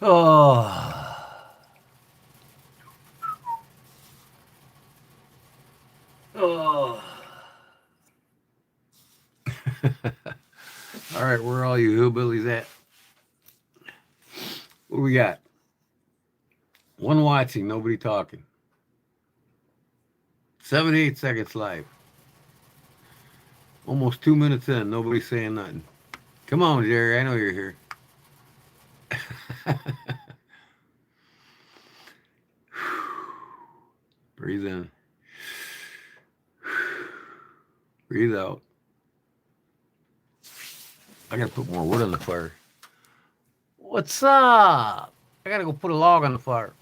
Oh. Oh. All right, where are all you hillbillies at? What do we got? One watching, nobody talking. 78 seconds live. Almost 2 minutes in, nobody saying nothing. Come on, Jerry, I know you're here. Breathe in. Breathe out. I gotta put more wood on the fire. What's up? I gotta go put a log on the fire.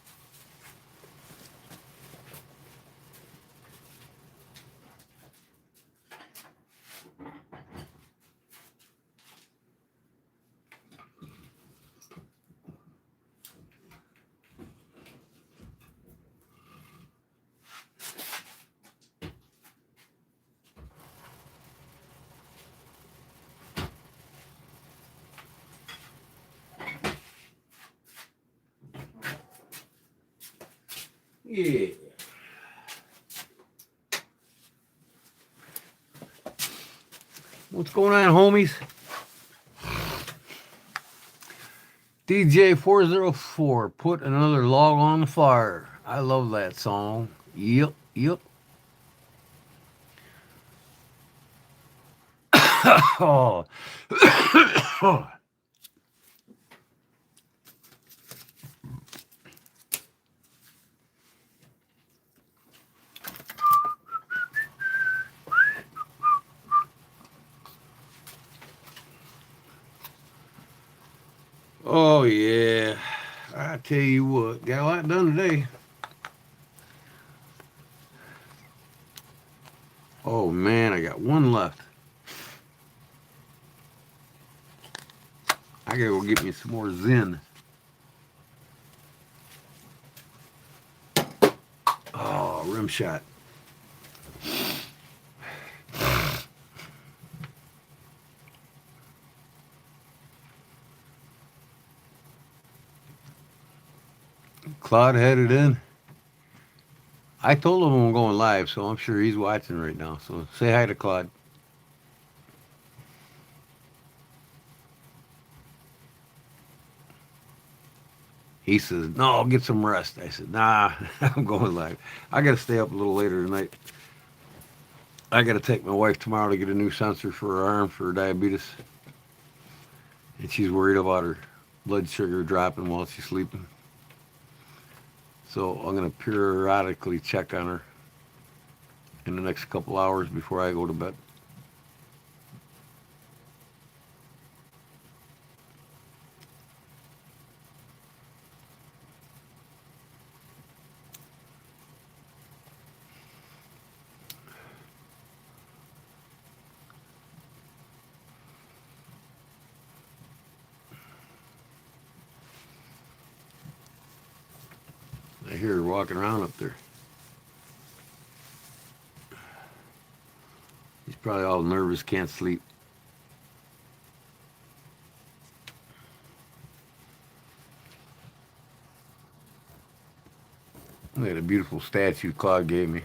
Yeah. What's going on, homies? DJ404, put another log on the fire. I love that song. Yep, yep. Oh. Oh, yeah. I tell you what, got a lot done today. Oh, man, I got one left. I gotta go get me some more Zen. Oh, rim shot. Claude headed in. I told him I'm going live, so I'm sure he's watching right now. So say hi to Claude. He says, no, I'll get some rest. I said, nah, I'm going live. I got to stay up a little later tonight. I got to take my wife tomorrow to get a new sensor for her arm for her diabetes. And she's worried about her blood sugar dropping while she's sleeping. So I'm going to periodically check on her in the next couple hours before I go to bed. I hear her walking around up there. She's probably all nervous, can't sleep. Look at a beautiful statue Claude gave me.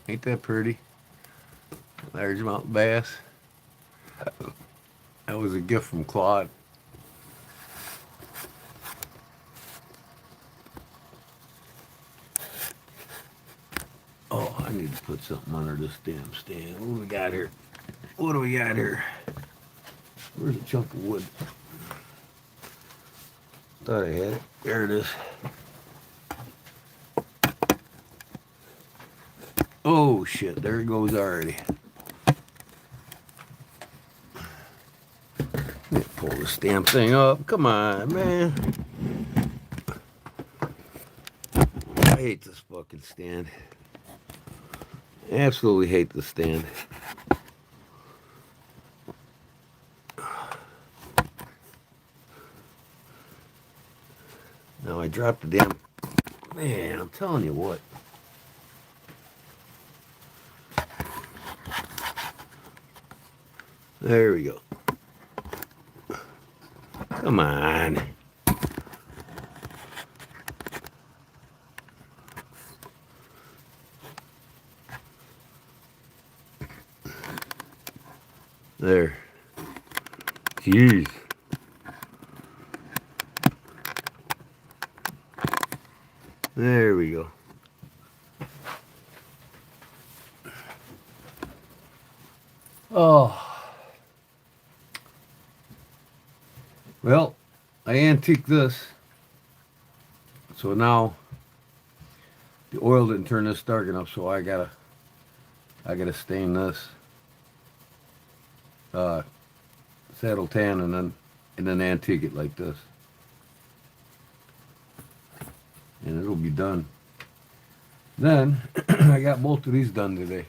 Ain't that pretty? Largemouth bass. That was a gift from Claude. Oh, I need to put something under this damn stand. What do we got here? What do we got here? Where's a chunk of wood? Thought I had it. There it is. Oh shit, there it goes already. Pull this damn thing up. Come on, man. I hate this fucking stand. Absolutely hate the stand. Now I dropped the damn... Man, I'm telling you what. There we go. Come on. There. Jeez. There we go. Oh. Well, I antiqued this. So now the oil didn't turn this dark enough, so I gotta stain this saddle tan and then antique it like this. And it'll be done. Then I got both of these done today.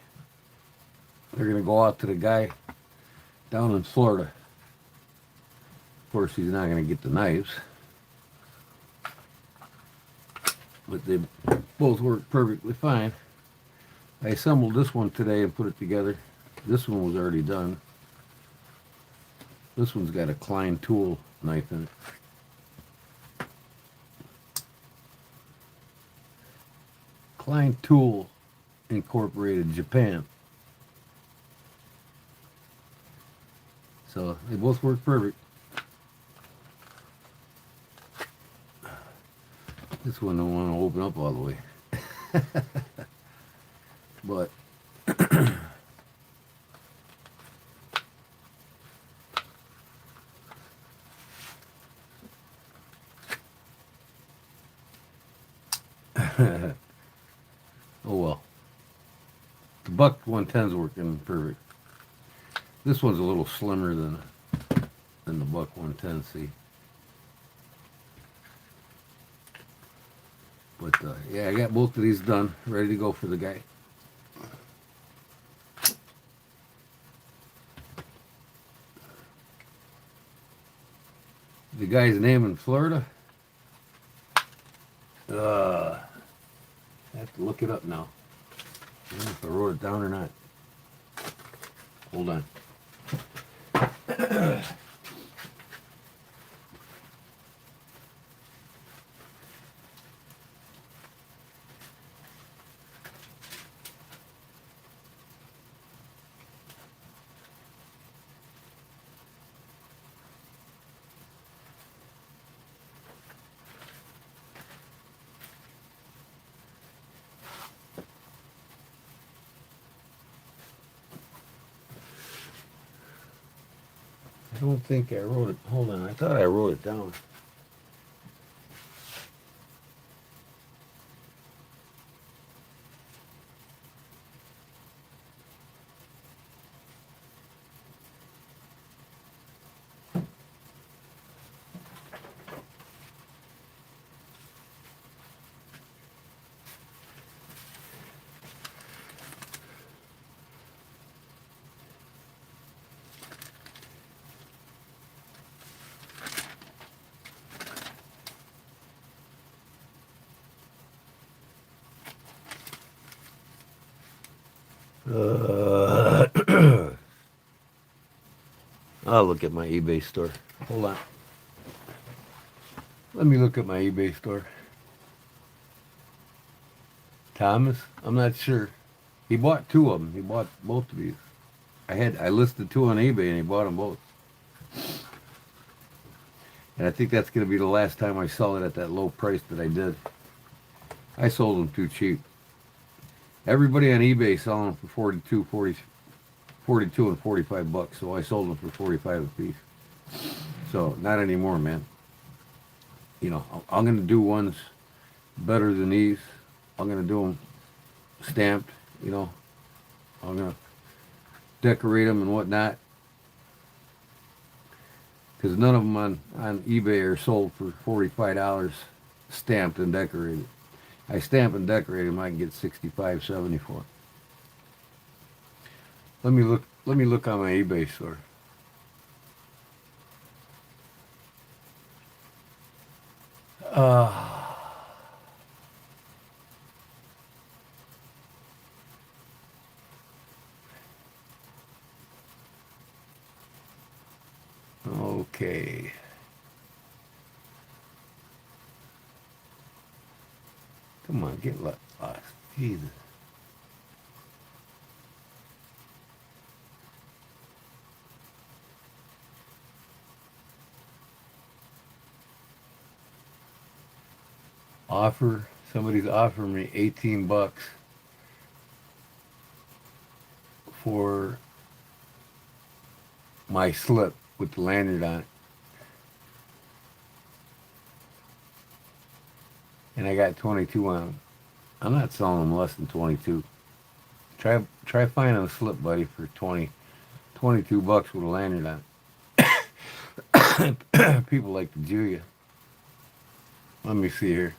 They're gonna go out to the guy down in Florida. Of course, he's not gonna get the knives, but they both work perfectly fine. I assembled this one today and put it together. This one was already done. This one's got a Klein tool knife in it. Klein Tool Incorporated, Japan. So they both work perfect. This one don't want to open up all the way. But oh well. The Buck 110's working perfect. This one's a little slimmer than the Buck 110, see. But yeah, I got both of these done, ready to go for the guy. The guy's name in Florida? I have to look it up now. I don't know if I wrote it down or not. Hold on. I don't think I wrote it. Hold on. I thought I wrote it down. I'll look at my eBay store. Hold on. Let me look at my eBay store. Thomas? I'm not sure. He bought two of them. He bought both of these. I listed two on eBay and he bought them both. And I think that's going to be the last time I sell it at that low price that I did. I sold them too cheap. Everybody on eBay selling them for 42 and 45 bucks, so I sold them for 45 a piece. So not anymore, man. You know, I'm going to do ones better than these. I'm going to do them stamped, you know. I'm going to decorate them and whatnot. Because none of them on eBay are sold for $45 stamped and decorated. I stamp and decorate them, I can get $65, $74. Let me look on my eBay store. Okay. Come on, get lost. Jesus. Somebody's offering me 18 bucks for my slip with the lanyard on it. And I got 22 on them. I'm not selling them less than 22. Try finding a slip, buddy, for 22 bucks with a lanyard on it. People like to Jew you. Let me see here.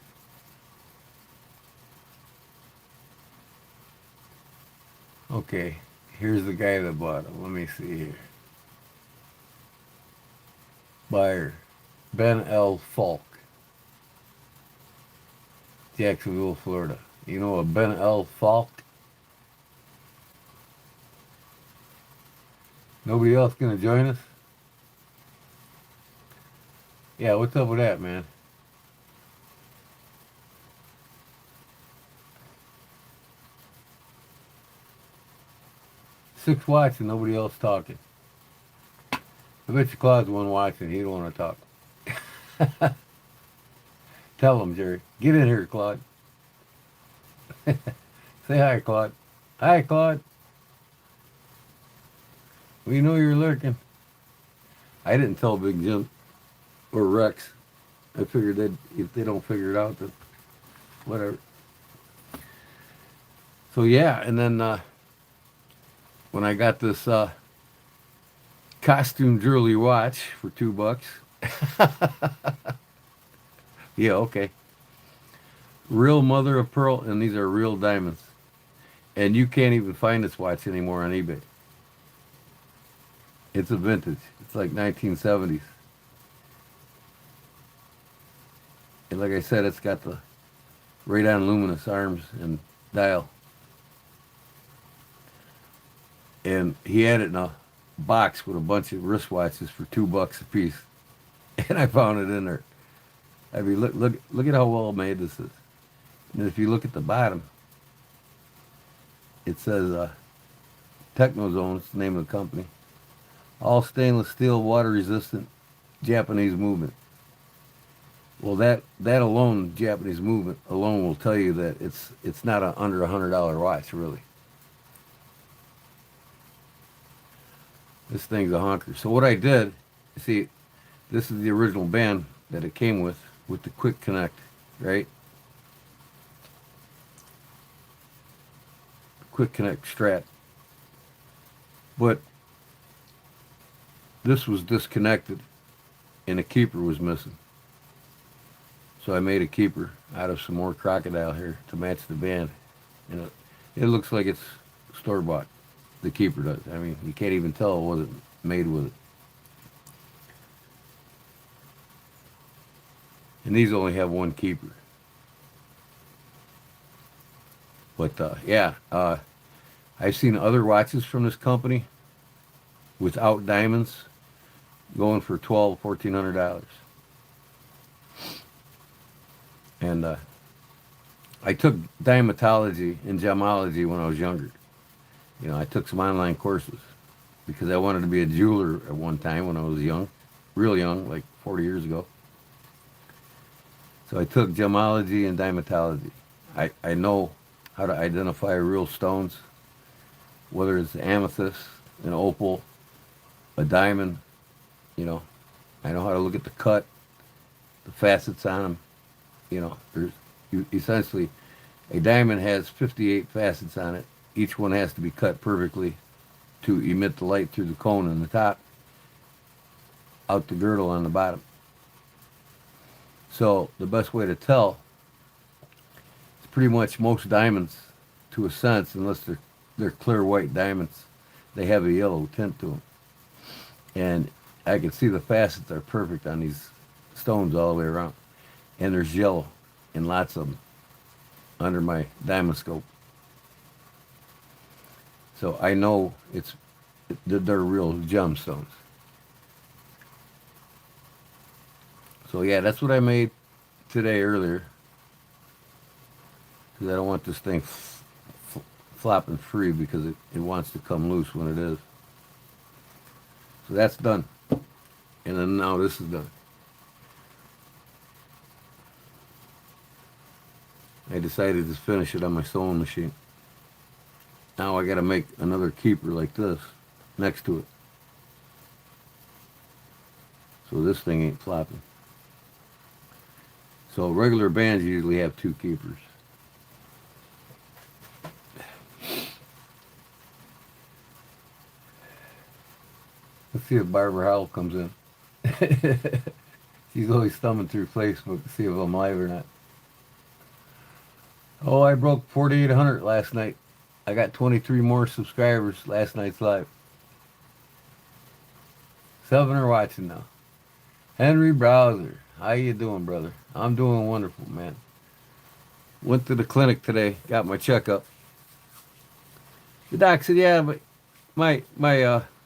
Okay, here's the guy that bought them. Let me see here. Buyer, Ben L. Falk, Jacksonville, Florida. You know a Ben L. Falk? Nobody else gonna join us? Yeah, what's up with that, man? Six watching, nobody else talking. I bet you Claude's one watching. He don't want to talk. Tell him, Jerry. Get in here, Claude. Say hi, Claude. Hi, Claude. We know you're lurking. I didn't tell Big Jim or Rex. I figured that if they don't figure it out, then whatever. So yeah, and then when I got this costume jewelry watch for $2. Yeah, okay. Real mother of pearl, and these are real diamonds. And you can't even find this watch anymore on eBay. It's a vintage. It's like 1970s. And like I said, it's got the radon luminous arms and dial. And he had it in a box with a bunch of wristwatches for $2 a piece. And I found it in there. I mean, look at how well made this is. And if you look at the bottom, it says Technozone, it's the name of the company. All stainless steel, water resistant, Japanese movement. Well, that alone, Japanese movement alone, will tell you that it's not a under $100 watch, really. This thing's a honker. So what I did, you see, this is the original band that it came with the quick connect, right? Quick connect strat. But this was disconnected and a keeper was missing. So I made a keeper out of some more crocodile here to match the band. And it looks like it's store-bought. The keeper does. I mean, you can't even tell it wasn't made with it. And these only have one keeper. But yeah, I've seen other watches from this company without diamonds going for $1,200, $1,400. And I took diamatology and gemology when I was younger. You know, I took some online courses because I wanted to be a jeweler at one time when I was young, real young, like 40 years ago. So I took gemology and diamatology. I know how to identify real stones, whether it's amethyst, an opal, a diamond. You know, I know how to look at the cut, the facets on them. You know, essentially, a diamond has 58 facets on it. Each one has to be cut perfectly to emit the light through the cone on the top, out the girdle on the bottom. So the best way to tell is pretty much most diamonds, to a sense, unless they're clear white diamonds, they have a yellow tint to them. And I can see the facets are perfect on these stones all the way around. And there's yellow in lots of them under my diamond scope. So I know they're real gemstones. So yeah, that's what I made today earlier. Because I don't want this thing flopping free because it wants to come loose when it is. So that's done. And then now this is done. I decided to finish it on my sewing machine. Now I got to make another keeper like this next to it. So this thing ain't flopping. So regular bands usually have 2 keepers. Let's see if Barbara Howell comes in. She's always thumbing through Facebook to see if I'm live or not. Oh, I broke 4,800 last night. I got 23 more subscribers last night's live. 7 are watching now. Henry Browser, how you doing, brother? I'm doing wonderful, man. Went to the clinic today, got my checkup. The doc said, yeah, but my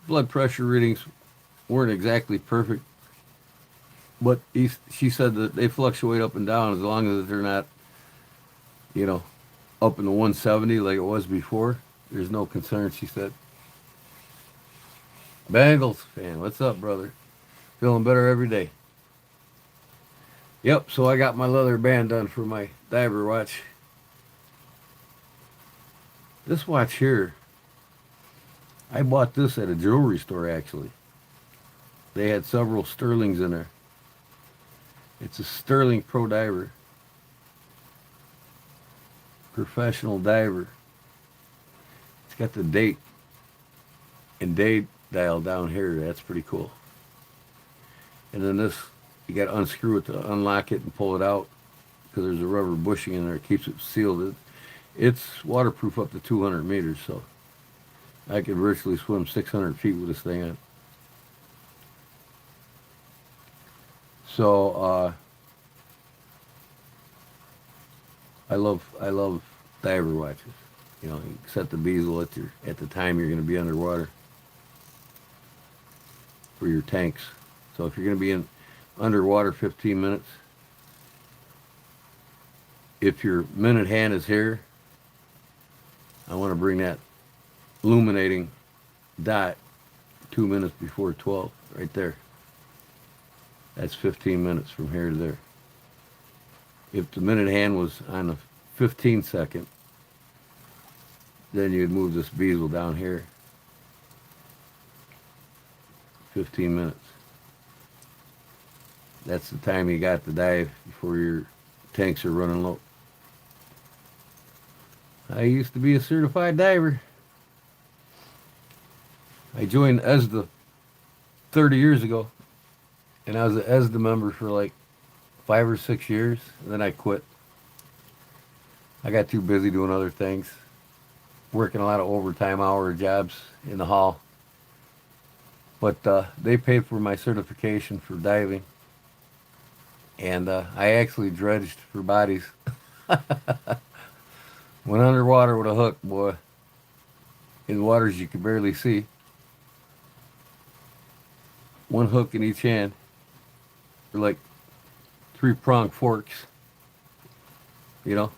blood pressure readings weren't exactly perfect. But she said that they fluctuate up and down as long as they're not, you know, up in the 170 like it was before. There's no concern, she said. Bengals fan, what's up, brother? Feeling better every day. Yep, so I got my leather band done for my diver watch. This watch here, I bought this at a jewelry store, actually. They had several sterlings in there. It's a Sterling Pro Diver. Professional diver. It's got the date and day dial down here. That's pretty cool. And then this, you got to unscrew it to unlock it and pull it out because there's a rubber bushing in there. It keeps it sealed. It's waterproof up to 200 meters, so I could virtually swim 600 feet with this thing on. So I love diver watches. You know, you set the bezel at the time you're going to be underwater for your tanks. So if you're going to be in underwater 15 minutes, if your minute hand is here, I want to bring that illuminating dot 2 minutes before 12 right there. That's 15 minutes from here to there. If the minute hand was on the 15 second, then you'd move this bezel down here. 15 minutes. That's the time you got to dive before your tanks are running low. I used to be a certified diver. I joined ESDA 30 years ago, and I was an ESDA member for like 5 or 6 years, and then I quit. I got too busy doing other things, working a lot of overtime hour jobs in the hall. But they paid for my certification for diving, and I actually dredged for bodies. Went underwater with a hook, boy, in waters you could barely see. One hook in each hand. They're like 3-pronged forks. You know,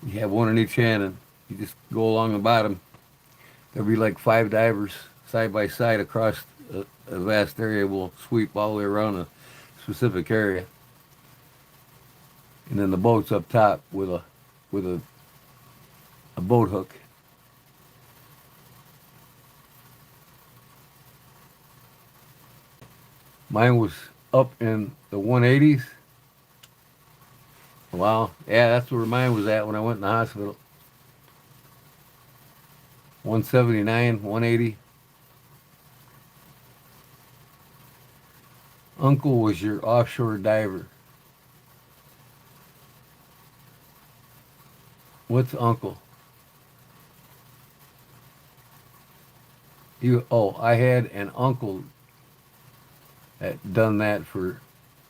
you have one in each hand, and you just go along the bottom. There'll be like 5 divers side by side across a vast area. Will sweep all the way around a specific area, and then the boat's up top with a boat hook. Mine was up in the 180s. Wow, yeah, that's where mine was at when I went in the hospital. 179, 180. Uncle was your offshore diver. What's uncle? I had an uncle that done that for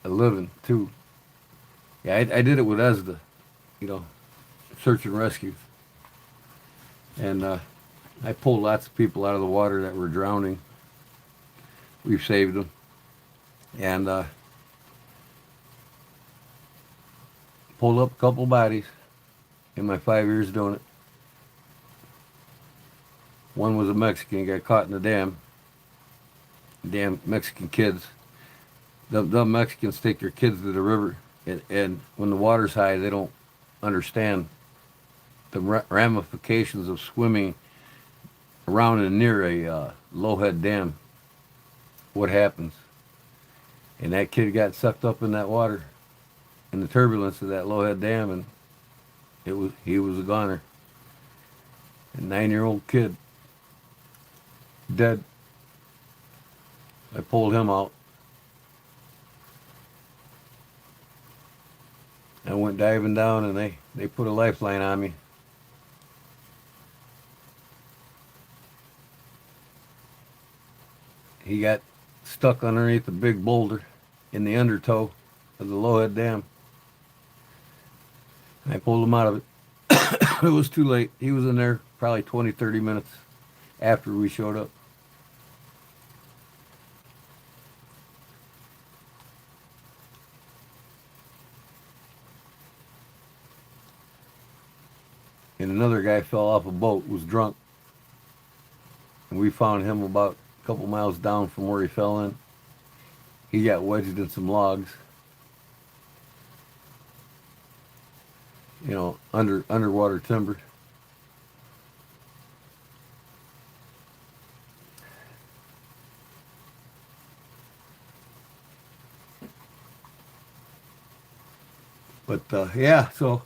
a living too. Yeah, I did it with ESDA, you know, search and rescue. And I pulled lots of people out of the water that were drowning. We've saved them. And pulled up a couple bodies in my 5 years doing it. One was a Mexican, got caught in the dam. Damn Mexican kids. The Mexicans take their kids to the river, and when the water's high, they don't understand the ramifications of swimming around and near a low-head dam. What happens? And that kid got sucked up in that water, in the turbulence of that low-head dam, and he was a goner. A 9-year-old kid, dead. I pulled him out. I went diving down, and they put a lifeline on me. He got stuck underneath a big boulder in the undertow of the Lowhead Dam. I pulled him out of it. It was too late. He was in there probably 20, 30 minutes after we showed up. And another guy fell off a boat, was drunk. And we found him about a couple miles down from where he fell in. He got wedged in some logs. You know, underwater timber. But yeah, so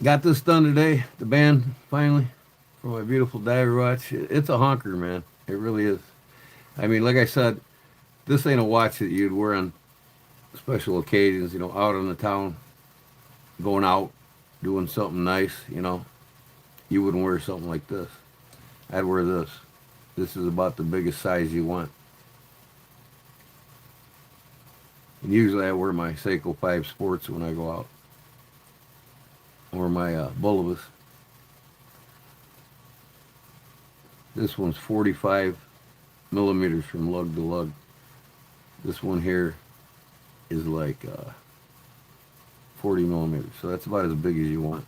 got this done today. The band finally for my beautiful diver watch. It's a honker, man. It really is. I mean, like I said, this ain't a watch that you'd wear on special occasions. You know, out in the town, going out, doing something nice. You know, you wouldn't wear something like this. I'd wear this. This is about the biggest size you want. And usually I wear my Seiko 5 Sports when I go out. Or my Bullibus. This one's 45 millimeters from lug to lug. This one here is like 40 millimeters. So that's about as big as you want.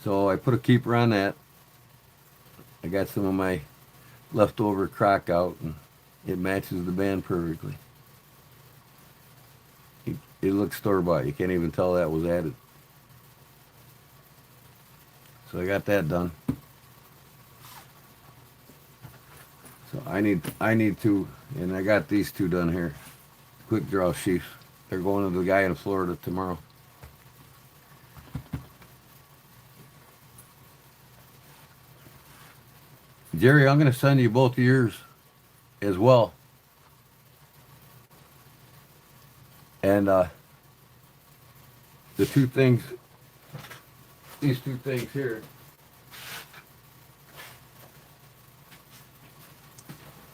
So I put a keeper on that. I got some of my leftover crock out, and it matches the band perfectly. It looks store-bought. You can't even tell that was added. So I got that done. So I need to, and I got these two done here. Quick draw sheaths. They're going to the guy in Florida tomorrow. Jerry, I'm going to send you both of yours as well. And the two things, these two things here,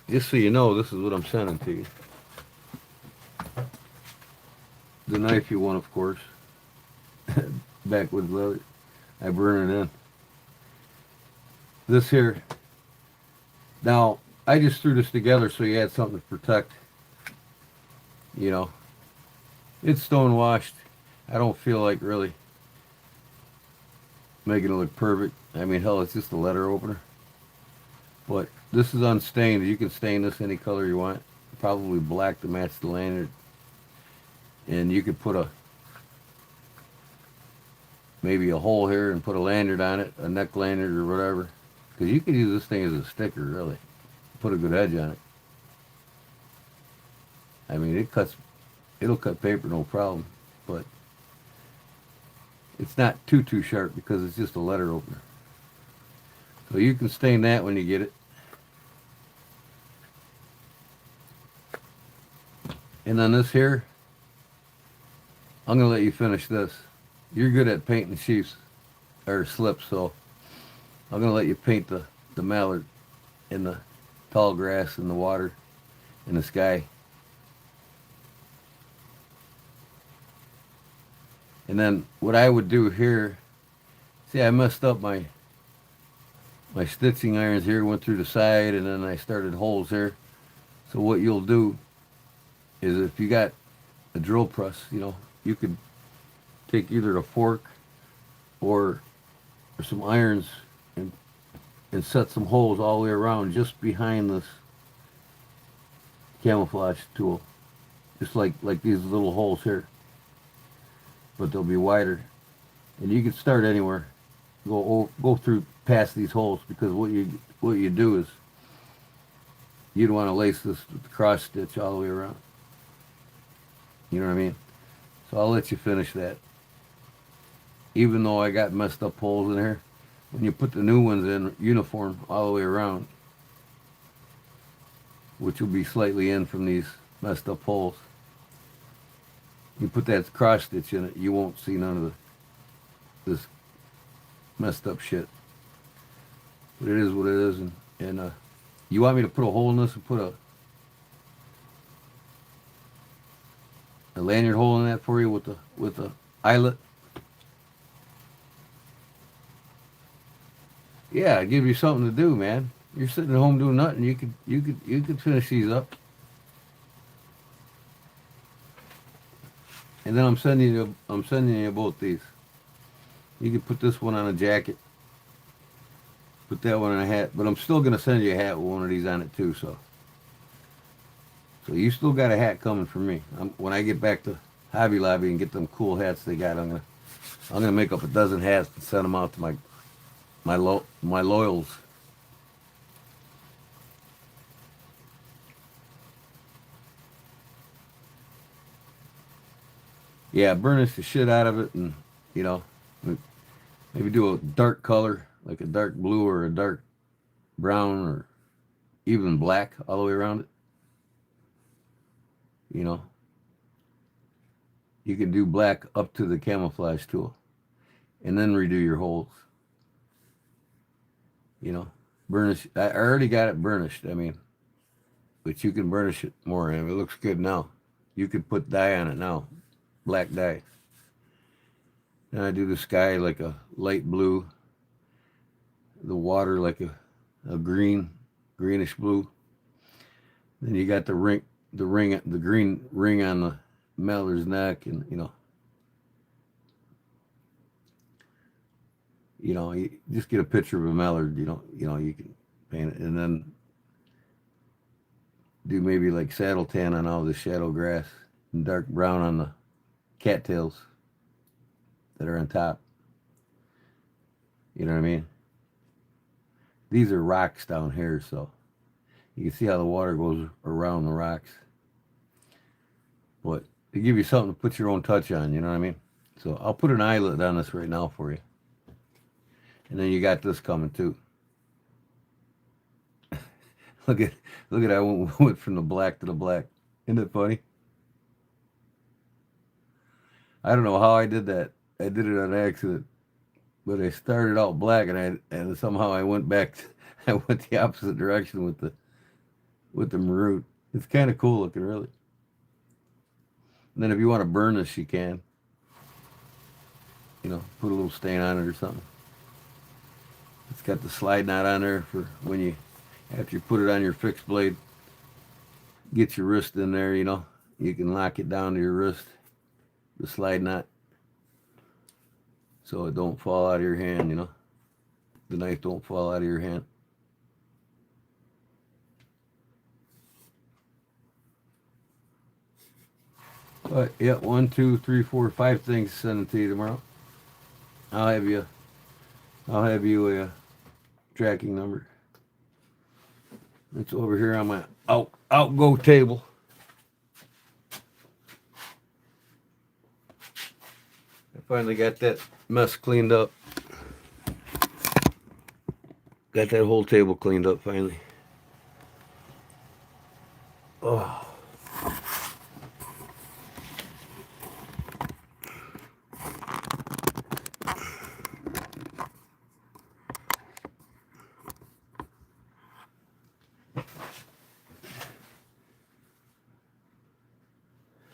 just so you know, this is what I'm sending to you. The knife you want, of course. Backwoods leather. I burn it in. This here. Now, I just threw this together so you had something to protect. You know. It's stone washed. I don't feel like really making it look perfect. I mean, hell, it's just a letter opener. But this is unstained. You can stain this any color you want. Probably black to match the lanyard. And you could put maybe a hole here and put a lanyard on it, a neck lanyard or whatever. Because you could use this thing as a sticker, really. Put a good edge on it. I mean, it'll cut paper no problem, but it's not too sharp because it's just a letter opener. So you can stain that when you get it. And on this here, I'm going to let you finish this. You're good at painting sheaths or slips, so I'm going to let you paint the mallard in the tall grass and the water and the sky. And then what I would do here, see, I messed up my stitching irons here, went through the side, and then I started holes here. So what you'll do is if you got a drill press, you know, you could take either a fork or some irons and set some holes all the way around just behind this camouflage tool. Just like these little holes here. but they'll be wider. And you can start anywhere. Go through past these holes, because what you do is you'd want to lace this with the cross stitch all the way around. You know what I mean? So I'll let you finish that. Even though I got messed up holes in here, when you put the new ones in uniform all the way around, which will be slightly in from these messed up holes, you put that cross stitch in it, you won't see none of this messed up shit. But it is what it is. And you want me to put a hole in this and put a lanyard hole in that for you with the eyelet? Yeah, give you something to do, man. You're sitting at home doing nothing. You could finish these up. And then I'm sending you both these. You can put this one on a jacket. Put that one on a hat. But I'm still gonna send you a hat with one of these on it too. So you still got a hat coming from me. When I get back to Hobby Lobby and get them cool hats they got, I'm gonna make up a dozen hats and send them out to my loyals. Yeah, burnish the shit out of it, and maybe do a dark color, like a dark blue or a dark brown or even black all the way around it. You can do black up to the camouflage tool, and then redo your holes. Burnish. I already got it burnished. But you can burnish it more. It looks good now. You could put dye on it now, black dye. And I do the sky like a light blue, the water like a greenish blue. Then you got the green ring on the Mallard's neck, and you just get a picture of a mallard. You can paint it, and then do maybe like saddle tan on all the shadow grass and dark brown on the cattails that are on top. You know what I mean? These are rocks down here, so you can see how the water goes around the rocks. But to give you something to put your own touch on, you know what I mean? So I'll put an eyelet on this right now for you. And then you got this coming too. Look at I went from the black to the black. Isn't it funny? I don't know how I did that. I did it on accident. But I started out black, and somehow I went I went the opposite direction with the maroon. It's kind of cool looking, really. And then if you want to burn this, you can. Put a little stain on it or something. It's got the slide knot on there for when after you put it on your fixed blade, get your wrist in there, you can lock it down to your wrist, the slide knot, so it don't fall out of your hand, the knife don't fall out of your hand. But yeah, 1, 2, 3, 4, 5 things to send it to you tomorrow. I'll have you a tracking number. It's over here on my outgo table. I finally got that mess cleaned up. Got that whole table cleaned up finally. Oh.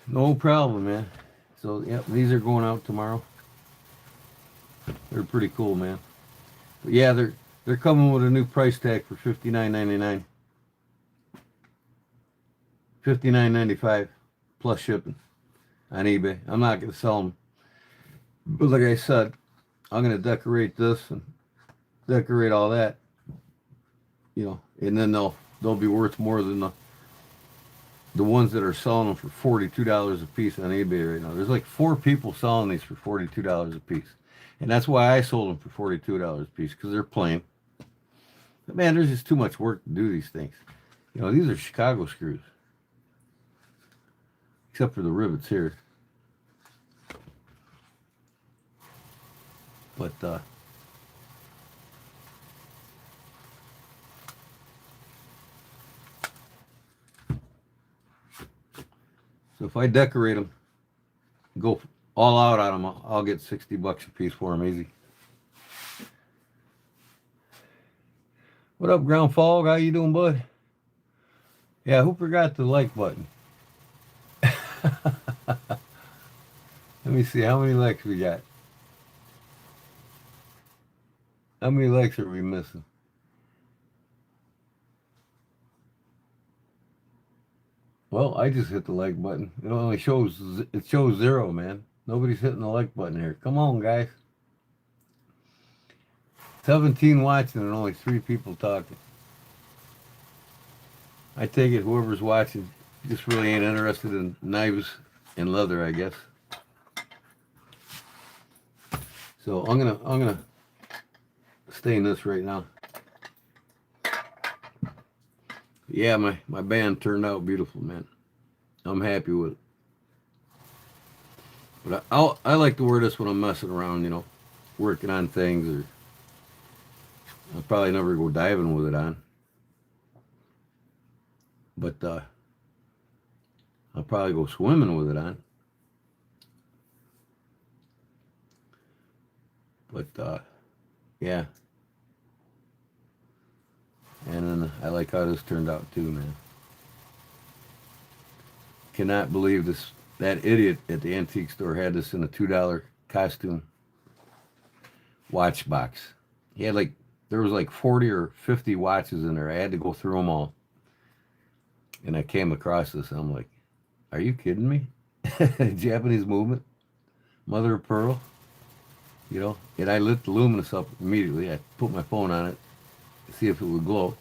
No problem, man. So, yep, these are going out tomorrow. They're pretty cool, man. But yeah, they're coming with a new price tag for $59.99. $59.95 plus shipping on eBay. I'm not going to sell them. But like I said, I'm going to decorate this and decorate all that. And then they'll be worth more than the ones that are selling them for $42 a piece on eBay right now. There's like 4 people selling these for $42 a piece. And that's why I sold them for $42 a piece, because they're plain. But man, there's just too much work to do these things. You know, these are Chicago screws. Except for the rivets here. But, so if I decorate them, go all out on them, I'll get $60 a piece for them easy. What up, Ground Fog? How you doing, bud? Yeah, who forgot the like button? Let me see, how many likes we got? How many likes are we missing? Well, I just hit the like button. It only shows, it shows 0, man. Nobody's hitting the like button here. Come on, guys. 17 watching and only 3 people talking. I take it whoever's watching just really ain't interested in knives and leather, I guess. So I'm gonna stay in this right now. Yeah, my band turned out beautiful, man. I'm happy with it. But I like to wear this when I'm messing around, you know, working on things, or I'll probably never go diving with it on. But I'll probably go swimming with it on. But yeah. And then I like how this turned out too, man. Cannot believe this. That idiot at the antique store had this in a $2 costume watch box. He had like, there was like 40 or 50 watches in there. I had to go through them all. And I came across this and I'm like, are you kidding me? Japanese movement, mother of pearl, you know. And I lit the luminous up immediately. I put my phone on it to see if it would glow.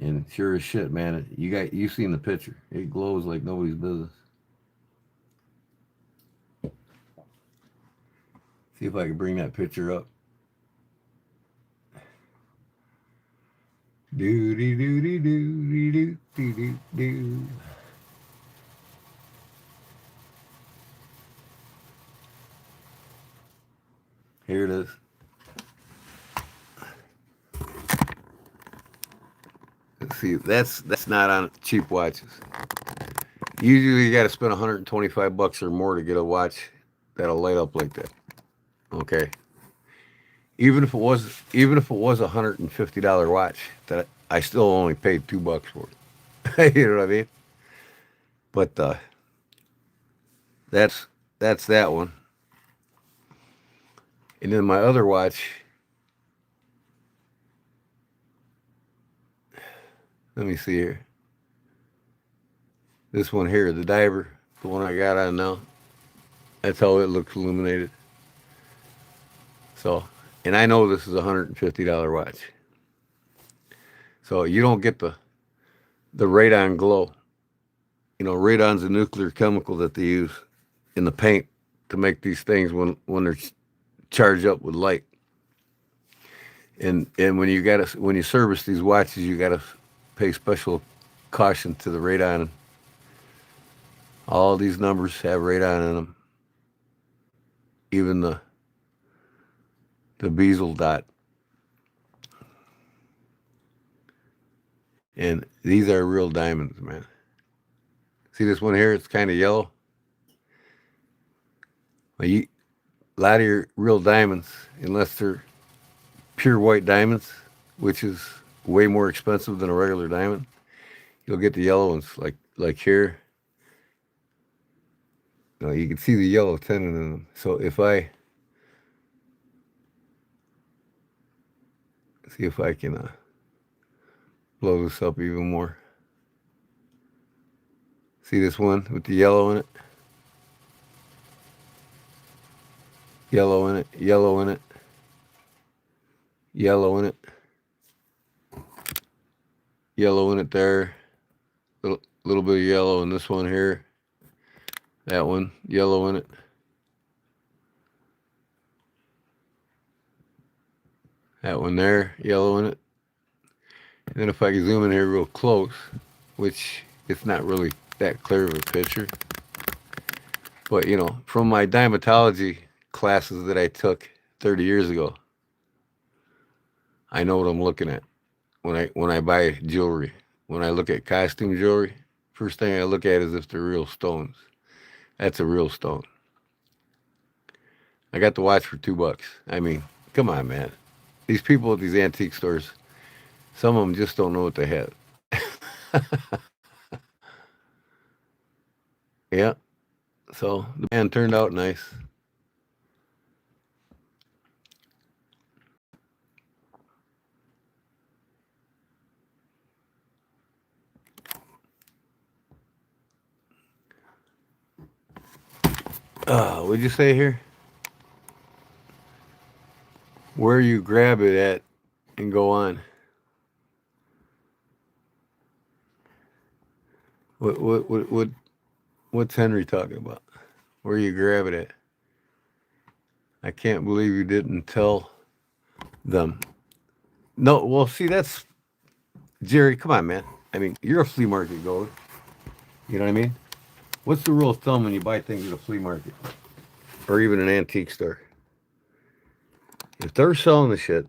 And sure as shit, man, you've seen the picture. It glows like nobody's business. See if I can bring that picture up. Doody doody doody doo doo doo doo. Here it is. Let's see, that's not on cheap watches. Usually you got to spend $125 or more to get a watch that'll light up like that. Okay. Even if it was $150 watch, that I still only paid $2 for it. You know what I mean? But that's that one. And then my other watch, let me see here. This one here, the diver, the one I got on now. That's how it looks illuminated. So, and I know this is a $150 watch. So you don't get the radon glow. You know, radon's a nuclear chemical that they use in the paint to make these things when they're charged up with light. And when you service these watches, you gotta pay special caution to the radon. All these numbers have radon in them. Even the bezel dot. And these are real diamonds, man. See this one here? It's kind of yellow. Well, a lot of your real diamonds, unless they're pure white diamonds, which is way more expensive than a regular diamond, you'll get the yellow ones, like here. No, you can see the yellow tenon in them. So if I see if I can blow this up even more. See this one with the yellow in it? Yellow in it, yellow in it, yellow in it, yellow in it there, little little bit of yellow in this one here. That one, yellow in it. That one there, yellow in it. And then if I can zoom in here real close, which it's not really that clear of a picture. But, you know, from my diamatology classes that I took 30 years ago, I know what I'm looking at when I buy jewelry. When I look at costume jewelry, first thing I look at is if they're real stones. That's a real stone. I got the watch for $2. I mean, come on, man. These people at these antique stores, some of them just don't know what they have. Yeah. So the band turned out nice. What'd you say here? Where you grab it at and go on. What's Henry talking about? Where you grab it at? I can't believe you didn't tell them. No, well, see, that's Jerry. Come on, man. I mean, you're a flea market goer. You know what I mean? What's the rule of thumb when you buy things at a flea market or even an antique store? If they're selling the shit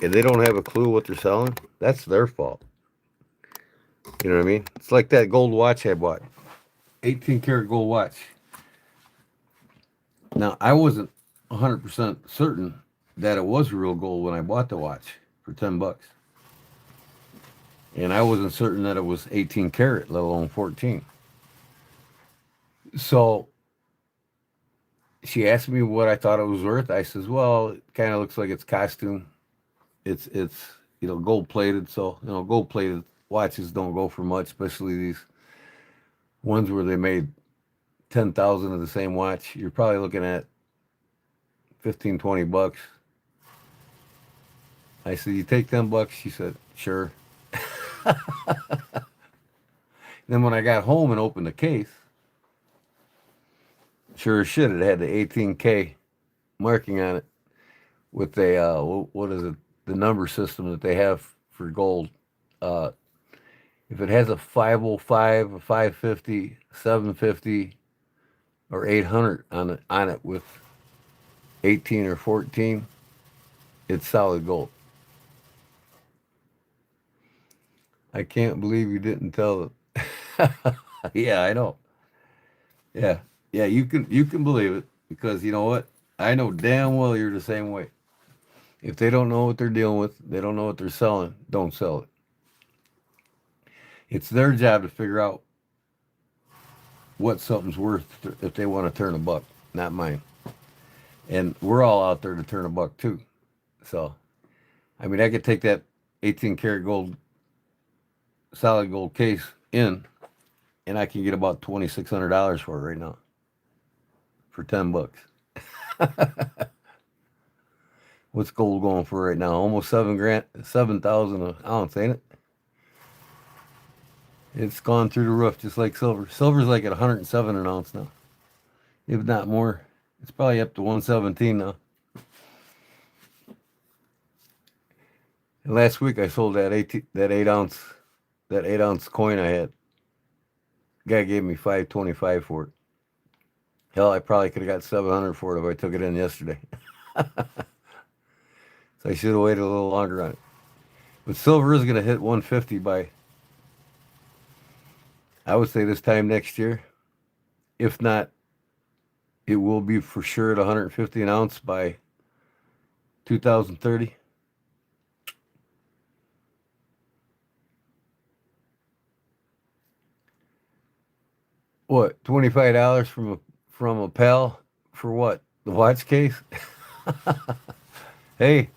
and they don't have a clue what they're selling, that's their fault. You know what I mean? It's like that gold watch I bought, 18 karat gold watch. Now, I wasn't 100% certain that it was real gold when I bought the watch for $10. And I wasn't certain that it was 18 karat, let alone 14. So she asked me what I thought it was worth. I says, well, it kind of looks like it's costume. It's you know, gold plated. So, you know, gold plated watches don't go for much, especially these ones where they made 10,000 of the same watch. You're probably looking at 15, $20. I said, you take $10? She said, sure. Then when I got home and opened the case, sure as shit, it had the 18K marking on it with a, what is it, the number system that they have for gold. If it has a 505, a 550, 750, or 800 on it with 18 or 14, it's solid gold. I can't believe you didn't tell them. Yeah, I know. Yeah, yeah, you can believe it because you know what? I know damn well you're the same way. If they don't know what they're dealing with, they don't know what they're selling, don't sell it. It's their job to figure out what something's worth if they want to turn a buck, not mine. And we're all out there to turn a buck too. So, I mean, I could take that 18 karat gold, solid gold case in, and I can get about $2,600 for it right now, for $10. What's gold going for right now? Almost 7,000 an ounce, ain't it? It's gone through the roof just like silver. Silver's like at 107 an ounce now, if not more. It's probably up to 117 now. And last week I sold that 8 ounce coin I had. Guy gave me $525 for it. Hell, I probably could have got $700 for it if I took it in yesterday. So I should have waited a little longer on it. But silver is going to hit 150 by, I would say, this time next year. If not, it will be for sure at 150 an ounce by 2030. What, $25 from a pal for what? The watch case? Hey,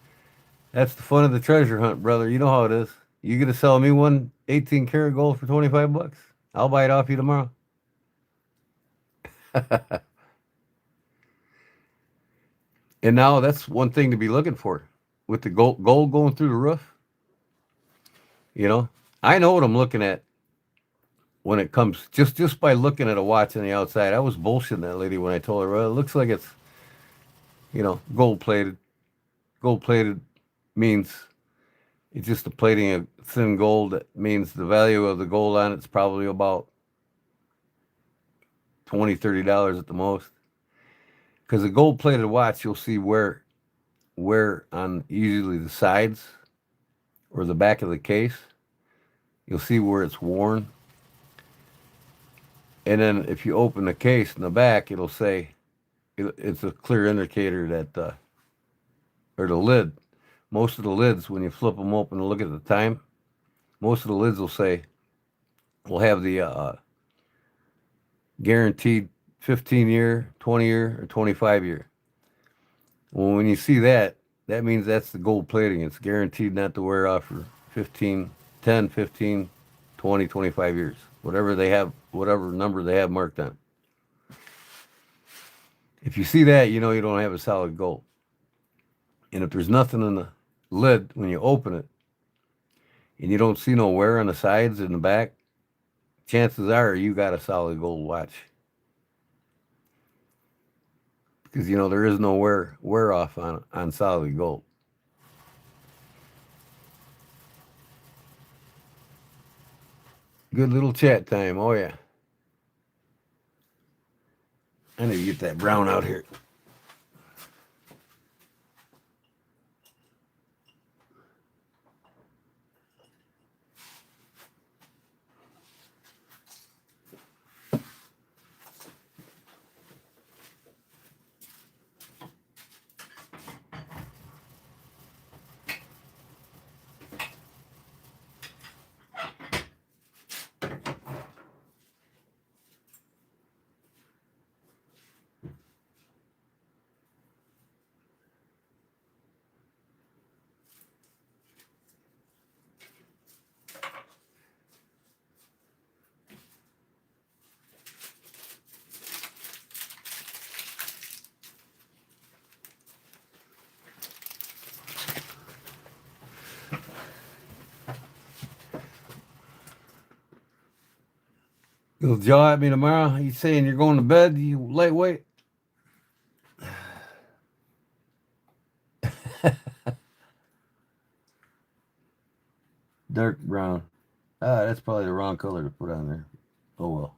that's the fun of the treasure hunt, brother. You know how it is. You gonna sell me one 18 karat gold for $25? I'll buy it off you tomorrow. And now that's one thing to be looking for with the gold going through the roof. You know, I know what I'm looking at when it comes just by looking at a watch on the outside. I was bullshitting that lady when I told her, well, it looks like it's, gold plated. Gold plated means it's just a plating of thin gold. That means the value of the gold on it's probably about $20, $30 at the most. Because a gold plated watch, you'll see where on usually the sides or the back of the case, you'll see where it's worn. And then if you open the case in the back, it'll say, it's a clear indicator that, or the lid. Most of the lids, when you flip them open and look at the time, most of the lids will have the guaranteed 15-year, 20-year, or 25-year. Well, when you see that, that means that's the gold plating. It's guaranteed not to wear off for 15, 10, 15, 20, 25 years. Whatever they have, whatever number they have marked on. If you see that, you know you don't have a solid gold. And if there's nothing in the lid when you open it, and you don't see no wear on the sides and the back, chances are you got a solid gold watch. Because, there is no wear off on solid gold. Good little chat time. Oh, yeah. I need to get that brown out here. You'll jaw at me tomorrow? You saying you're going to bed, you lightweight? Dark brown. That's probably the wrong color to put on there. Oh, well.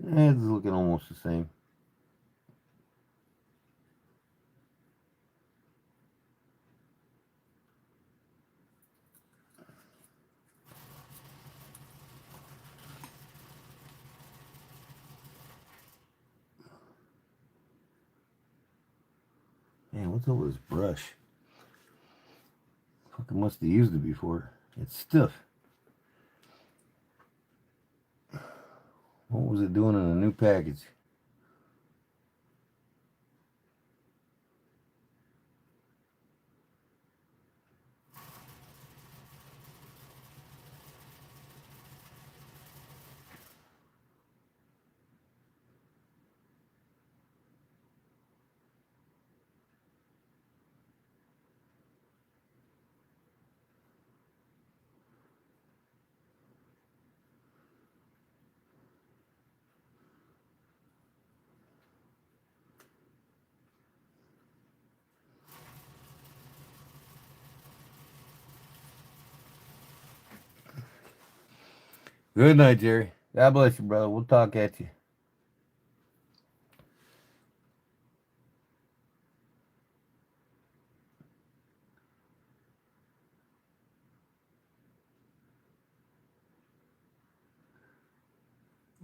It's looking almost the same. Man, what's over this brush? Fucking must have used it before. It's stiff. What was it doing in a new package? Good night, Jerry. God bless you, brother. We'll talk at you.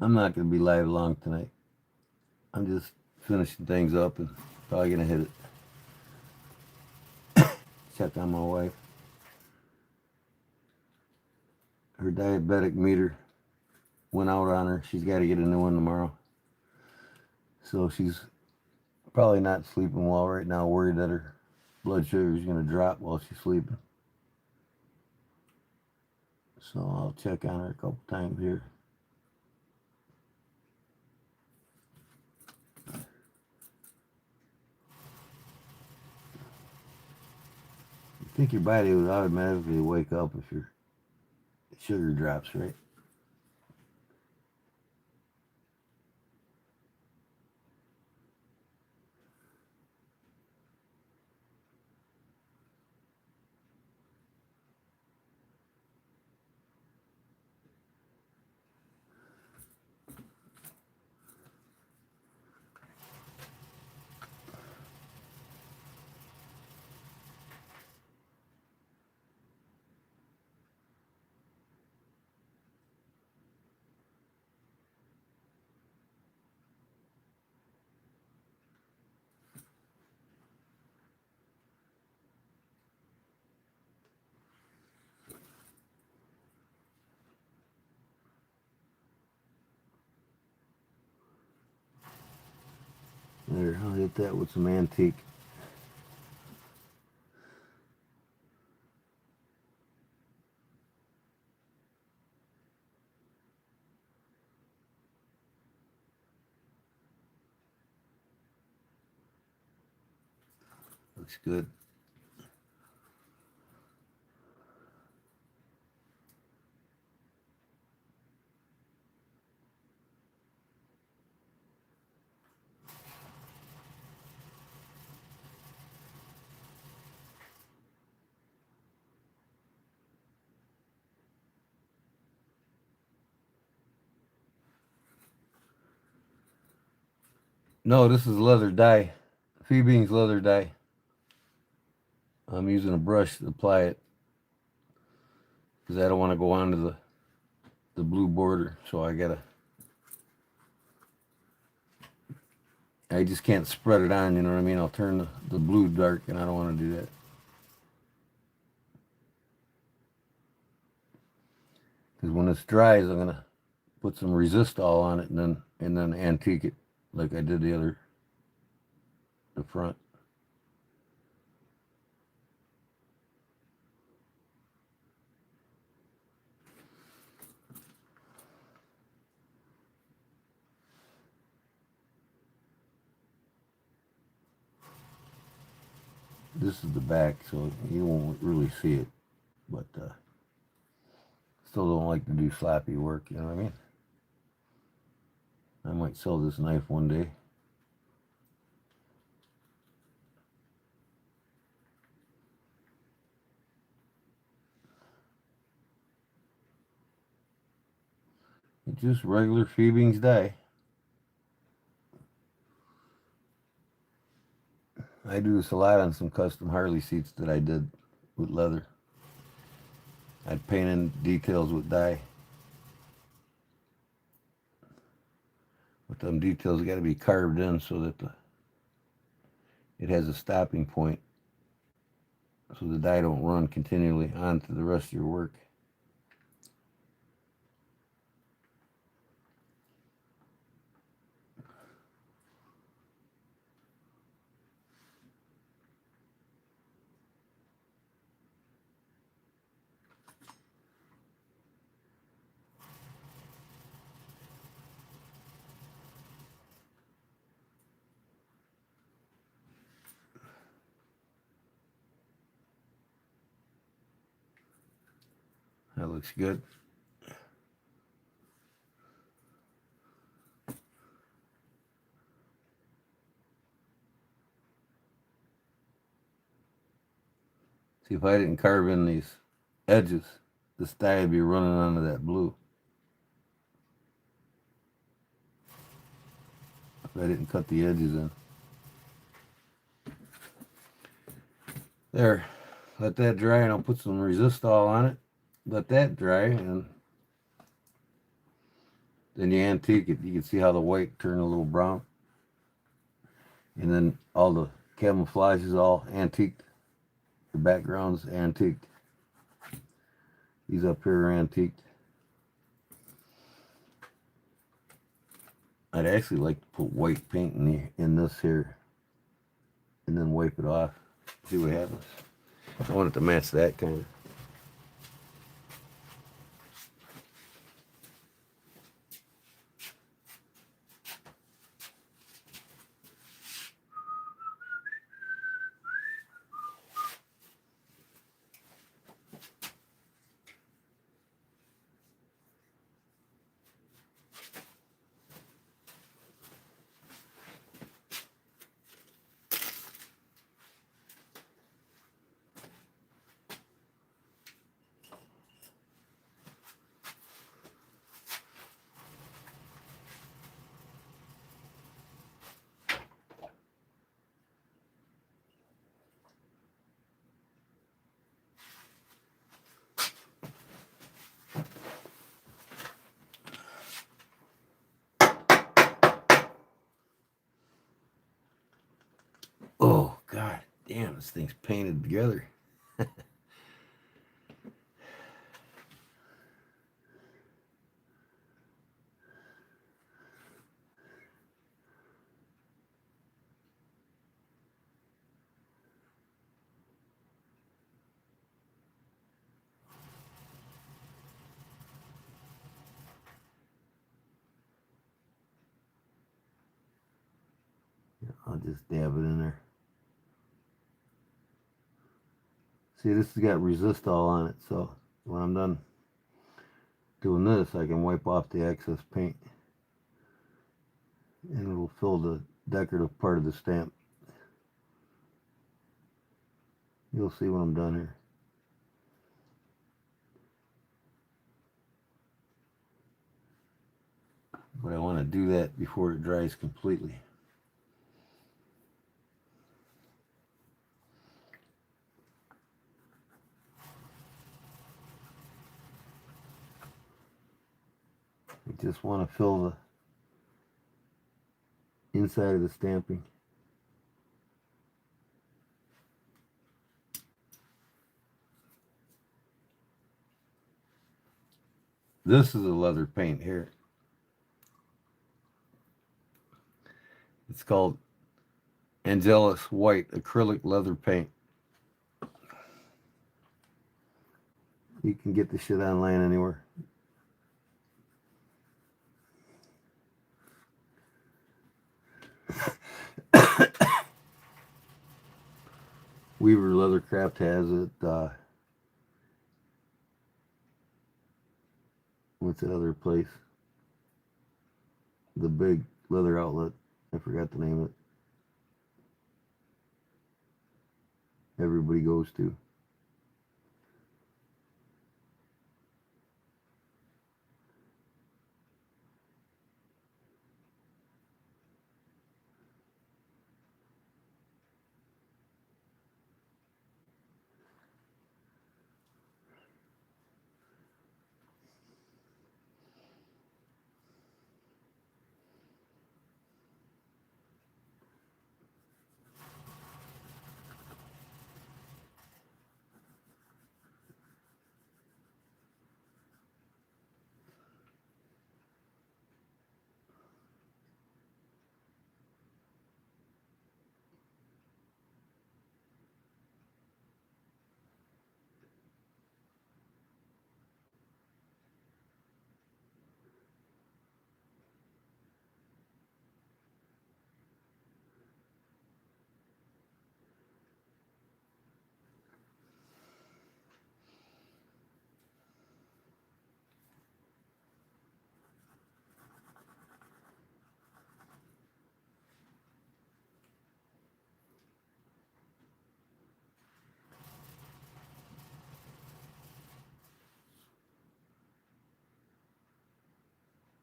I'm not going to be live long tonight. I'm just finishing things up and probably going to hit it. Check on my wife. Her diabetic meter went out on her. She's got to get a new one tomorrow. So she's probably not sleeping well right now, worried that her blood sugar is going to drop while she's sleeping. So I'll check on her a couple times here. I think your body would automatically wake up if your sugar drops, right? There, I'll hit that with some antique. Looks good. No, this is leather dye. Phoebe's leather dye. I'm using a brush to apply it because I don't want to go onto the blue border. So I just can't spread it on, you know what I mean? I'll turn the blue dark and I don't want to do that. Because when it's dries, I'm going to put some resistol on it and then antique it like I did the front. This is the back, so you won't really see it, but still don't like to do sloppy work, you know what I mean? I might sell this knife one day. It's just regular Phoebe's dye. I do this a lot on some custom Harley seats that I did with leather. I'd paint in details with dye. But them details got to be carved in so that it has a stopping point, so the dye don't run continually onto the rest of your work. That looks good. See, if I didn't carve in these edges, this dye would be running onto that blue. If I didn't cut the edges in. There, let that dry and I'll put some resistol on it. Let that dry and then you antique it. You can see how the white turned a little brown. And then all the camouflage is all antiqued. The background's antiqued. These up here are antiqued. I'd actually like to put white paint in this here and then wipe it off. See what happens. I want it to match that kind of. Oh, God damn, this thing's painted together. I'll just dab it in there. See, this has got resistol on it, so when I'm done doing this, I can wipe off the excess paint. And it'll fill the decorative part of the stamp. You'll see when I'm done here. But I want to do that before it dries completely. I just want to fill the inside of the stamping. This is a leather paint here. It's called Angelus White Acrylic Leather Paint. You can get the shit online anywhere. Weaver Leathercraft has it. What's that other place? The big leather outlet. I forgot the name of it. Everybody goes to.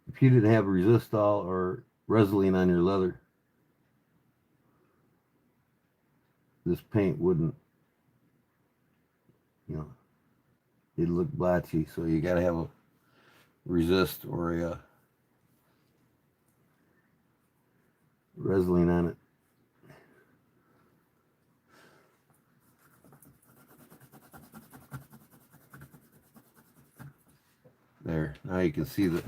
If you didn't have resistol or Resolene on your leather, this paint wouldn't, it'd look blotchy. So you got to have a resist or a Resolene on it. There. Now you can see the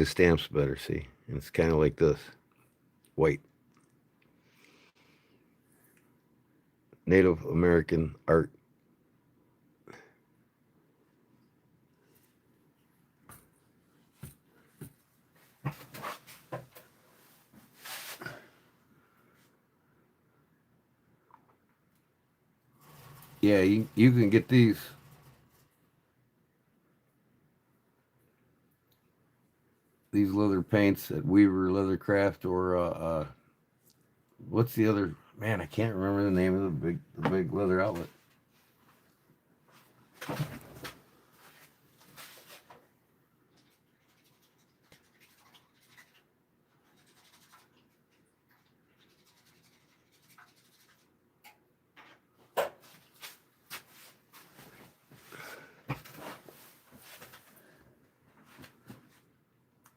stamps better. See, and it's kind of like this, white. Native American art. Yeah, you can get these leather paints at Weaver Leathercraft or what's the other, man? I can't remember the name of the big leather outlet.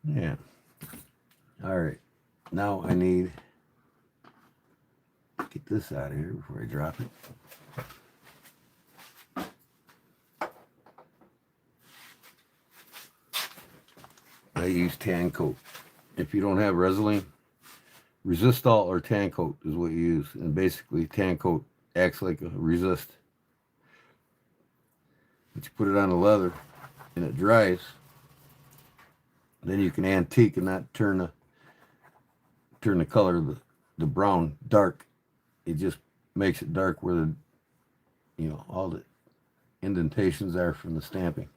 Yeah. All right. Now I need to get this out of here before I drop it. I use tan coat. If you don't have Resolene, Resistol or tan coat is what you use. And basically, tan coat acts like a resist. But you put it on the leather and it dries. Then you can antique and not turn the color of the brown dark. It just makes it dark where all the indentations are from the stamping.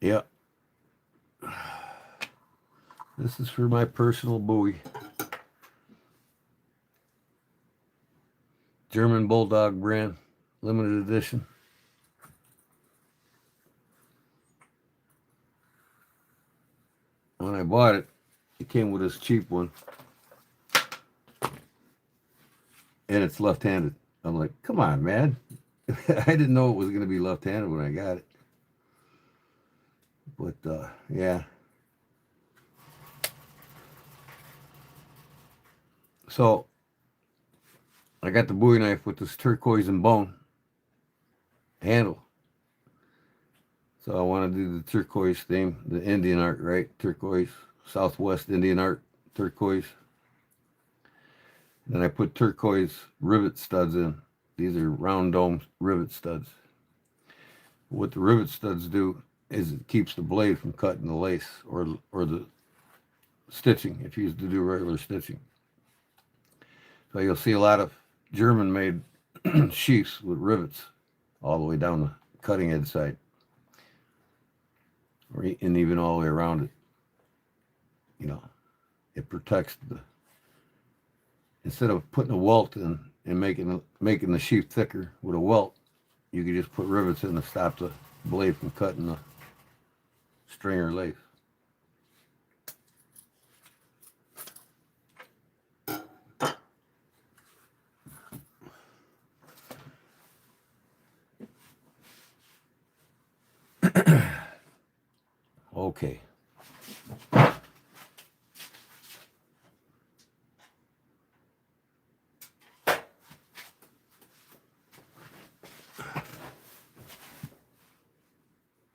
Yep. This is for my personal Bowie. German Bulldog brand, limited edition. When I bought it, it came with this cheap one. And it's left-handed. I'm like, come on, man. I didn't know it was going to be left-handed when I got it. But, yeah. So, I got the Bowie knife with this turquoise and bone handle. So I want to do the turquoise theme, the Indian art, right? Turquoise, Southwest Indian art, turquoise. Then I put turquoise rivet studs in. These are round dome rivet studs. What the rivet studs do is it keeps the blade from cutting the lace or the stitching if you used to do regular stitching. So you'll see a lot of German-made sheaths with rivets all the way down the cutting edge side, and even all the way around it. It protects instead of putting a welt in and making the sheath thicker with a welt, you can just put rivets in to stop the blade from cutting the string or lace. Okay.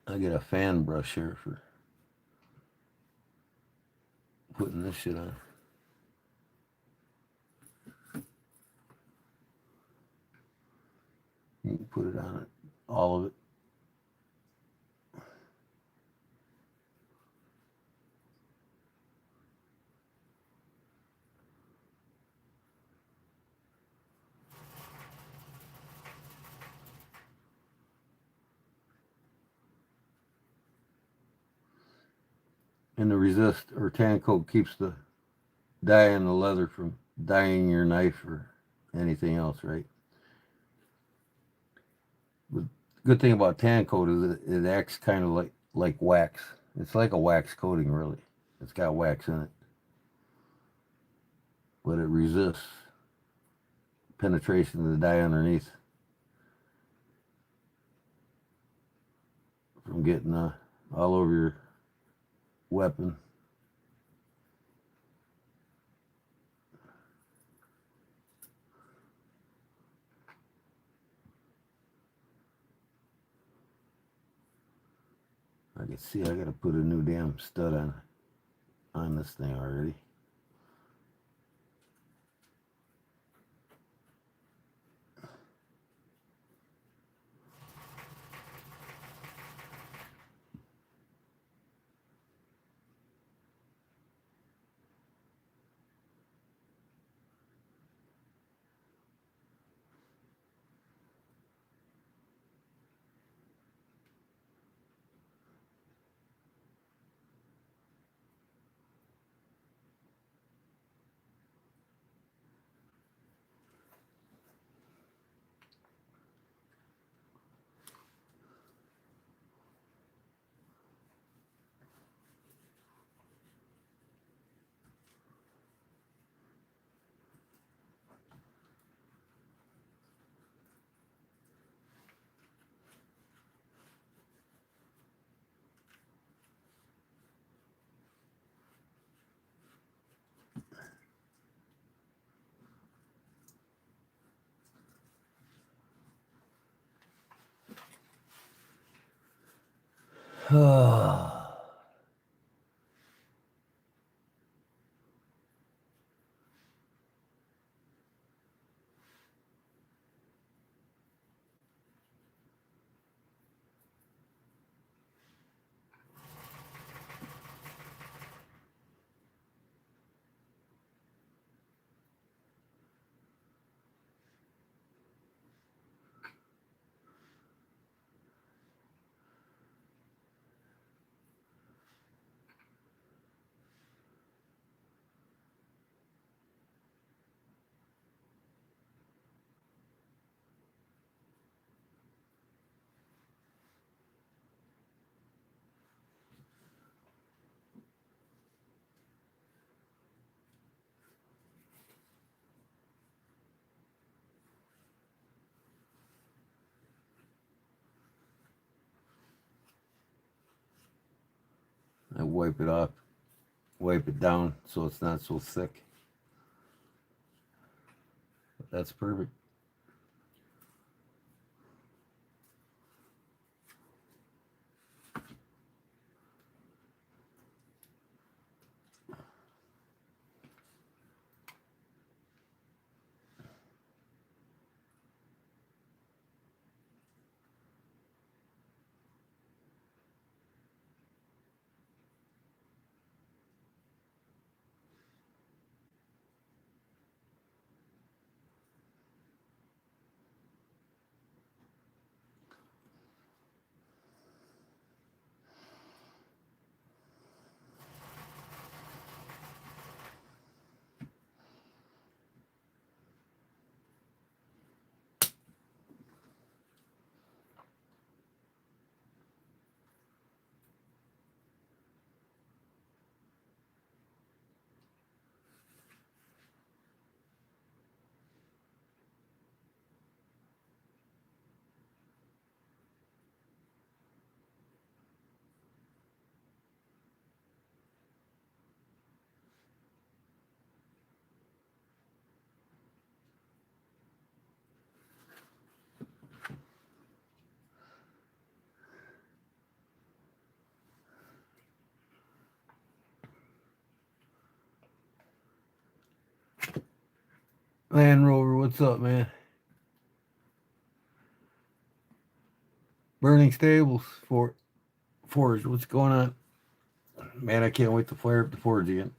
I get a fan brush here for putting this shit on. You can put it on it, all of it. And the resist or tan coat keeps the dye in the leather from dyeing your knife or anything else, right? The good thing about tan coat is it acts kind of like wax. It's like a wax coating, really. It's got wax in it, but it resists penetration of the dye underneath from getting all over your weapon. I can see I gotta put a new damn stud on it. on this thing already. I wipe it off, wipe it down so it's not so thick. But that's perfect. Land Rover, what's up, man? Burning Stables, Forge, what's going on? Man, I can't wait to fire up the Forge again.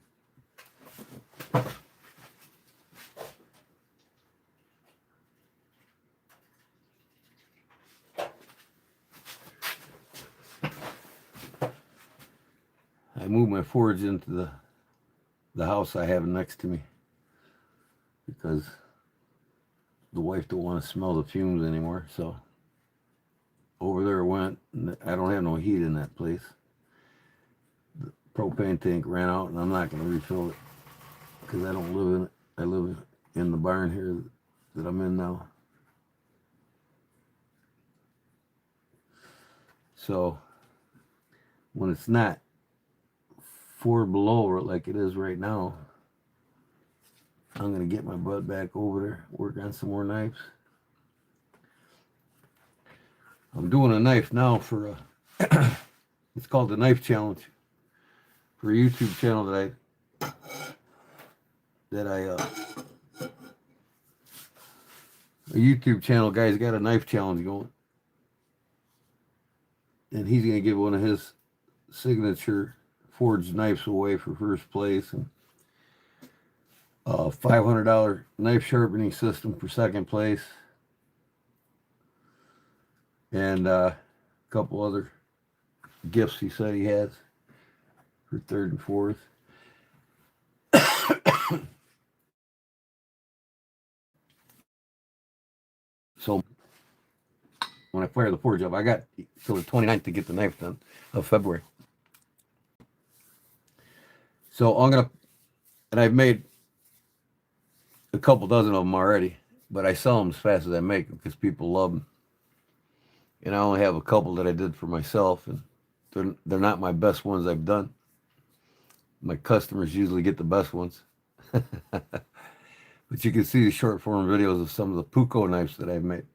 I moved my Forge into the house I have next to me because the wife don't want to smell the fumes anymore, so over there went. I don't have no heat in that place. The propane tank ran out, and I'm not going to refill it because I don't live in it. I live in the barn here that I'm in now. So when it's not 4 below like it is right now, I'm going to get my butt back over there, work on some more knives. I'm doing a knife now for it's called the Knife Challenge. for a YouTube channel a YouTube channel guy's got a knife challenge going, and he's gonna give one of his signature forged knives away for first place, and a $500 knife sharpening system for second place, and a couple other gifts he said he has for third and fourth. So when I fire the forge up, I got till the 29th to get the knife done of February. So I'm gonna, and I've made a couple dozen of them already, but I sell them as fast as I make them because people love them. And I only have a couple that I did for myself, and they're not my best ones I've done. My customers usually get the best ones. But you can see the short form videos of some of the Puko knives that I've made.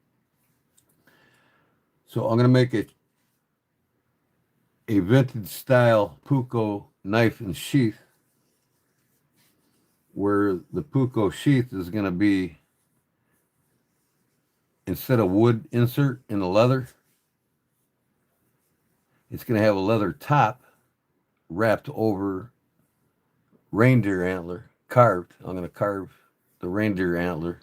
So I'm going to make a vintage style Puko knife and sheath, where the Puko sheath is going to be, instead of wood insert in the leather, it's going to have a leather top wrapped over reindeer antler, carved. I'm going to carve the reindeer antler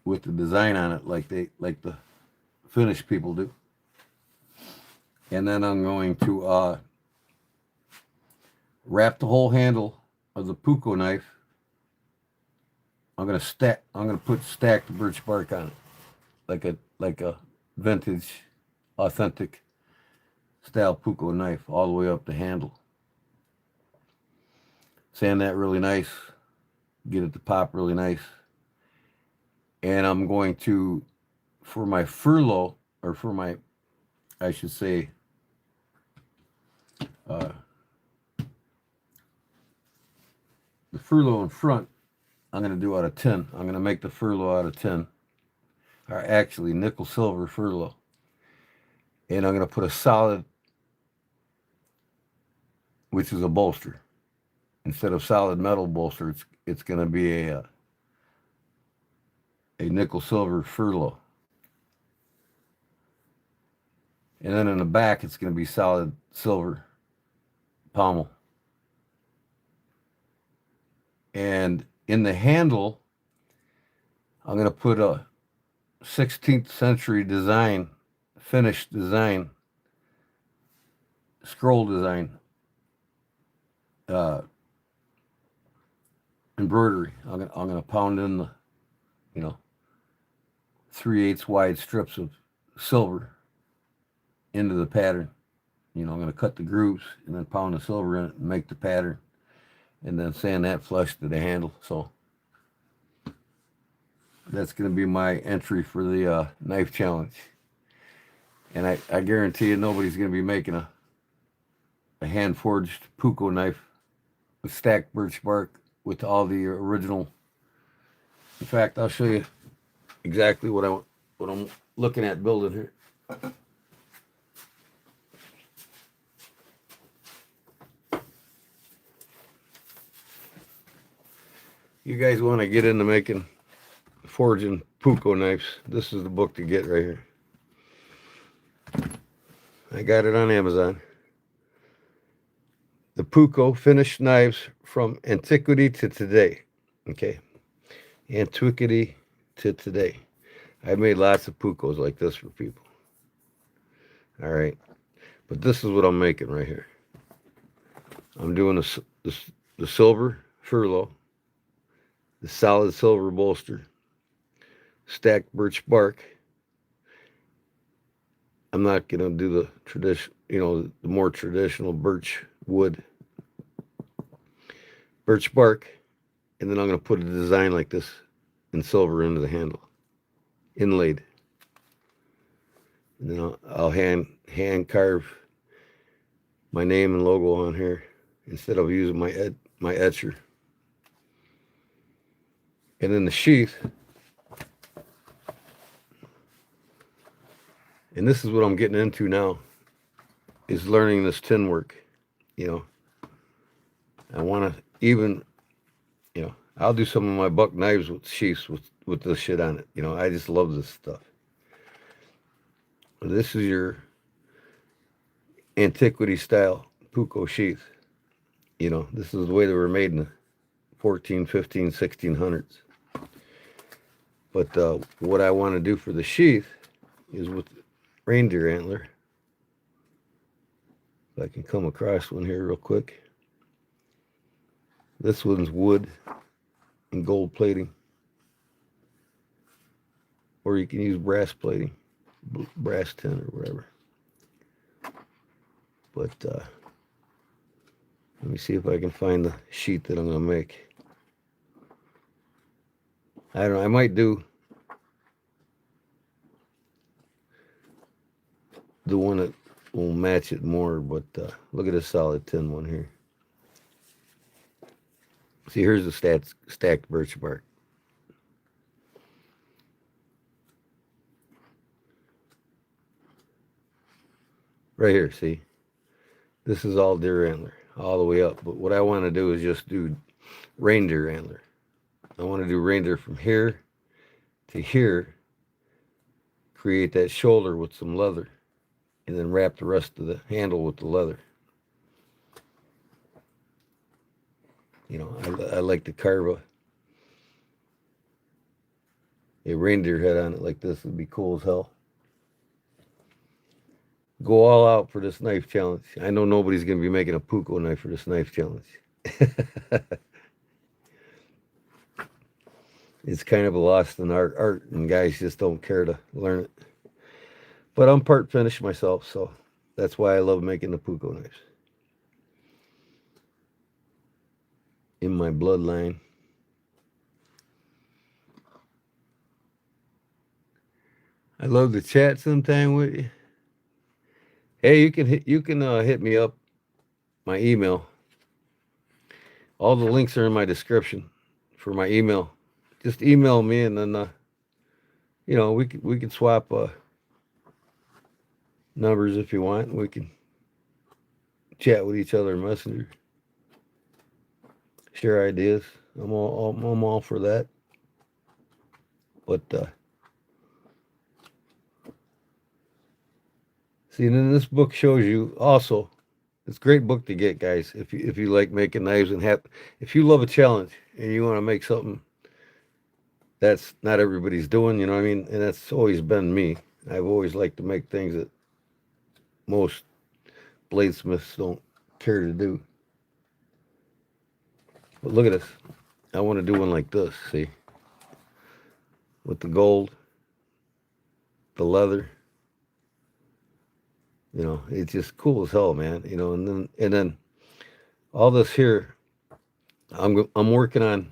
with the design on it like the Finnish people do. And then I'm going to wrap the whole handle of the Puko knife. I'm going to put stacked birch bark on it, like a vintage, authentic style Puko knife, all the way up the handle. Sand that really nice, get it to pop really nice. And I'm going to, for my furlough, or for my, I should say, the furlough in front, I'm going to do out of tin. I'm going to make the furlough out of tin, or actually nickel silver furlough. And I'm going to put a solid, which is a bolster. Instead of solid metal bolster, it's going to be a nickel silver furlough. And then in the back, it's going to be solid silver pommel. And in the handle, I'm going to put a 16th century design, Finnish design, scroll design, embroidery. I'm going to pound in the, 3/8 wide strips of silver into the pattern. I'm going to cut the grooves and then pound the silver in it and make the pattern, and then sand that flush to the handle. So that's going to be my entry for the knife challenge. And I guarantee you nobody's going to be making a hand-forged Puko knife with stacked birch bark with all the original. In fact, I'll show you exactly what I'm looking at building here. You guys want to get into making, forging Puko knives, this is the book to get right here. I got it on Amazon. The Puko Finnish knives from antiquity to today. Okay. Antiquity to today. I've made lots of Pukos like this for people. All right. But this is what I'm making right here. I'm doing the silver furlough, the solid silver bolster, stacked birch bark. I'm not going to do the tradition, the more traditional birch wood. Birch bark, and then I'm going to put a design like this in silver into the handle, inlaid. And then I'll hand carve my name and logo on here instead of using my etcher. And then the sheath, and this is what I'm getting into now, is learning this tin work. you know, I want to even, I'll do some of my buck knives with sheaths with this shit on it. I just love this stuff. This is your antiquity style puko sheath. This is the way they were made in the 14, 15, 1600s. But what I want to do for the sheath is with reindeer antler. If I can come across one here real quick. This one's wood and gold plating. Or you can use brass plating, brass tin or whatever. But let me see if I can find the sheet that I'm going to make. I don't know, I might do the one that will match it more, but look at this solid tin one here. See, here's the stacked birch bark. Right here, see? This is all deer antler, all the way up. But what I want to do is just do reindeer antler. I want to do reindeer from here to here, create that shoulder with some leather, and then wrap the rest of the handle with the leather. I like to carve a reindeer head on it like this. Would be cool as hell. Go all out for this knife challenge. I know nobody's going to be making a puko knife for this knife challenge. It's kind of a lost in art, and guys just don't care to learn it. But I'm part Finnish myself, so that's why I love making the puko knives. In my bloodline. I love to chat sometime with you. Hey, you can hit me up, my email. All the links are in my description for my email. Just email me, and then we can swap numbers if you want. We can chat with each other in Messenger, share ideas. I'm all for that. But see, and then this book shows you also. It's a great book to get, guys. If you like making knives and if you love a challenge and you want to make something that's not everybody's doing, you know what I mean? And that's always been me. I've always liked to make things that most bladesmiths don't care to do. But look at this. I want to do one like this, see? With the gold, the leather. It's just cool as hell, man. And then all this here, I'm working on.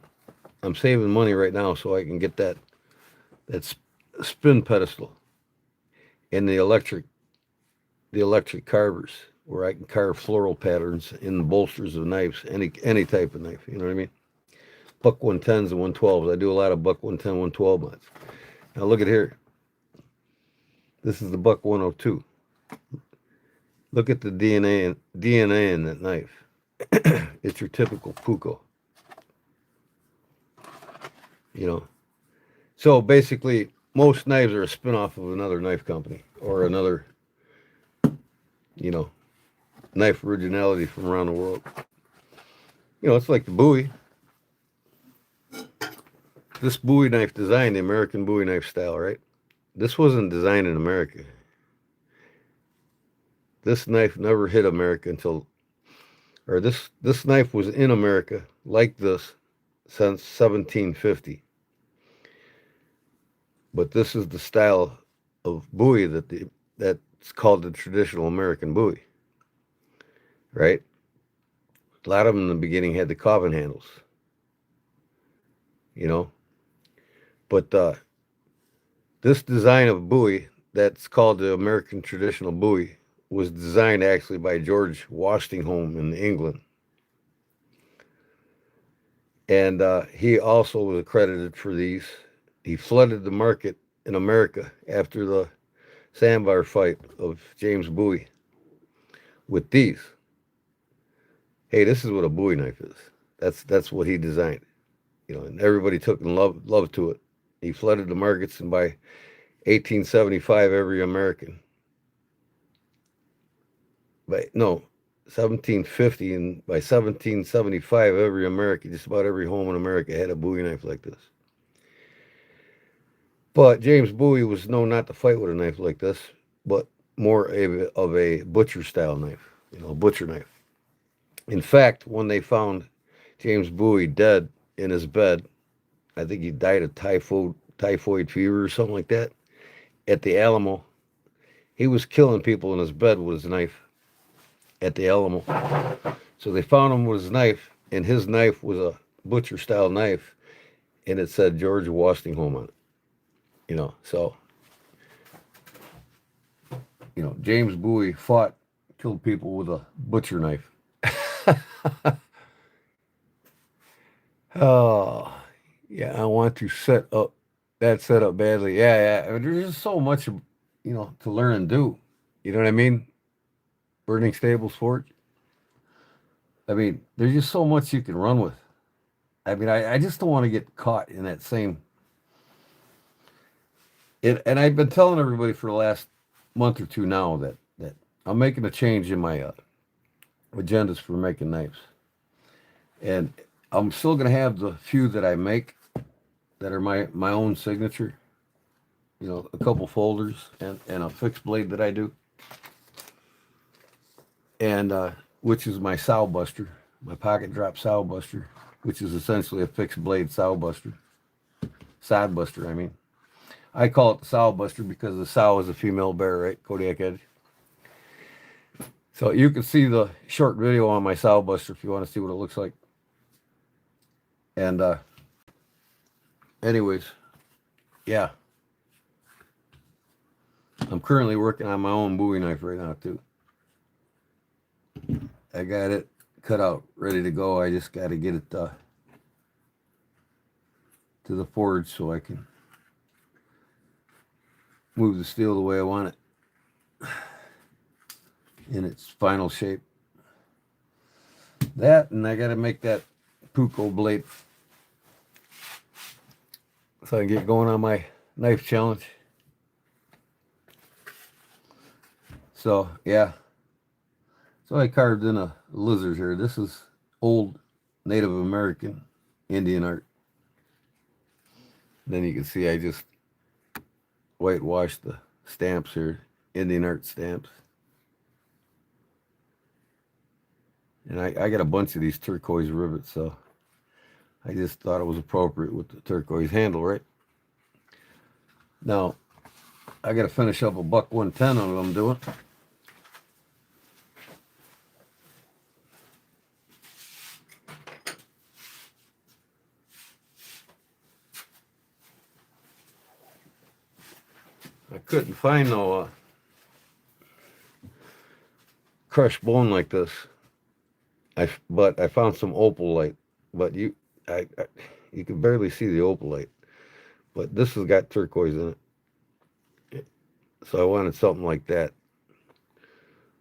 I'm saving money right now so I can get that spin pedestal and the electric carvers where I can carve floral patterns in the bolsters of knives, any type of knife. You know what I mean? Buck 110s and 112s. I do a lot of buck 110, 112 knots. Now look at here. This is the buck 102. Look at the DNA in that knife. It's your typical puko. So basically, most knives are a spin-off of another knife company or another, knife originality from around the world. It's like the Bowie. This Bowie knife design, the American Bowie knife style, right? This wasn't designed in America. This knife never hit America this knife was in America like this since 1750. But this is the style of Bowie that's called the traditional American Bowie, right? A lot of them in the beginning had the coffin handles, But this design of Bowie that's called the American traditional Bowie was designed actually by George Washington in England. And he also was accredited for these. He flooded the market in America after the sandbar fight of James Bowie with these. Hey, this is what a Bowie knife is. That's what he designed. You know, and everybody took and loved to it. He flooded the markets, and by 1875, every American, by no, 1750, and by 1775, every American, just about every home in America had a Bowie knife like this. But James Bowie was known not to fight with a knife like this, but more of a butcher style knife, you know, a butcher knife. In fact, when they found James Bowie dead in his bed, I think he died of typhoid fever or something like that, at the Alamo. He was killing people in his bed with his knife at the Alamo. So they found him with his knife, and his knife was a butcher style knife, and it said George Washington on it. You know, so James Bowie killed people with a butcher knife. Oh, yeah, I want to set up that setup badly. Yeah, yeah. I mean, there's just so much, to learn and do. You know what I mean? Burning Stables Forge. I mean, there's just so much you can run with. I mean, I just don't want to get caught in that same. And I've been telling everybody for the last month or two now that I'm making a change in my agendas for making knives, and I'm still going to have the few that I make that are my own signature. You know, a couple folders and a fixed blade that I do, and which is my sow buster, my pocket drop sow buster, which is essentially a fixed blade sow buster, sod buster. I mean, I call it the sow buster because the sow is a female bear, right? Kodiak Edge. So you can see the short video on my sow buster if you want to see what it looks like. And anyways, yeah, I'm currently working on my own Bowie knife right now too. I got it cut out, ready to go. I just got to get it to the forge so I can move the steel the way I want it in its final shape. That, and I got to make that Puko blade so I can get going on my knife challenge. So, yeah. So I carved in a lizard here. This is old Native American Indian art. Then you can see I just whitewashed the stamps here, Indian art stamps. And I got a bunch of these turquoise rivets, so I just thought it was appropriate with the turquoise handle, right? Now, I got to finish up a buck 110 on what I'm doing. I couldn't find no crushed bone like this. But I found some opalite, but you can barely see the opalite. But this has got turquoise in it, so I wanted something like that.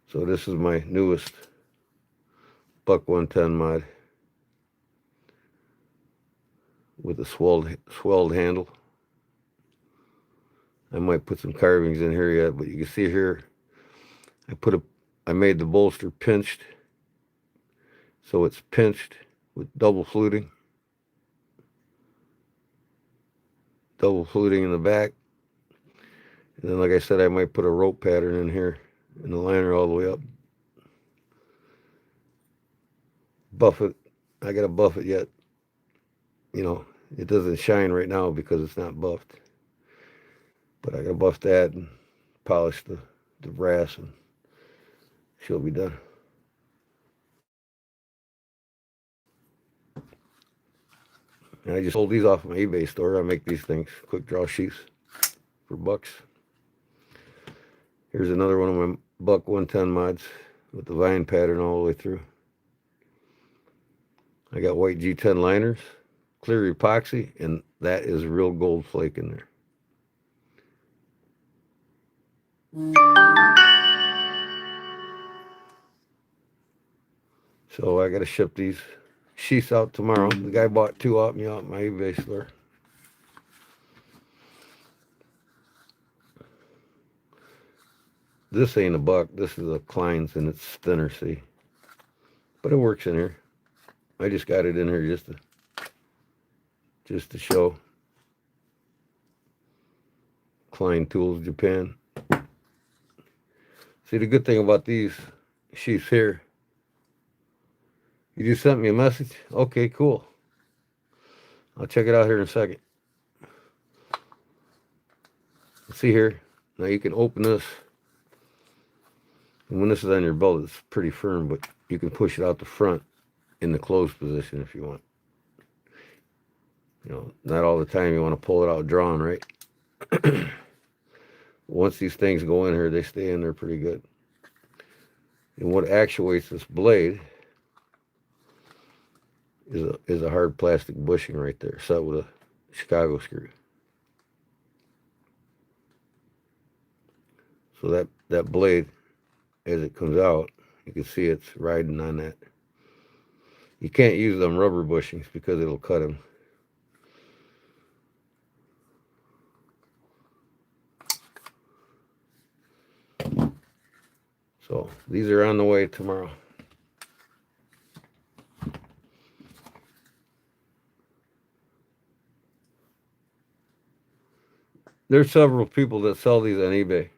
So this is my newest buck 110 mod with a swelled handle. I might put some carvings in here yet, but you can see here I made the bolster pinched, so it's pinched with double fluting in the back. And then, like I said, I might put a rope pattern in here and the liner all the way up. Buff it. I gotta buff it yet. You know, it doesn't shine right now because it's not buffed. But I gotta buff that and polish the brass, and she'll be done. And I just sold these off my eBay store. I make these things, quick draw sheaths for bucks. Here's another one of my buck 110 mods with the vine pattern all the way through. I got white G10 liners, clear epoxy, and that is real gold flake in there. So I got to ship these sheaths out tomorrow. The guy bought 2 off me out my eBay store. This ain't a buck. This is a Klein's, and it's thinner, see. But it works in here. I just got it in here just to show. Klein Tools, Japan. See, the good thing about these sheaths here, you just sent me a message? Okay, cool. I'll check it out here in a second. See here, now you can open this. And when this is on your belt, it's pretty firm, but you can push it out the front in the closed position if you want. You know, not all the time you want to pull it out drawn, right? Once these things go in here, they stay in there pretty good. And what actuates this blade is a hard plastic bushing right there, set with a Chicago screw. So that blade, as it comes out, you can see it's riding on that. You can't use them rubber bushings because it'll cut them. So these are on the way tomorrow. There's several people that sell these on eBay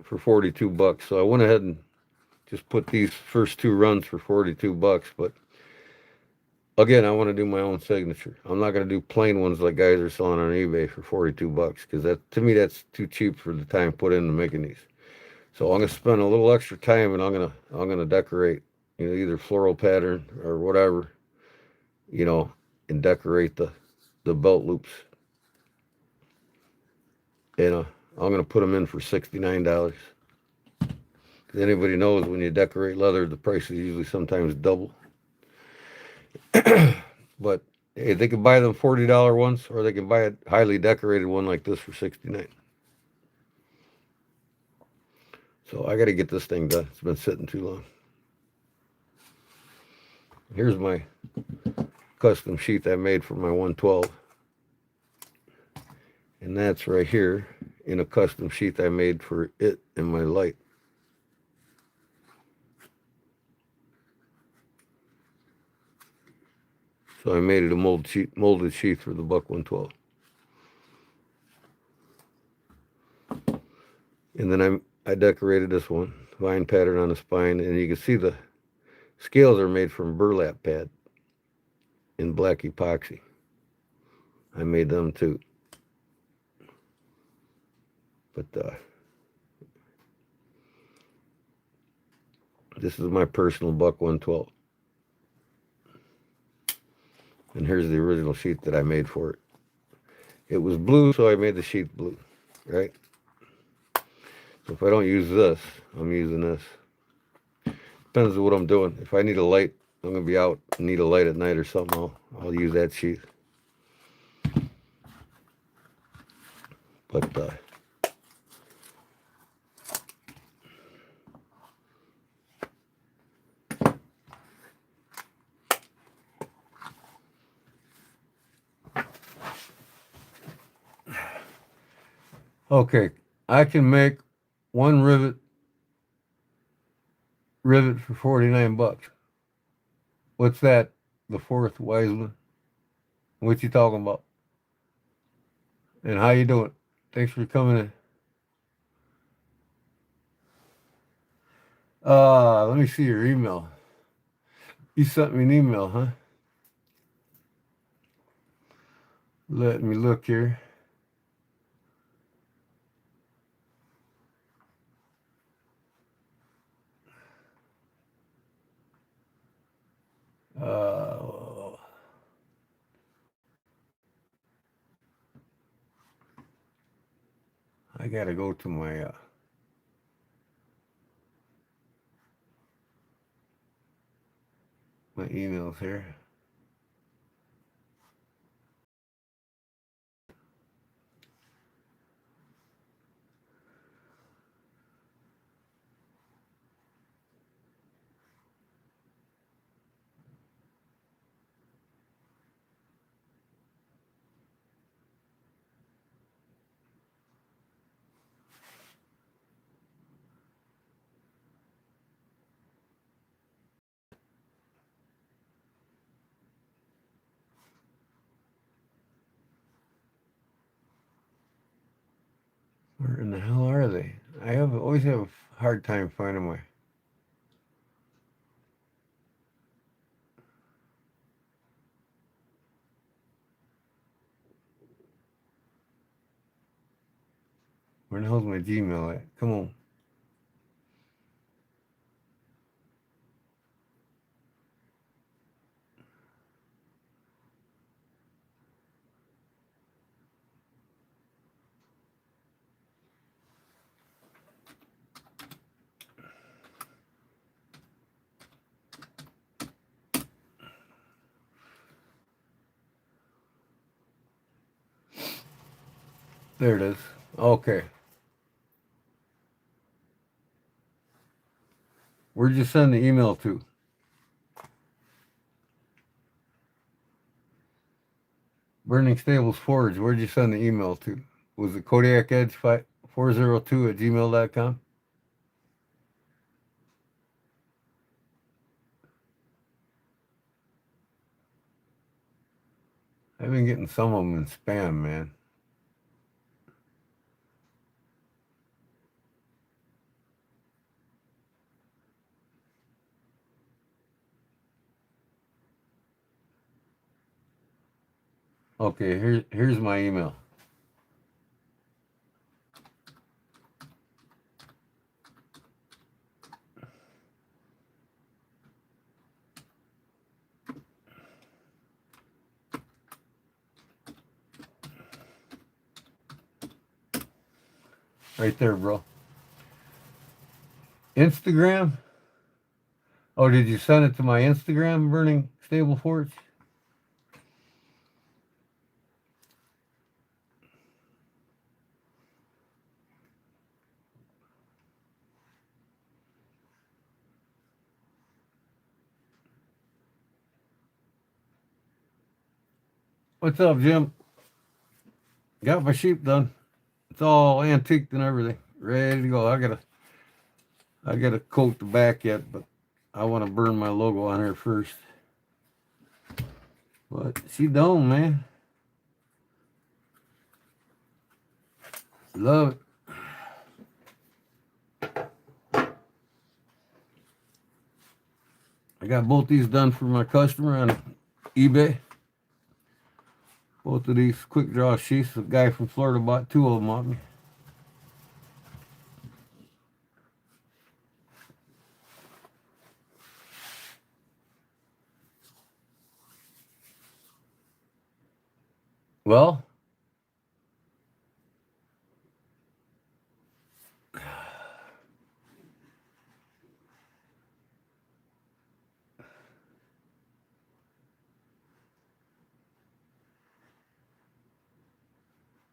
for 42 bucks. So I went ahead and just put these first 2 runs for 42 bucks. But again, I want to do my own signature. I'm not going to do plain ones like guys are selling on eBay for 42 bucks because that, to me, that's too cheap for the time put into making these. So I'm going to spend a little extra time, and I'm going to decorate, you know, either floral pattern or whatever, you know, and decorate the belt loops. And I'm going to put them in for $69. Because anybody knows when you decorate leather, the price is usually sometimes double. But hey, they can buy them $40 ones, or they can buy a highly decorated one like this for $69. So I got to get this thing done. It's been sitting too long. Here's my custom sheath I made for my 112. And that's right here in a custom sheath I made for it and my light. So I made it a molded sheath for the Buck 112. And then I decorated this one, vine pattern on the spine, and you can see the scales are made from burlap pad in black epoxy. I made them too. But this is my personal Buck 112. And here's the original sheath that I made for it. It was blue, so I made the sheath blue, right? So if I don't use this, I'm using this. Depends on what I'm doing. If I need a light, I'm going to be out and need a light at night or something, I'll use that sheath. But okay, I can make one rivet for 49 bucks. What's that? The fourth Wiseman? What you talking about? And how you doing? Thanks for coming in. Let me see your email. You sent me an email, huh? Let me look here. I gotta go to my my emails here. always have a hard time finding my. Where the hell's my Gmail at? Come on. There it is. Okay. Where'd you send the email to? Burning Stables Forge. Where'd you send the email to? Was it Kodiak Edge 402 at gmail.com? I've been getting some of them in spam, man. Okay, here's my email. Right there, bro. Instagram? Oh, did you send it to my Instagram, Burning Stable Forge? What's up, Jim? Got my sheep done. It's all antiqued and everything. Ready to go. I gotta coat the back yet, but I want to burn my logo on her first. But she done, man. Love it. I got both these done for my customer on eBay. Both of these quick draw sheaths. A guy from Florida bought 2 of them off me. Well,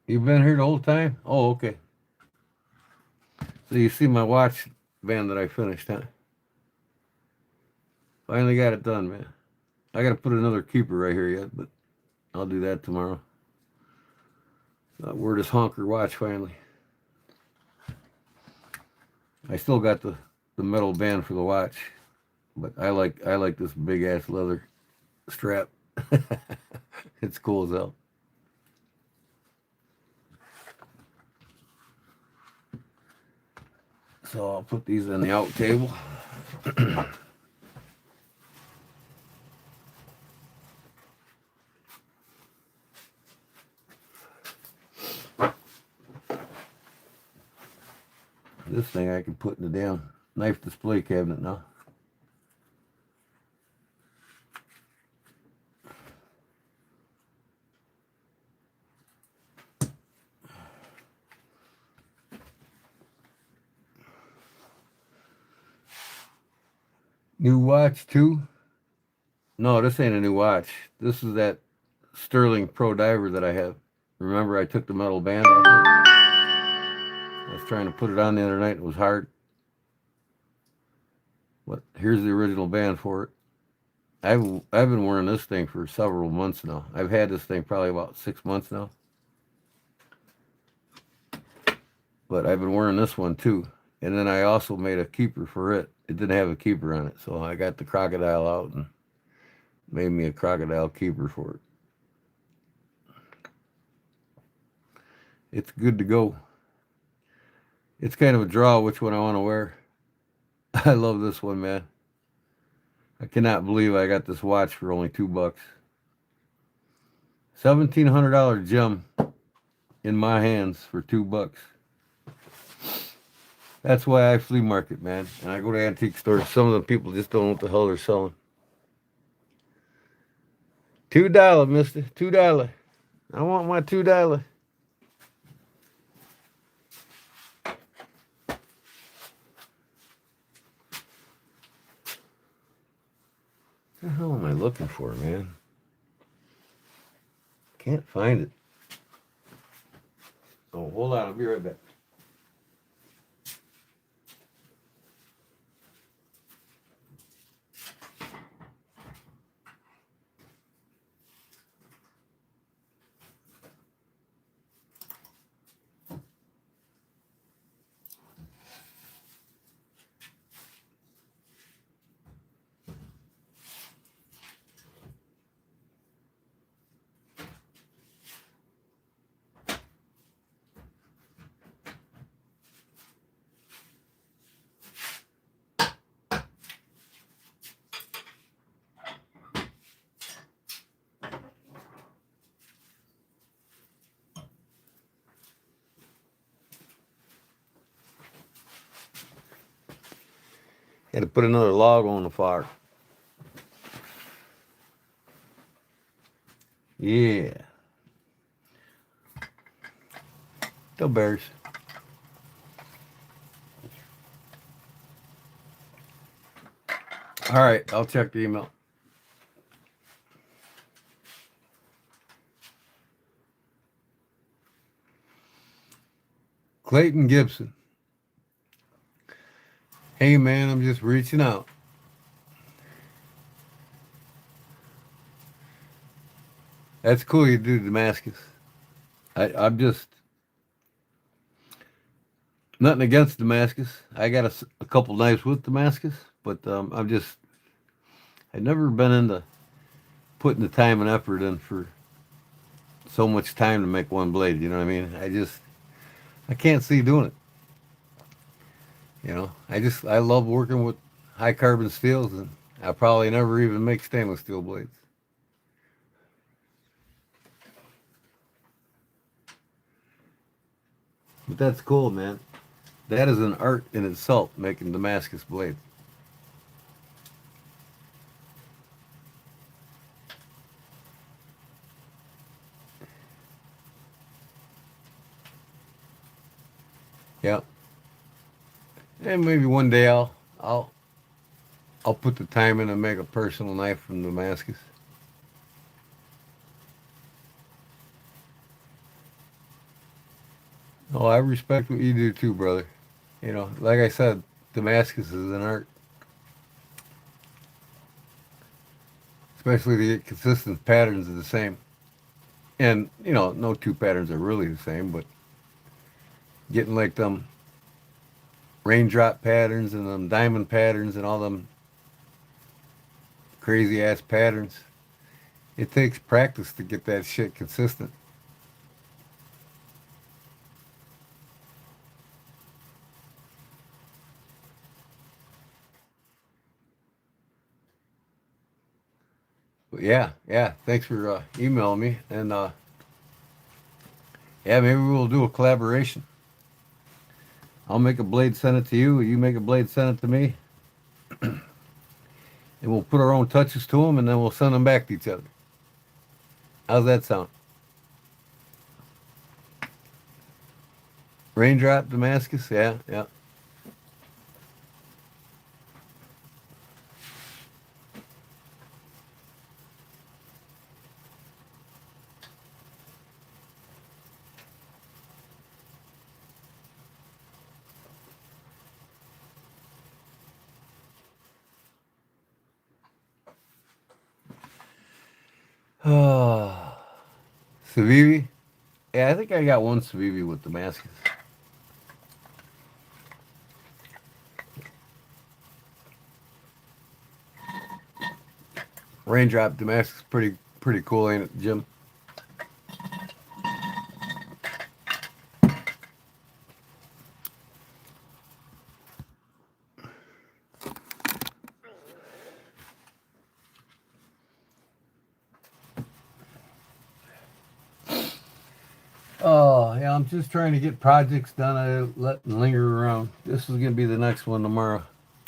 you've been here the whole time? Oh, okay. So you see my watch band that I finished, huh? Finally got it done, man. I got to put another keeper right here yet, but I'll do that tomorrow. Where this honker watch finally. I still got the metal band for the watch, but I like this big ass leather strap. It's cool as hell. So I'll put these on the out table. This thing I can put in the damn knife display cabinet now. New watch too? No, this ain't a new watch. This is that Sterling Pro Diver that I have. Remember I took the metal band off it? I was trying to put it on the other night. It was hard. But here's the original band for it. I've been wearing this thing for several months now. I've had this thing probably about 6 months now. But I've been wearing this one too. And then I also made a keeper for it. It didn't have a keeper on it. So I got the crocodile out and made me a crocodile keeper for it. It's good to go. It's kind of a draw which one I want to wear. I love this one, man. I cannot believe I got this watch for only $2. $1,700 gem in my hands for $2. That's why I flea market, man. And I go to antique stores. Some of the people just don't know what the hell they're selling. $2, mister. $2. I want my $2. What the hell am I looking for, man? Can't find it. Oh, hold on. I'll be right back. Had to put another log on the fire. Yeah. The bears. All right, I'll check the email. Clayton Gibson. Hey, man, I'm just reaching out. That's cool you do Damascus. I'm just nothing against Damascus. I got a couple knives with Damascus, but I've never been into putting the time and effort in for so much time to make one blade. You know what I mean? I can't see doing it. You know, I love working with high carbon steels, and I probably never even make stainless steel blades. But that's cool, man. That is an art in itself, making Damascus blades. Yeah. And maybe one day I'll put the time in and make a personal knife from Damascus. Oh, I respect what you do too, brother. You know, like I said, Damascus is an art, especially to get consistent patterns are the same. And, you know, no two patterns are really the same, but getting like them raindrop patterns and them diamond patterns and all them crazy ass patterns, it takes practice to get that shit consistent. But yeah, yeah. Thanks for emailing me, and yeah, maybe we'll do a collaboration. I'll make a blade, send it to you. You make a blade, send it to me, and we'll put our own touches to them, and then we'll send them back to each other. How's that sound? Raindrop Damascus, yeah, yeah. Civivi? Yeah, I think I got one Civivi with Damascus. Raindrop Damascus, pretty cool, ain't it, Jim? Oh, yeah, I'm just trying to get projects done. I let them linger around. This is going to be the next one tomorrow.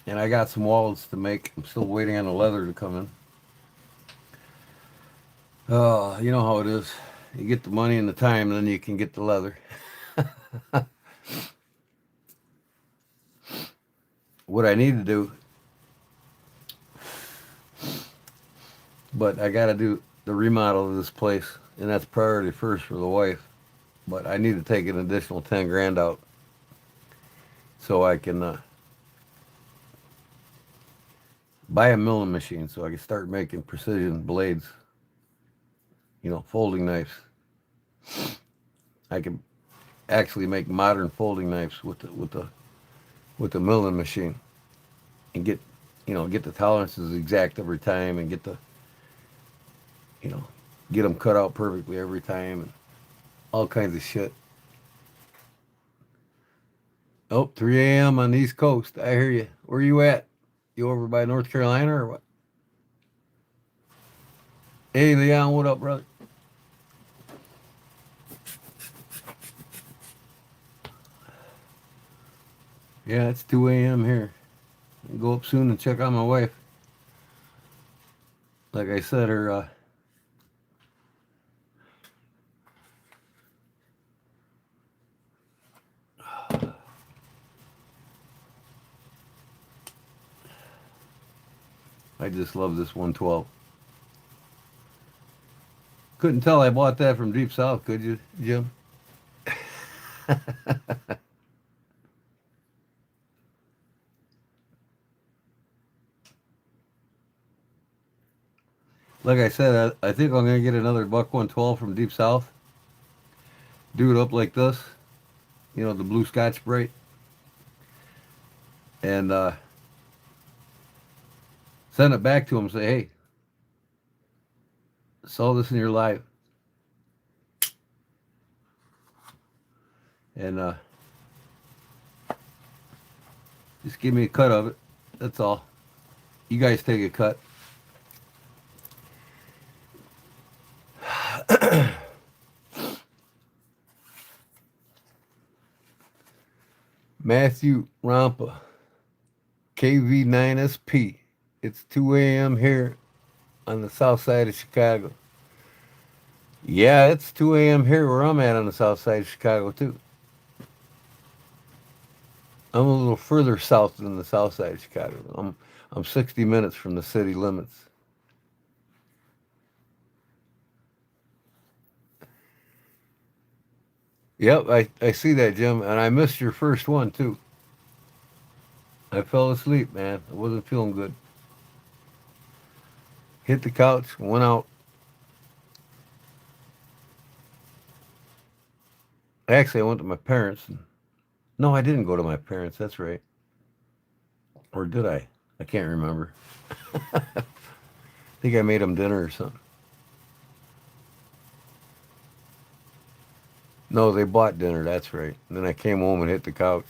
And I got some walls to make. I'm still waiting on the leather to come in. Oh, you know how it is. You get the money and the time, then you can get the leather. What I need to do, but I got to do the remodel of this place, and that's priority first for the wife. But I need to take an additional 10 grand out so I can buy a milling machine so I can start making precision blades, folding knives. I can actually make modern folding knives with the milling machine and get the tolerances exact every time and you know get them cut out perfectly every time and all kinds of shit. Oh, 3 a.m. on the East Coast. I hear you. Where you at? You over by North Carolina or what? Hey, Leon, what up, brother? Yeah, it's 2 a.m. here. I'll go up soon and check on my wife. Like I said, I just love this 112. Couldn't tell I bought that from Deep South, could you, Jim? Like I said, I think I'm gonna get another buck 112 from Deep South. Do it up like this, the blue Scotch Brite, and send it back to him. Say, hey, saw this in your life, and just give me a cut of it. That's all. You guys take a cut. Matthew Rampa, KV9SP. It's 2 a.m. here on the south side of Chicago. Yeah, it's 2 a.m. here where I'm at on the south side of Chicago, too. I'm a little further south than the south side of Chicago. I'm 60 minutes from the city limits. Yep, I see that, Jim, and I missed your first one, too. I fell asleep, man. I wasn't feeling good. Hit the couch, went out. Actually, I went to my parents. No, I didn't go to my parents. That's right. Or did I? I can't remember. I think I made them dinner or something. No, they bought dinner. That's right. And then I came home and hit the couch.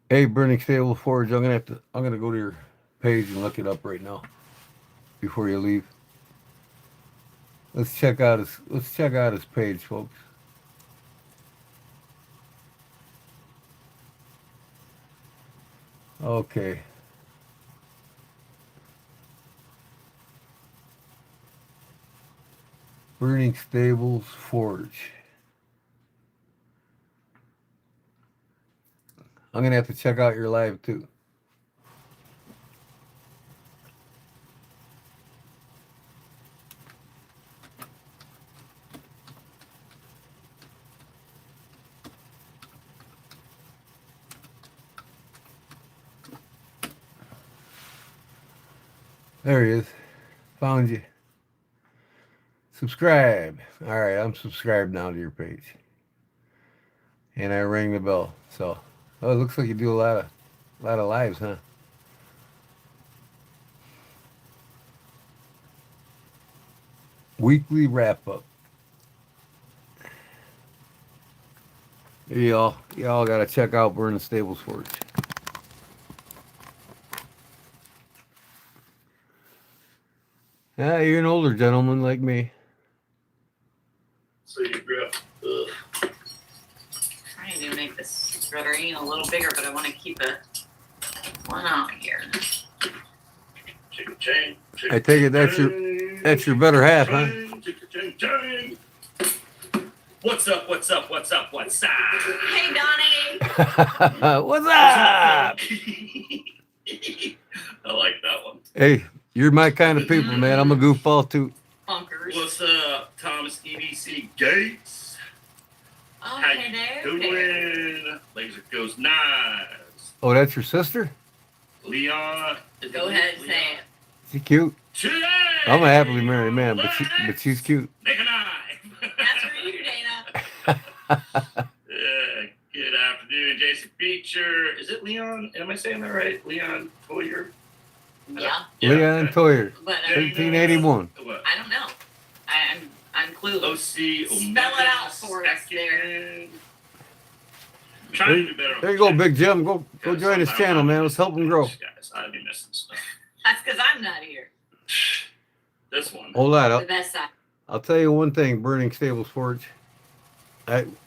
Hey, Burning Stable Forge. I'm gonna go to your page and look it up right now before you leave. Let's check out his page, folks. Okay. Burning Stables Forge. I'm gonna have to check out your live too. There he is. Found you. Subscribe. All right, I'm subscribed now to your page, and I rang the bell. So, oh, it looks like you do a lot of lives, huh? Weekly wrap up. Y'all gotta check out Burning Stables Forge. Yeah, you're an older gentleman like me. So you grew up. Trying to make this rotary a little bigger, but I want to keep it one out here. Chicken chain. I take it that's your better half, huh? Chain. What's up? What's up? What's up? What's up? Hey, Donnie. What's up? I like that one. Hey, you're my kind of people, man. I'm a goofball too. Bunkers. What's up, Thomas EDC Gates? Oh, How hey there. you doing? Laser goes nice. Oh, that's your sister? Leon. Go ahead and say it. She cute. Today, I'm a happily married man, but she's cute. Make a knife. That's for you, Dana. Good afternoon, Jason Beecher. Is it Leon? Am I saying that right? Leon Toyer? Yeah. Leon Toyer, But 1381. What? I don't know. I'm clueless. OC. Spell it out for us there. I'm trying to do better. There you go, Big Jim. Go join his channel, man. Let's help him grow. Guys, I'd be missing stuff. That's because I'm not here. This one. Hold on. The best side. I'll tell you one thing, Burning Stables Forge.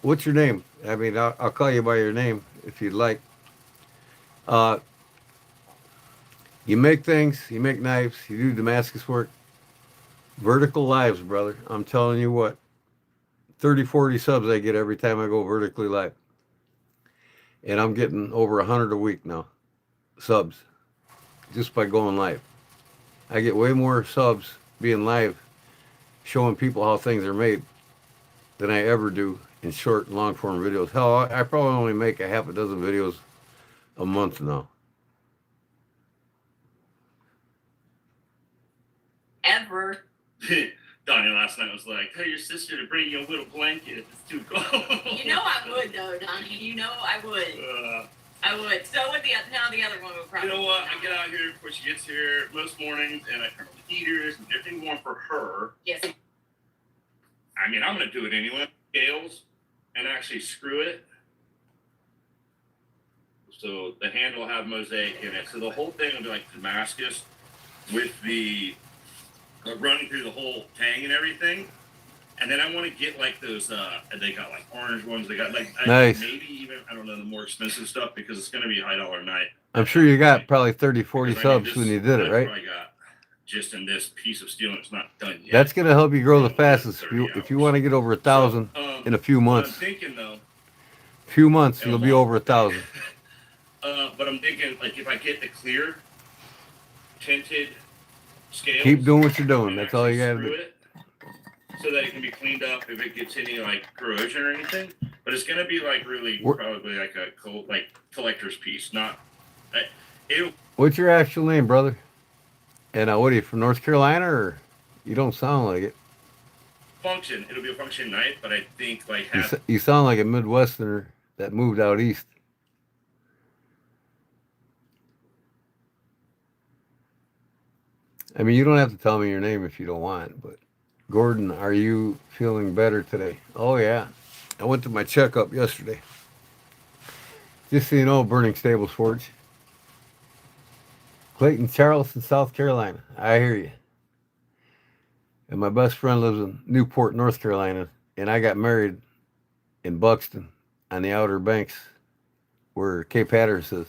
What's your name? I mean, I'll call you by your name if you'd like. You make things, you make knives, you do Damascus work. Vertical lives, brother. I'm telling you what. 30, 40 subs I get every time I go vertically live. And I'm getting over 100 a week now. Subs. Just by going live. I get way more subs being live, showing people how things are made, than I ever do in short and long form videos. Hell, I probably only make a half a dozen videos a month now. Ever. Donnie last night was like, "Tell your sister to bring you a little blanket. It's too cold." You know I would though, Donnie. You know I would. I would. So would the other one would probably. You know what? I get out here before she gets here most mornings, and I turn on the heaters and everything warm for her. Yes. I mean, I'm gonna do it anyway. Scales and actually screw it. So the handle will have mosaic in it. So the whole thing will be like Damascus with the running through the whole tang and everything. And then I want to get like those, they got like orange ones. They got like, nice. Maybe even, I don't know, the more expensive stuff because it's going to be high dollar a night. I'm sure you got probably 30, 40 subs when you did it, right? I got just in this piece of steel and it's not done yet. That's going to help you grow the fastest. If you want to get over 1,000 in a few months. I'm thinking though. Few months, you'll be over 1,000. But I'm thinking like if I get the clear tinted scales. Keep doing what you're doing. That's all you got to do. So that it can be cleaned up if it gets any like corrosion or anything. But it's gonna be like really probably like a collector's piece, not. What's your actual name, brother? And what are you from North Carolina, or you don't sound like it? Function. It'll be a function night, but I think like you sound like a Midwesterner that moved out east. I mean, you don't have to tell me your name if you don't want, but Gordon, are you feeling better today? Oh, yeah. I went to my checkup yesterday. Just so you know, Burning Stables Forge. Clayton, Charleston, South Carolina. I hear you. And my best friend lives in Newport, North Carolina, and I got married in Buxton on the Outer Banks where Cape Hatteras is.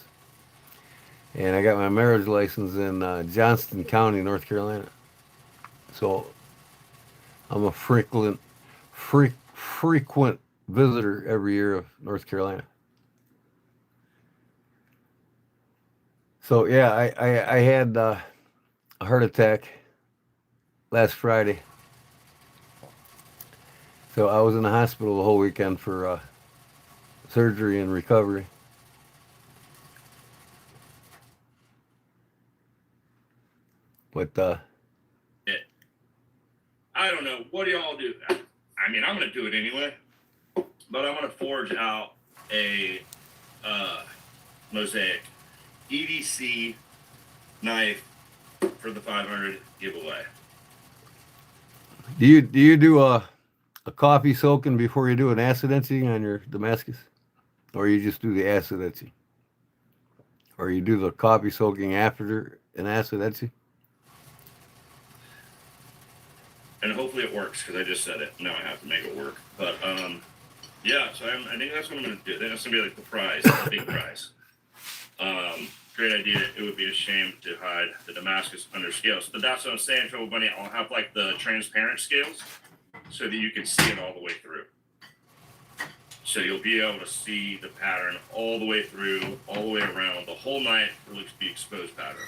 And I got my marriage license in Johnston County, North Carolina. So I'm a frequent visitor every year of North Carolina. So yeah, I had a heart attack last Friday. So I was in the hospital the whole weekend for surgery and recovery. But I don't know. What do y'all do? I mean, I'm going to do it anyway. But I'm going to forge out a mosaic EDC knife for the 500 giveaway. Do you do a coffee soaking before you do an acid etching on your Damascus? Or you just do the acid etching? Or you do the coffee soaking after an acid etching? and hopefully it works because I just said it. Now I have to make it work. But yeah. So I think that's what I'm gonna do. Then it's gonna be like the prize, the big prize. Great idea. It would be a shame to hide the Damascus under scales. But that's what I'm saying, Trouble Bunny. I'll have like the transparent scales so that you can see it all the way through. So you'll be able to see the pattern all the way through, all the way around. The whole night will be exposed pattern.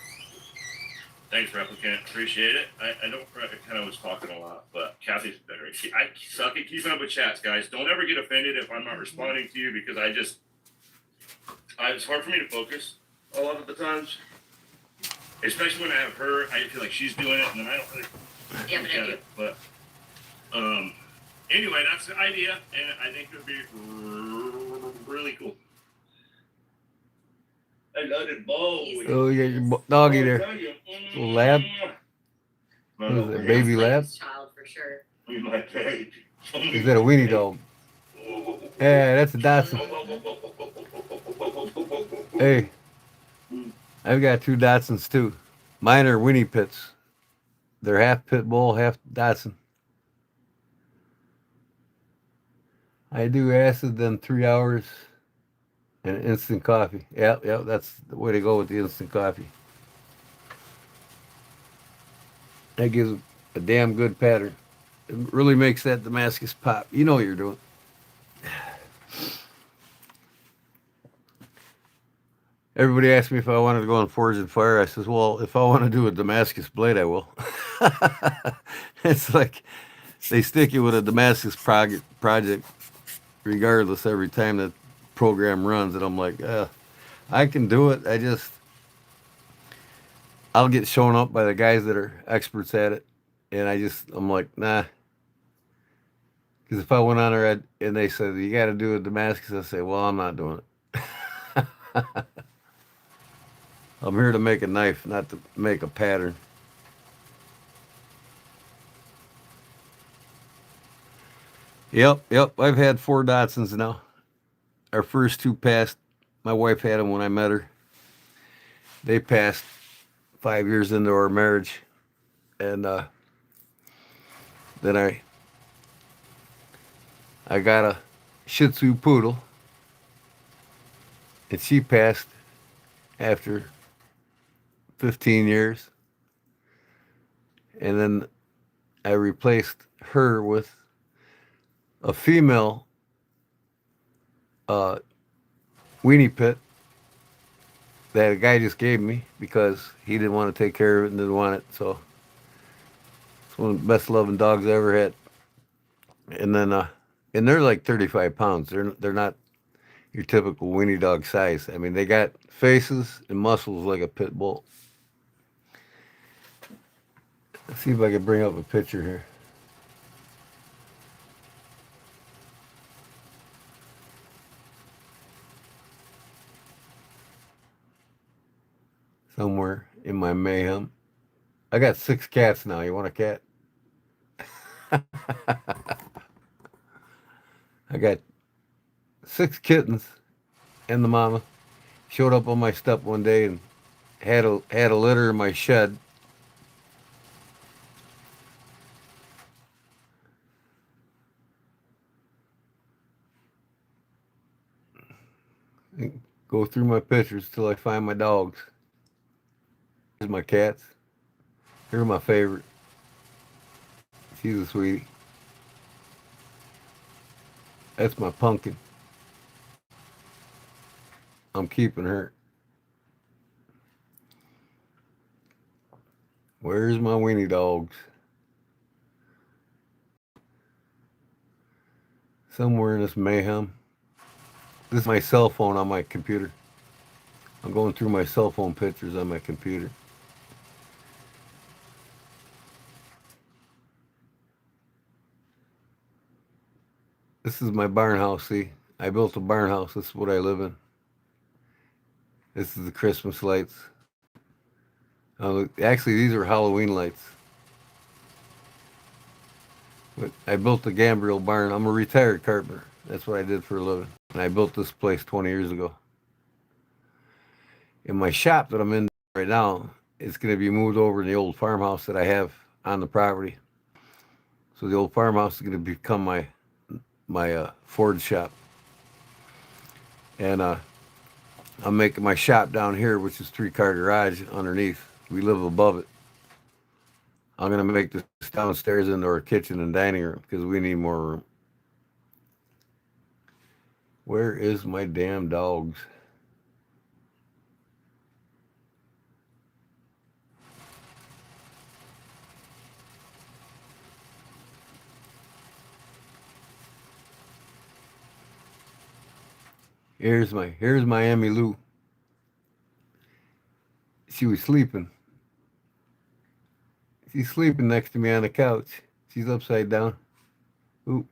Thanks, Replicant. Appreciate it. I kind of was talking a lot, but Kathy's better. I suck at keeping up with chats, guys. Don't ever get offended if I'm not responding to you because it's hard for me to focus a lot of the times. Especially when I have her, I feel like she's doing it, and then I don't really look at it. But anyway, that's the idea, and I think it would be really cool. I love it, Bo. Oh, you got your doggy there. Little lab. What is it, baby lab? Child for sure. Is that a weenie dog? Yeah, that's a Dotson. Hey, I've got 2 Dotsons too. Mine are Winnie Pits. They're half pit bull, half Dotson. I do acid, then 3 hours, and instant coffee. Yep, that's the way to go with the instant coffee. That gives a damn good pattern. It really makes that Damascus pop. You know what you're doing. Everybody asked me if I wanted to go on Forge and Fire. I says, well, if I want to do a Damascus blade, I will. It's like they stick you with a Damascus project regardless every time the program runs. And I'm like, I can do it. I'll get shown up by the guys that are experts at it. And I'm like, nah. Because if I went on there and they said, you got to do a Damascus, I say, well, I'm not doing it. I'm here to make a knife, not to make a pattern. Yep. I've had 4 Dotsons now. Our first 2 passed. My wife had them when I met her. They passed 5 years into our marriage. And then I got a Shih Tzu poodle. And she passed after 15 years. And then I replaced her with a female weenie pit that a guy just gave me because he didn't want to take care of it and didn't want it. So it's one of the best loving dogs I ever had. And then and they're like 35 pounds. They're not your typical weenie dog size. I mean, they got faces and muscles like a pit bull. Let's see if I can bring up a picture here. Somewhere in my mayhem. I got 6 cats now. You want a cat? I got 6 kittens and the mama. Showed up on my step one day and had a litter in my shed. And go through my pictures till I find my dogs. Here's my cats. Here's my favorite. She's a sweetie. That's my pumpkin. I'm keeping her. Where's my weenie dogs? Somewhere in this mayhem. This is my cell phone on my computer. I'm going through my cell phone pictures on my computer. This is my barn house, see? I built a barn house. This is what I live in. This is the Christmas lights. Actually, these are Halloween lights. But I built the Gambriel barn. I'm a retired carpenter. That's what I did for a living. And I built this place 20 years ago. In my shop that I'm in right now, it's going to be moved over in the old farmhouse that I have on the property. So the old farmhouse is going to become my Ford shop. And I'm making my shop down here, which is 3-car garage underneath. We live above it. I'm going to make this downstairs into our kitchen and dining room because we need more room. Where is my damn dogs? Here's my Emmy Lou. She was sleeping. She's sleeping next to me on the couch. She's upside down. Oop.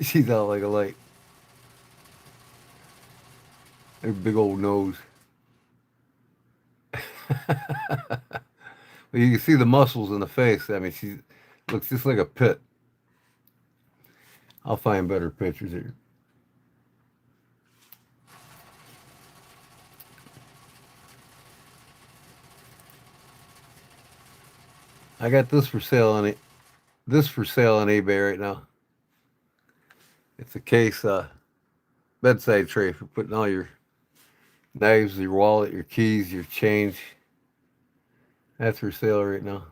She's out like a light. Her big old nose. Well, you can see the muscles in the face. I mean, she looks just like a pit. I'll find better pictures here. I got this for sale on it. This for sale on eBay right now. It's a case bedside tray for putting all your knives, your wallet, your keys, your change. That's for sale right now.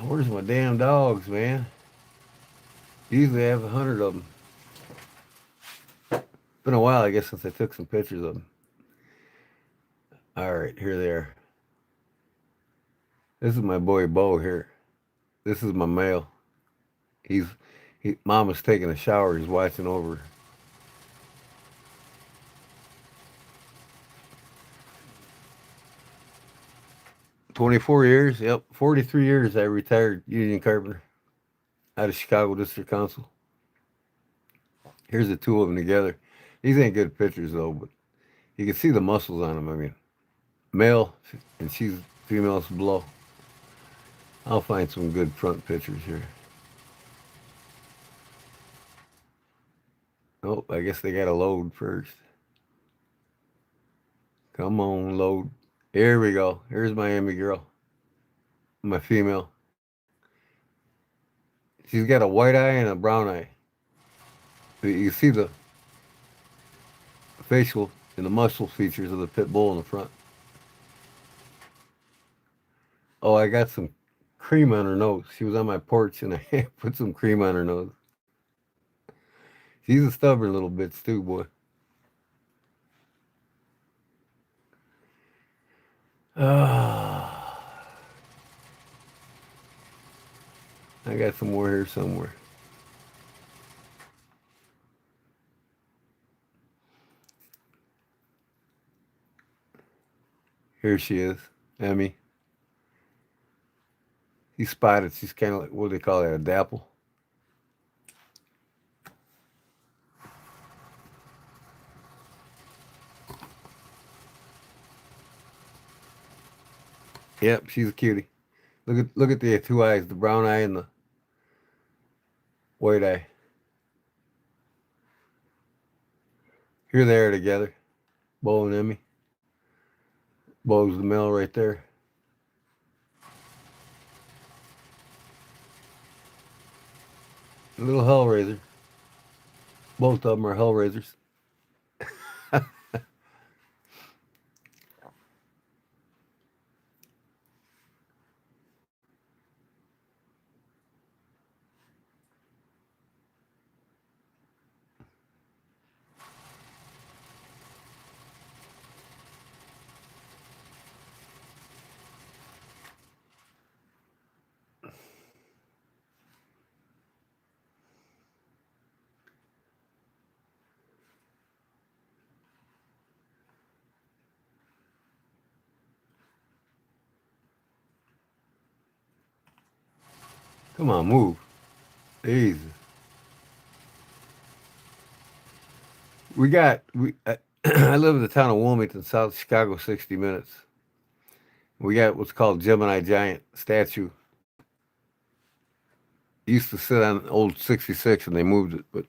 Where's my damn dogs, man? Usually I have 100 of them. Been a while, I guess, since I took some pictures of them. All right, here they are. This is my boy Bo here. This is my male. Mama's taking a shower. He's watching over. 24 years. Yep, 43 years. I retired union carpenter out of Chicago District Council. Here's the two of them together. These ain't good pictures though, but you can see the muscles on them. I mean, male, and she's female's below. I'll find some good front pictures here. Oh, I guess they got to load first. Come on, load. Here we go. Here's my Emmy girl. My female. She's got a white eye and a brown eye. You see the facial and the muscle features of the pit bull in the front. Oh, I got some cream on her nose. She was on my porch and I put some cream on her nose. She's a stubborn little bitch too, boy. I got some more here somewhere. Here she is, Emmy. She's spotted. She's kind of like, what do they call it, a dapple? Yep, she's a cutie. Look at the two eyes, the brown eye and the white eye. Here they are together, Bo and Emmy. Bo's the male right there. A little hellraiser. Both of them are hellraisers. Come on, move. Easy. I live in the town of Wilmington, South Chicago, 60 minutes. We got what's called Gemini Giant statue. It used to sit on old 66 and they moved it, but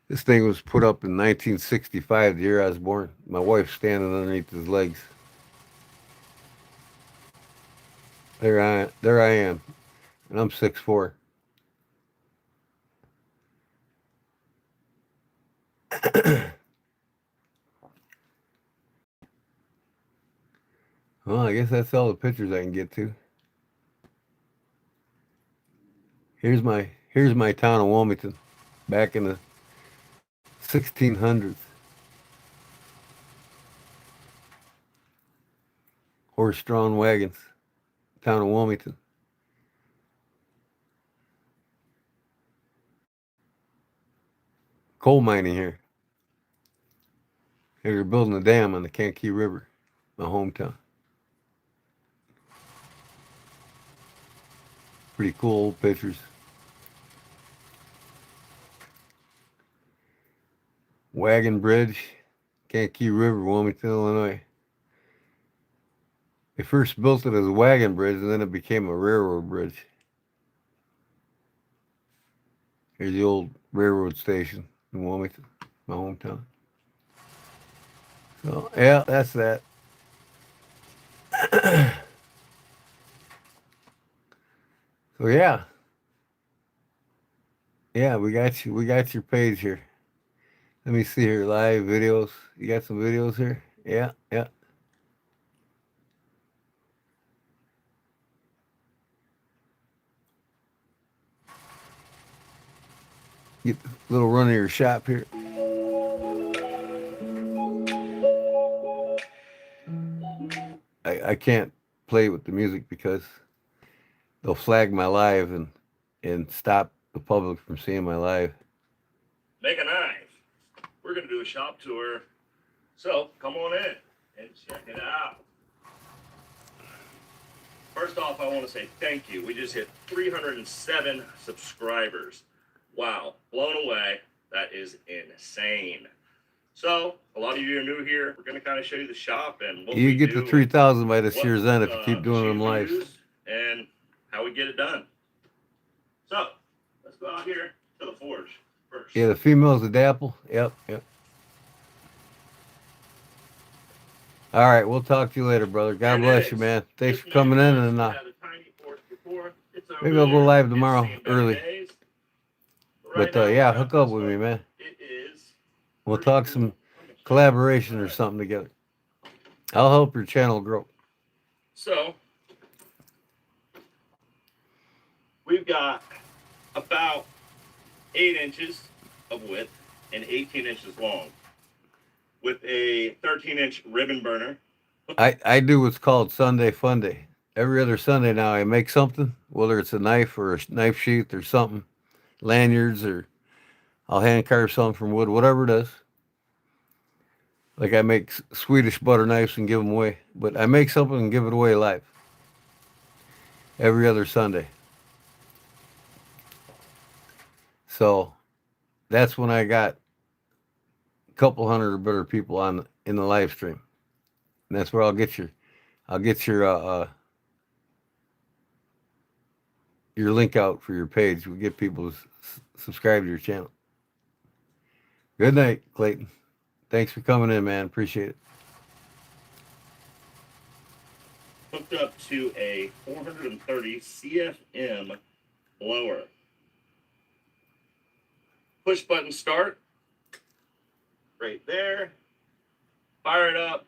This thing was put up in 1965, the year I was born. My wife's standing underneath his legs. There I am, and I'm 6'4". Well, I guess that's all the pictures I can get to. Here's my town of Wilmington, back in the 1600s. Horse-drawn wagons, town of Wilmington. Coal mining here. They're building a dam on the Kankakee River, my hometown. Pretty cool old pictures. Wagon Bridge, Kankakee River, Wilmington, Illinois. They first built it as a wagon bridge, and then it became a railroad bridge. Here's the old railroad station in Wilmington, my hometown. So, yeah, that's that. So, yeah. Yeah, we got you. We got your page here. Let me see here. Live videos. You got some videos here? Yeah, yeah. Get a little run of your shop here. I can't play with the music because they'll flag my live and stop the public from seeing my live. Make a knife. We're going to do a shop tour. So come on in and check it out. First off, I want to say thank you. We just hit 307 subscribers. Wow, blown away. That is insane. So, a lot of you are new here. We're going to kind of show you the shop and what you we get do to 3,000 by this what, year's end if you keep doing them live. And how we get it done. So, let's go out here to the forge first. Yeah, the female's a dapple. Yep, yep. All right, we'll talk to you later, brother. God bless you, man. Thanks for coming in, and maybe I'll go live tomorrow early. But yeah, hook up with me, man. We'll talk some collaboration or something together. I'll help your channel grow. So, we've got about 8 inches of width and 18 inches long with a 13-inch ribbon burner. I do what's called Sunday Fun Day. Every other Sunday now I make something, whether it's a knife or a knife sheath or something, lanyards, or I'll hand carve something from wood, whatever it is. Like I make Swedish butter knives and give them away. But I make something and give it away live. Every other Sunday. So that's when I got a couple hundred or better people in the live stream. And that's where I'll get your link out for your page. We get people to subscribe to your channel. Good night, Clayton. Thanks for coming in, man. Appreciate it. Hooked up to a 430 CFM blower. Push button start. Right there. Fire it up.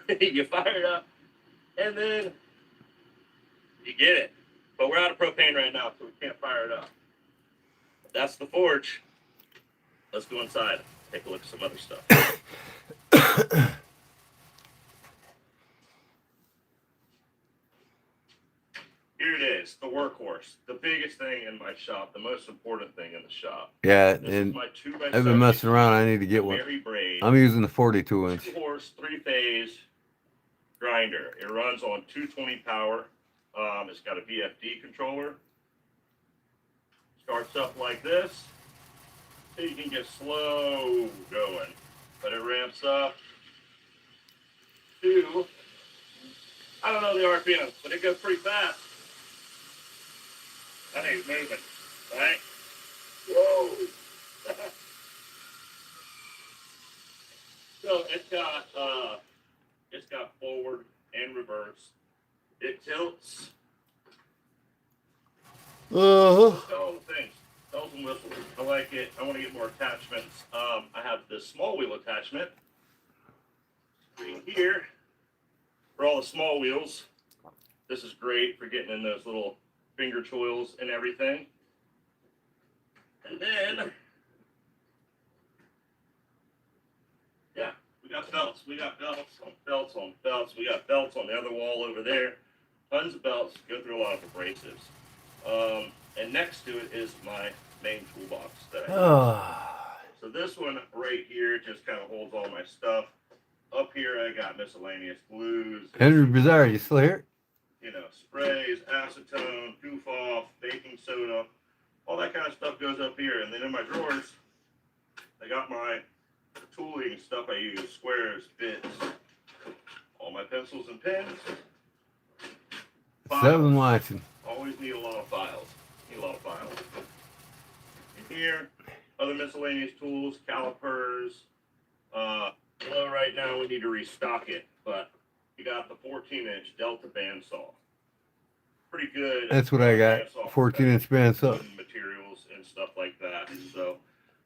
You fire it up. And then you get it. But we're out of propane right now, so we can't fire it up. That's the forge. Let's go inside. Take a look at some other stuff. Here it is, the workhorse. The biggest thing in my shop, the most important thing in the shop. Yeah, This and is my 2x70 I've been messing around. I need to get one. Mary Braid, I'm using the 42-inch. 2-horse, 3-phase grinder. It runs on 220 power. It's got a VFD controller. Starts up like this. So you can get slow going. But it ramps up to, I don't know the RPM, but it goes pretty fast. That thing's moving, right? Whoa! So it's got forward and reverse. It tilts. All the things. Bells and whistles. I like it. I want to get more attachments. I have this small wheel attachment right here for all the small wheels. This is great for getting in those little finger choils and everything. And then, yeah, we got belts. We got belts on belts on belts. We got belts on the other wall over there. Tons of belts. Go through a lot of abrasives. And next to it is my main toolbox that I use. So this one right here just kind of holds all my stuff. Up here I got miscellaneous glues. Henry Bizarre, you still here? You know, sprays, acetone, goof off, baking soda, all that kind of stuff goes up here. And then in my drawers, I got my tooling stuff I use, squares, bits, all my pencils and pens. Files. 7 watching. Always need a lot of files. Need a lot of files. In here, other miscellaneous tools, calipers. Well, right now we need to restock it, but we got the 14-inch Delta bandsaw. Pretty good. That's what I got. 14-inch bandsaw. Materials and stuff like that. So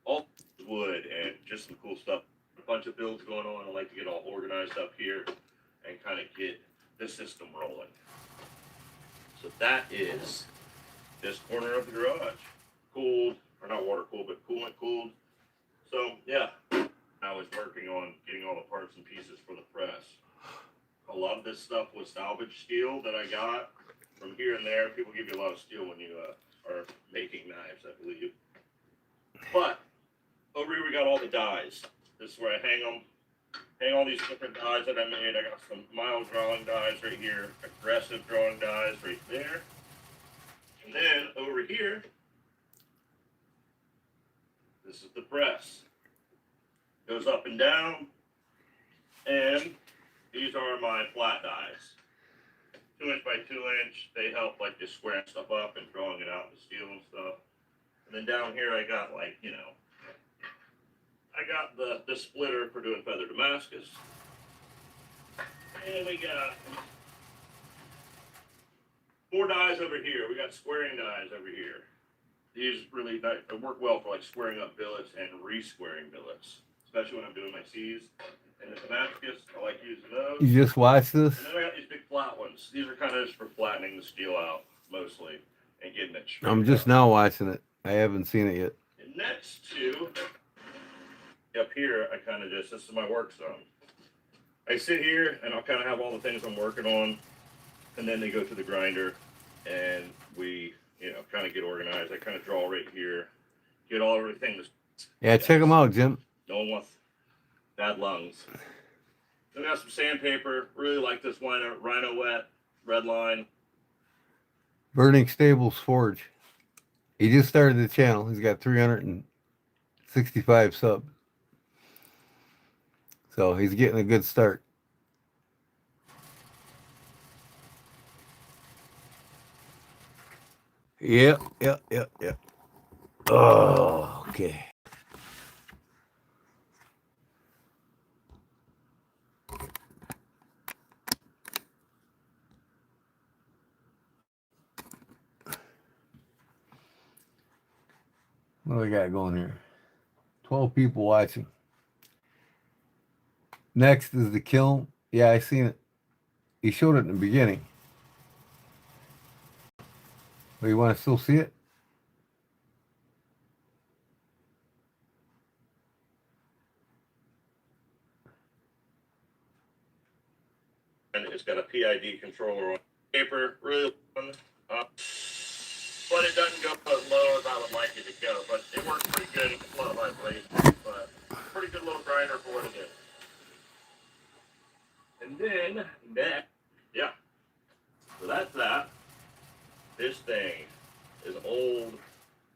all wood and just some cool stuff. A bunch of builds going on. I like to get all organized up here and kind of get the system rolling. So that is this corner of the garage. Cooled, or not water cooled, but coolant cooled. So yeah, I was working on getting all the parts and pieces for the press. A lot of this stuff was salvage steel that I got from here and there. People give you a lot of steel when you are making knives, I believe. But over here we got all the dies. This is where I hang all these different dies that I made. I got some mild drawing dies right here, aggressive drawing dies right there. And then over here, this is the press. Goes up and down. And these are my flat dies. 2-inch by 2-inch. They help like just squaring stuff up and drawing it out in the steel and stuff. And then down here I got like, you know, I got the splitter for doing feather Damascus. And we got 4 dies over here. We got squaring dies over here. These really work well for like squaring up billets and re-squaring billets, especially when I'm doing my C's. And the Damascus, I like using those. You just watched this? And then I got these big flat ones. These are kind of just for flattening the steel out, mostly, and getting it straight. I'm just now watching it. I haven't seen it yet. And next to, up here, I kind of just, this is my work zone. I sit here, and I'll kind of have all the things I'm working on, and then they go to the grinder, and we, you know, kind of get organized. I kind of draw right here, get all everything. Yeah, check them out, Jim. No one wants bad lungs. Then I got some sandpaper. Really like this Rhino Wet red line. Burning Stables Forge. He just started the channel. He's got 365 subs. So he's getting a good start. Yep. Oh, okay. What do we got going here? 12 people watching. Next is the kiln. Yeah, I seen it. He showed it in the beginning. But you want to still see it? And it's got a PID controller on paper, really fun. But it doesn't go as low as I would like it to go. But it works pretty good. It's a lot of vibration, but pretty good little grinder for what it is. And then that, yeah. So that's that. This thing is old.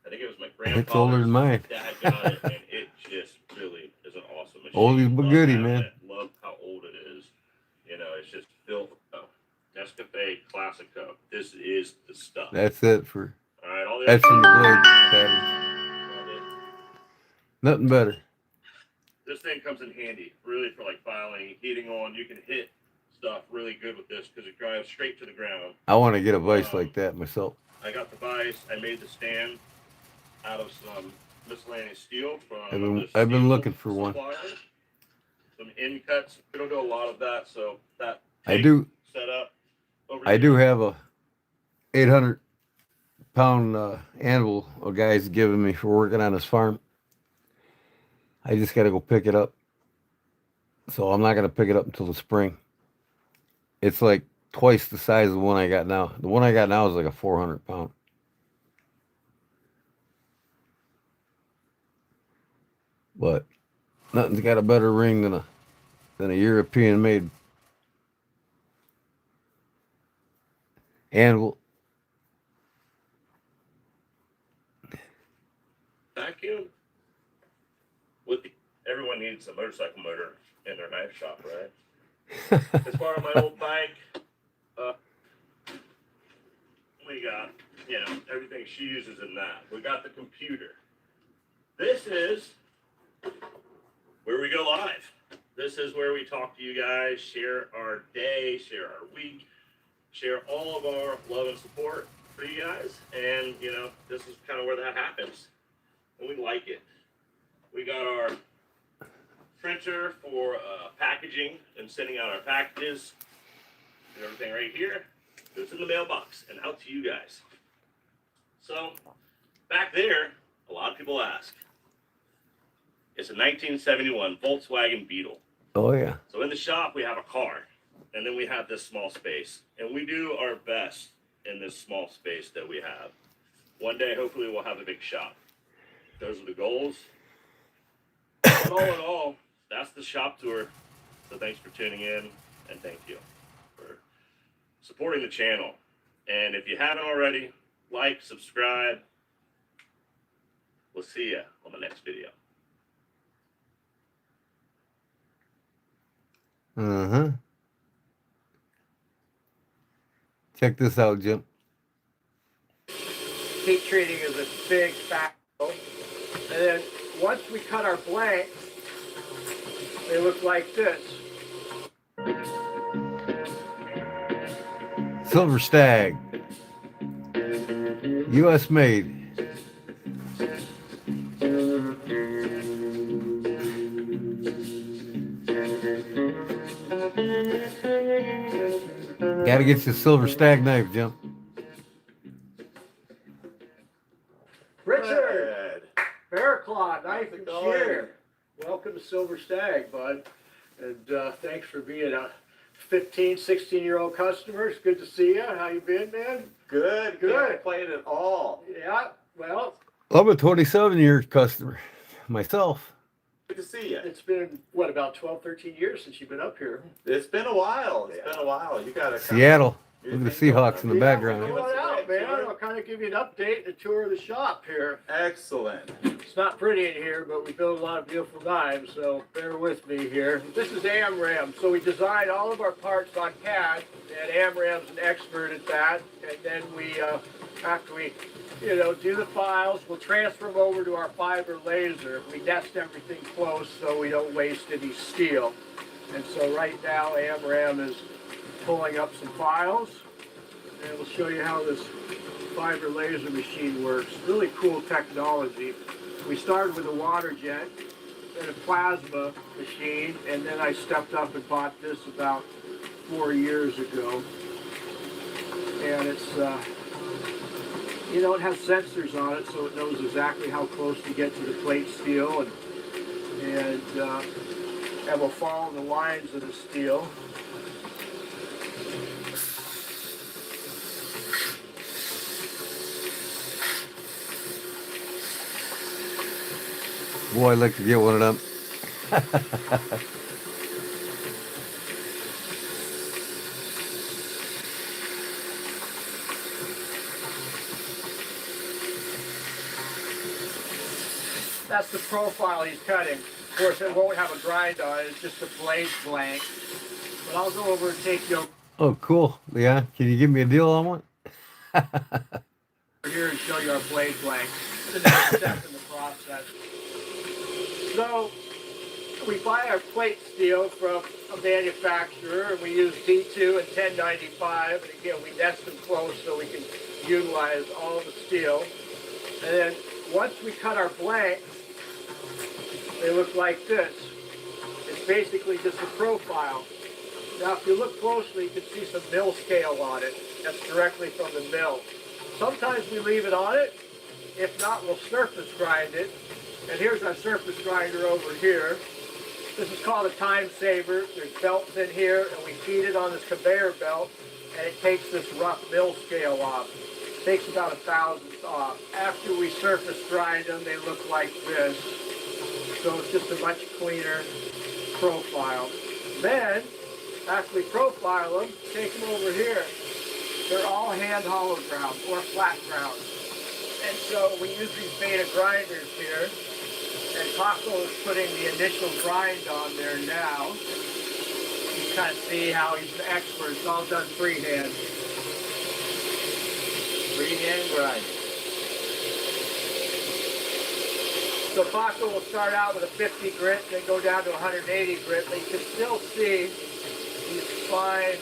I think it was my grandfather's. It's older than mine. Dad got it, and it just really is an awesome machine. Oldie but goodie, man. Love how old it is. You know, it's just built. Oh, Nescafe Classico. This is the stuff. That's it for. All right, all the That's from the blade other- pattern. Nothing better. this thing comes in handy, really, for like filing, heating on. You can hit stuff really good with this because it drives straight to the ground. I want to get a vise like that myself. I got the vise. I made the stand out of some miscellaneous steel from. I've been looking for one. Some end cuts. We don't do a lot of that, so that I do set up. I do have a 800-pound anvil a guy's giving me for working on his farm. I just got to go pick it up. So I'm not going to pick it up until the spring. It's like twice the size of the one I got now. The one I got now is like a 400-pound. But nothing's got a better ring than a European-made anvil. Vacuum. Everyone needs a motorcycle motor in their knife shop, right? As far as my old bike, we got, everything she uses in that. We got the computer. This is where we go live. This is where we talk to you guys, share our day, share our week, share all of our love and support for you guys. And, this is kind of where that happens. And we like it. We got our printer for packaging and sending out our packages and everything right here. Goes in the mailbox and out to you guys. So, back there, a lot of people ask. It's a 1971 Volkswagen Beetle. Oh, yeah. So in the shop, we have a car, and then we have this small space. And we do our best in this small space that we have. One day, hopefully, we'll have a big shop. Those are the goals. But all in all, that's the shop tour. So thanks for tuning in, and thank you for supporting the channel. And if you haven't already, like, subscribe. We'll see you on the next video. Uh-huh. Check this out, Jim. Heat treating is a big factor. And then once we cut our blanks, they look like this. Silver Stag. U.S. made. Gotta get you a Silver Stag knife, Jim. Richard, Bearclaw, knife and shear. Welcome to Silver Stag, bud. And thanks for being a 15, 16-year-old customer. It's good to see you. How you been, man? Good. Good. Playing it all. Yeah, well, I'm a 27-year customer myself. Good to see you. it's been, what, about 12, 13 years since you've been up here. It's been a while. It's Yeah. been a while. You got to Seattle. Look at the Seahawks in the Yeah, background. Come on out, man. I'll kind of give you an update, a tour of the shop here. Excellent. It's not pretty in here, but we build a lot of beautiful knives, so bear with me here. This is AmRam, so we design all of our parts on CAD, and AmRam's an expert at that. And then we, after we, do the files, we'll transfer them over to our fiber laser. We nest everything close so we don't waste any steel. And so right now, AmRam is pulling up some files, and we'll show you how this fiber laser machine works. Really cool technology. We started with a water jet and a plasma machine, and then I stepped up and bought this about 4 years ago. And it's, it has sensors on it, so it knows exactly how close to get to the plate steel, and will follow the lines of the steel. Boy, I'd like to get one of them. That's the profile he's cutting. Of course, it won't have a grind on it. It's just a blade blank. But I'll go over and take you Oh, cool. Yeah. Can you give me a deal on one? over here and show you our blade blank. The next step in the process. So, we buy our plate steel from a manufacturer, and we use D2 and 1095, and again, we nest them close so we can utilize all the steel. And then once we cut our blanks, they look like this. It's basically just a profile. Now, if you look closely, you can see some mill scale on it. That's directly from the mill. Sometimes we leave it on it. If not, we'll surface grind it. And here's our surface grinder over here. This is called a time saver. There's belts in here, and we feed it on this conveyor belt, and it takes this rough mill scale off. It takes about 1/1000th off. After we surface grind them, they look like this. So it's just a much cleaner profile. Then, after we profile them, take them over here. They're all hand hollow ground or flat ground. And so we use these beta grinders here. And Paco is putting the initial grind on there now. You can kind of see how he's an expert. It's all done freehand. Freehand grind. So Paco will start out with a 50 grit, then go down to 180 grit, but you can still see these fine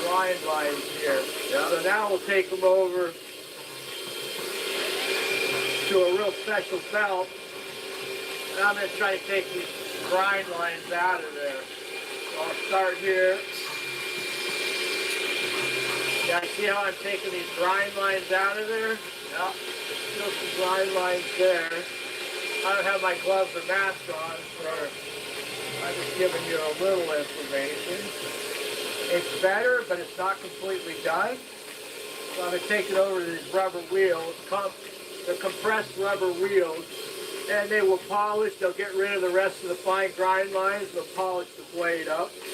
grind lines here. Yeah. So now we'll take them over to a real special belt. And I'm going to try to take these grind lines out of there. So I'll start here. Yeah, see how I'm taking these grind lines out of there? Yeah, still some grind lines there. I don't have my gloves or mask on, so I'm just giving you a little information. It's better, but it's not completely done. So I'm going to take it over to these rubber wheels. They're compressed rubber wheels. And they will polish, they'll get rid of the rest of the fine grind lines, they'll polish the blade up. You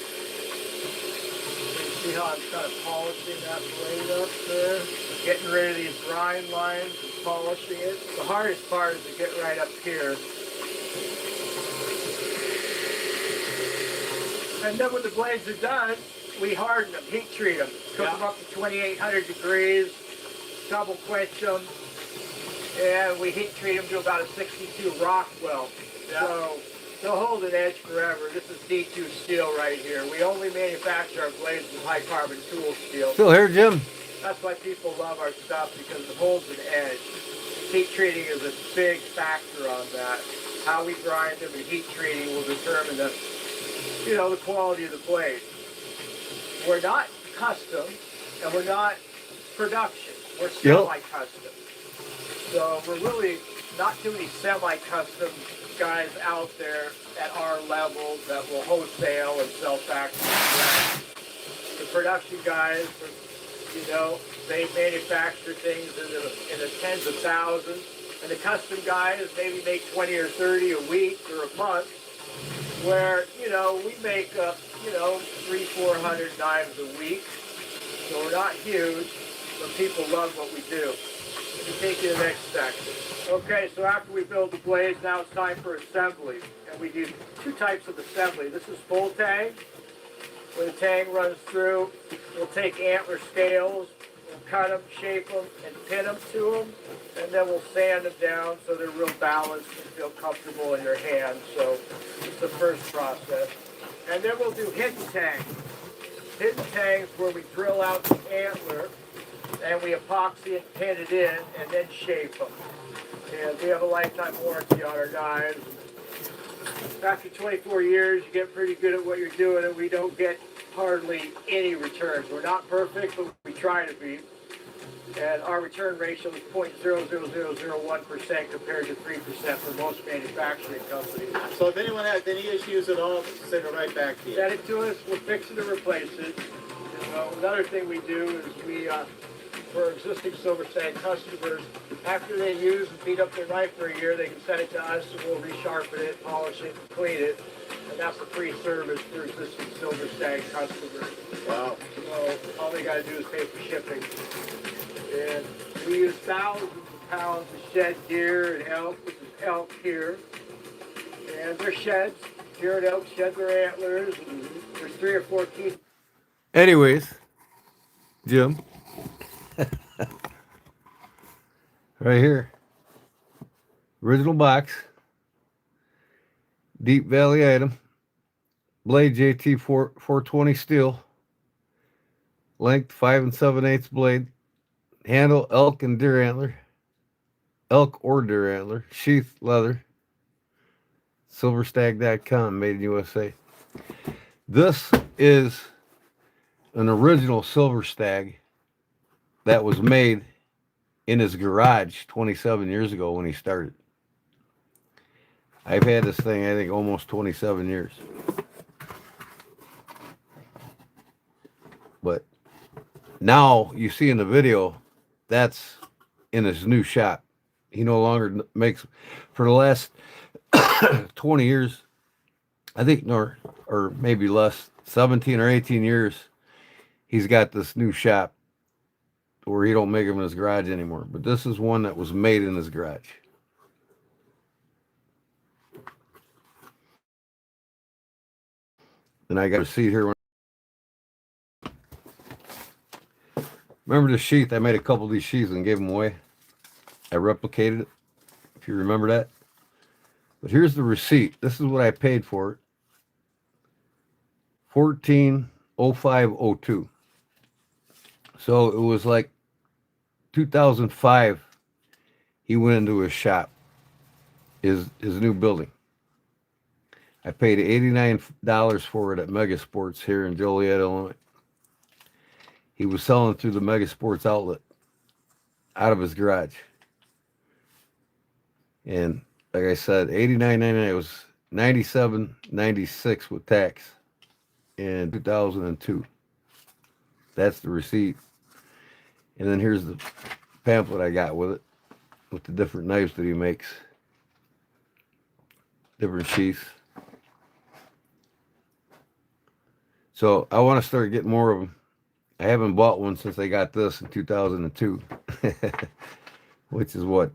see how I'm kind of polishing that blade up there? Getting rid of these grind lines and polishing it. The hardest part is to get right up here. And then when the blades are done, we harden them, heat treat them. Cook them up to 2800 degrees, double quench them. And we heat treat them to about a 62 Rockwell. Yeah. So they'll hold an edge forever. This is D2 steel right here. We only manufacture our blades with high carbon tool steel. Still here, Jim? That's why people love our stuff, because it holds an edge. Heat treating is a big factor on that. How we grind them and heat treating will determine the, the quality of the blade. We're not custom and we're not production. We're semi-custom. So we're really not too many semi-custom guys out there at our level that will wholesale and sell factory. The production guys, they manufacture things in the tens of thousands. And the custom guys maybe make 20 or 30 a week or a month, where, we make up, 300-400 knives a week. So we're not huge, but people love what we do. Let me take you to the next section. Okay, so after we build the blades, now it's time for assembly. And we do two types of assembly. This is full tang, where the tang runs through. We'll take antler scales, we'll cut them, shape them, and pin them to them. And then we'll sand them down so they're real balanced and feel comfortable in your hand. So it's the first process. And then we'll do hidden tang. Hidden tang is where we drill out the antler, and we epoxy and pin it in, and then shape them. And we have a lifetime warranty on our knives. After 24 years, you get pretty good at what you're doing, and we don't get hardly any returns. We're not perfect, but we try to be. And our return ratio is 0.00001% compared to 3% for most manufacturing companies. So if anyone has any issues at all, send it right back to you. Send it to us, we'll fix it or replace it. Another thing we do is for existing Silver Stag customers, after they use and beat up their knife for a year, they can send it to us and we'll resharpen it, polish it, and clean it. And that's a free service for existing Silver Stag customers. Wow. So all they got to do is pay for shipping. And we use thousands of pounds of shed deer and elk. This is elk here. And they're sheds. Deer and elk shed their antlers. And there's 3 or 4 teeth. Anyways, Jim. Right here. Original box. Deep Valley item. Blade JT 420 steel. Length 5 7/8 blade. Handle elk and deer antler. Elk or deer antler. Sheath leather. Silverstag.com, made in USA. This is an original Silver Stag that was made in his garage 27 years ago when he started. I've had this thing, I think, almost 27 years. But now you see in the video, that's in his new shop. He no longer makes, for the last 20 years, I think, or maybe less, 17 or 18 years, he's got this new shop where he don't make them in his garage anymore. But this is one that was made in his garage. And I got a seat here. Remember the sheath? I made a couple of these sheaths and gave them away. I replicated it, if you remember that. But here's the receipt. This is what I paid for it. $14,0502. So it was like 2005. He went into his shop, his new building. I paid $89 for it at Mega Sports here in Joliet, Illinois. He was selling through the Mega Sports outlet out of his garage. And like I said, $89.99. It was $97.96 with tax in 2002. That's the receipt. And then here's the pamphlet I got with it, with the different knives that he makes, different sheaths. So I want to start getting more of them. I haven't bought one since I got this in 2002, which is what,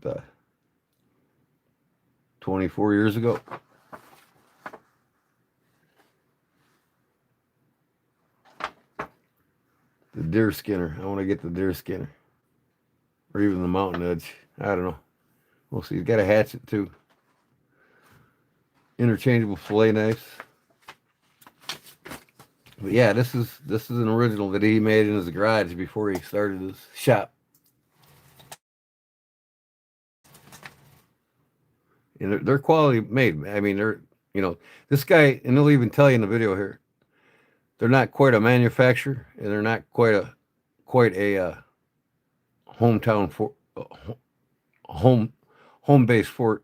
24 years ago. The deer skinner. I want to get the deer skinner. Or even the mountain edge. I don't know. We'll see. He's got a hatchet too. Interchangeable fillet knives. But yeah, this is an original that he made in his garage before he started his shop. And they're quality made. I mean, they're, you know, this guy, and he'll even tell you in the video here, they're not quite a manufacturer, and they're not quite a hometown for home base for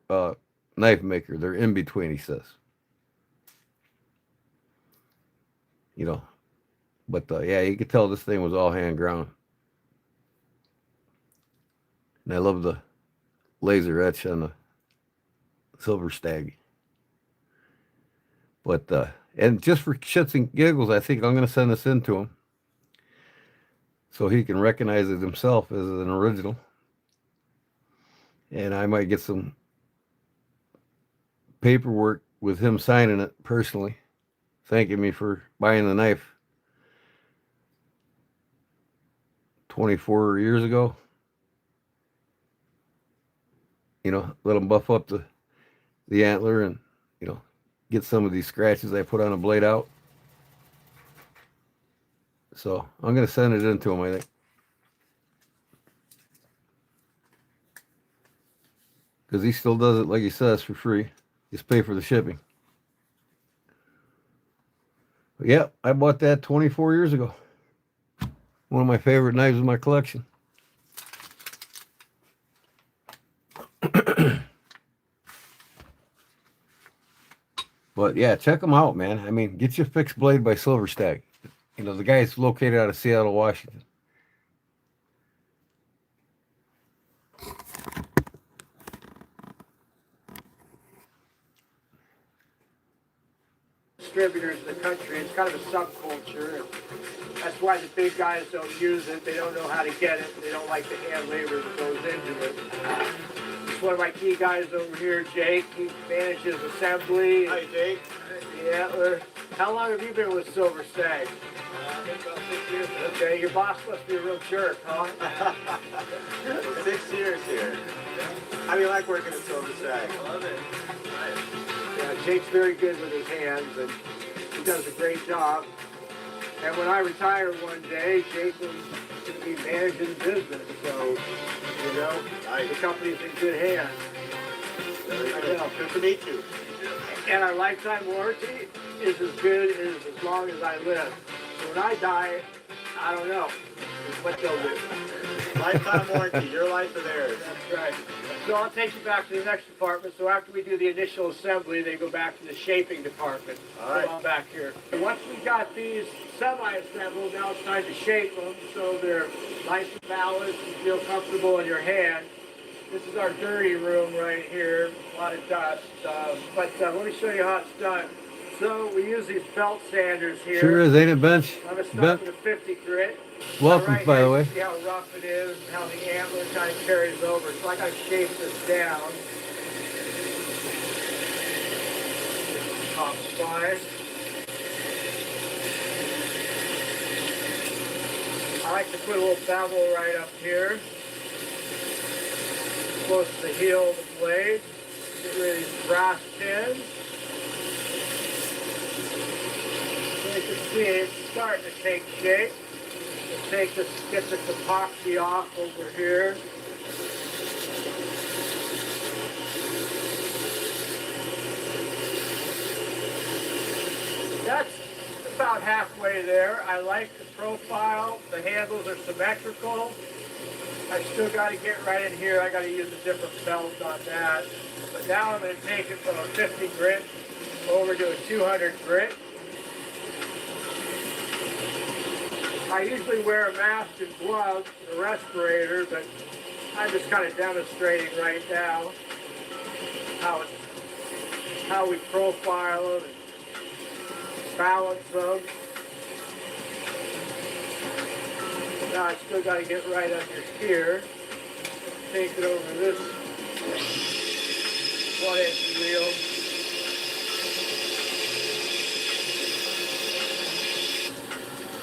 knife maker. They're in between, he says. You know, but yeah, you could tell this thing was all hand ground. And I love the laser etch on the Silver Stag. But and just for shits and giggles, I think I'm going to send this in to him so he can recognize it himself as an original. And I might get some paperwork with him signing it personally, thanking me for buying the knife 24 years ago. You know, let him buff up the antler and, you know, get some of these scratches I put on a blade out. So I'm going to send it in to him, I think. Because he still does it, like he says, for free. Just pay for the shipping. But yeah, I bought that 24 years ago. One of my favorite knives in my collection. But yeah, check them out, man. I mean, get your fixed blade by Silver Stag. You know, the guy's located out of Seattle, Washington. Distributors in the country, it's kind of a subculture, and that's why the big guys don't use it. They don't know how to get it. They don't like the hand labor that goes into it. It's one of my key guys over here, Jake. He manages assembly. Hi, Jake. Yeah. How long have you been with Silver Stag? About 6 years. Okay, your boss must be a real jerk, huh? 6 years here. How do you like working at Silver Stag? Love it. Yeah, Jake's very good with his hands, and he does a great job. And when I retire one day, Jake will be managing the business. So, you know, the company's in good hands. Very good. Good to meet you. And our lifetime warranty is as good as long as I live. So when I die, I don't know what they'll do. Lifetime warranty, your life or theirs. That's right. So I'll take you back to the next department. So after we do the initial assembly, they go back to the shaping department. All right. So I'm back here. And once we got these semi-assembled, now it's time to shape them so they're nice and balanced and feel comfortable in your hand. This is our dirty room right here. A lot of dust. But let me show you how it's done. So we use these belt sanders here. Sure is, ain't it, Bench? I'm going to start with a 50 grit. Welcome, Right by here, the way. you see how rough it is and how the antler kind of carries over. So I got to shape this down. Top spine. I like to put a little bevel right up here, close to the heel of the blade. Get rid of these brass pins. So you can see it's starting to take shape. We'll take this, get this epoxy off over here. That's about halfway there. I like the profile. The handles are symmetrical. I still got to get right in here. I got to use a different belt on that. But now I'm going to take it from a 50 grit over to a 200 grit. I usually wear a mask and gloves, a respirator, but I'm just kind of demonstrating right now how we profile them and balance them. Now I still got to get right under here. Take it over this 1-inch wheel.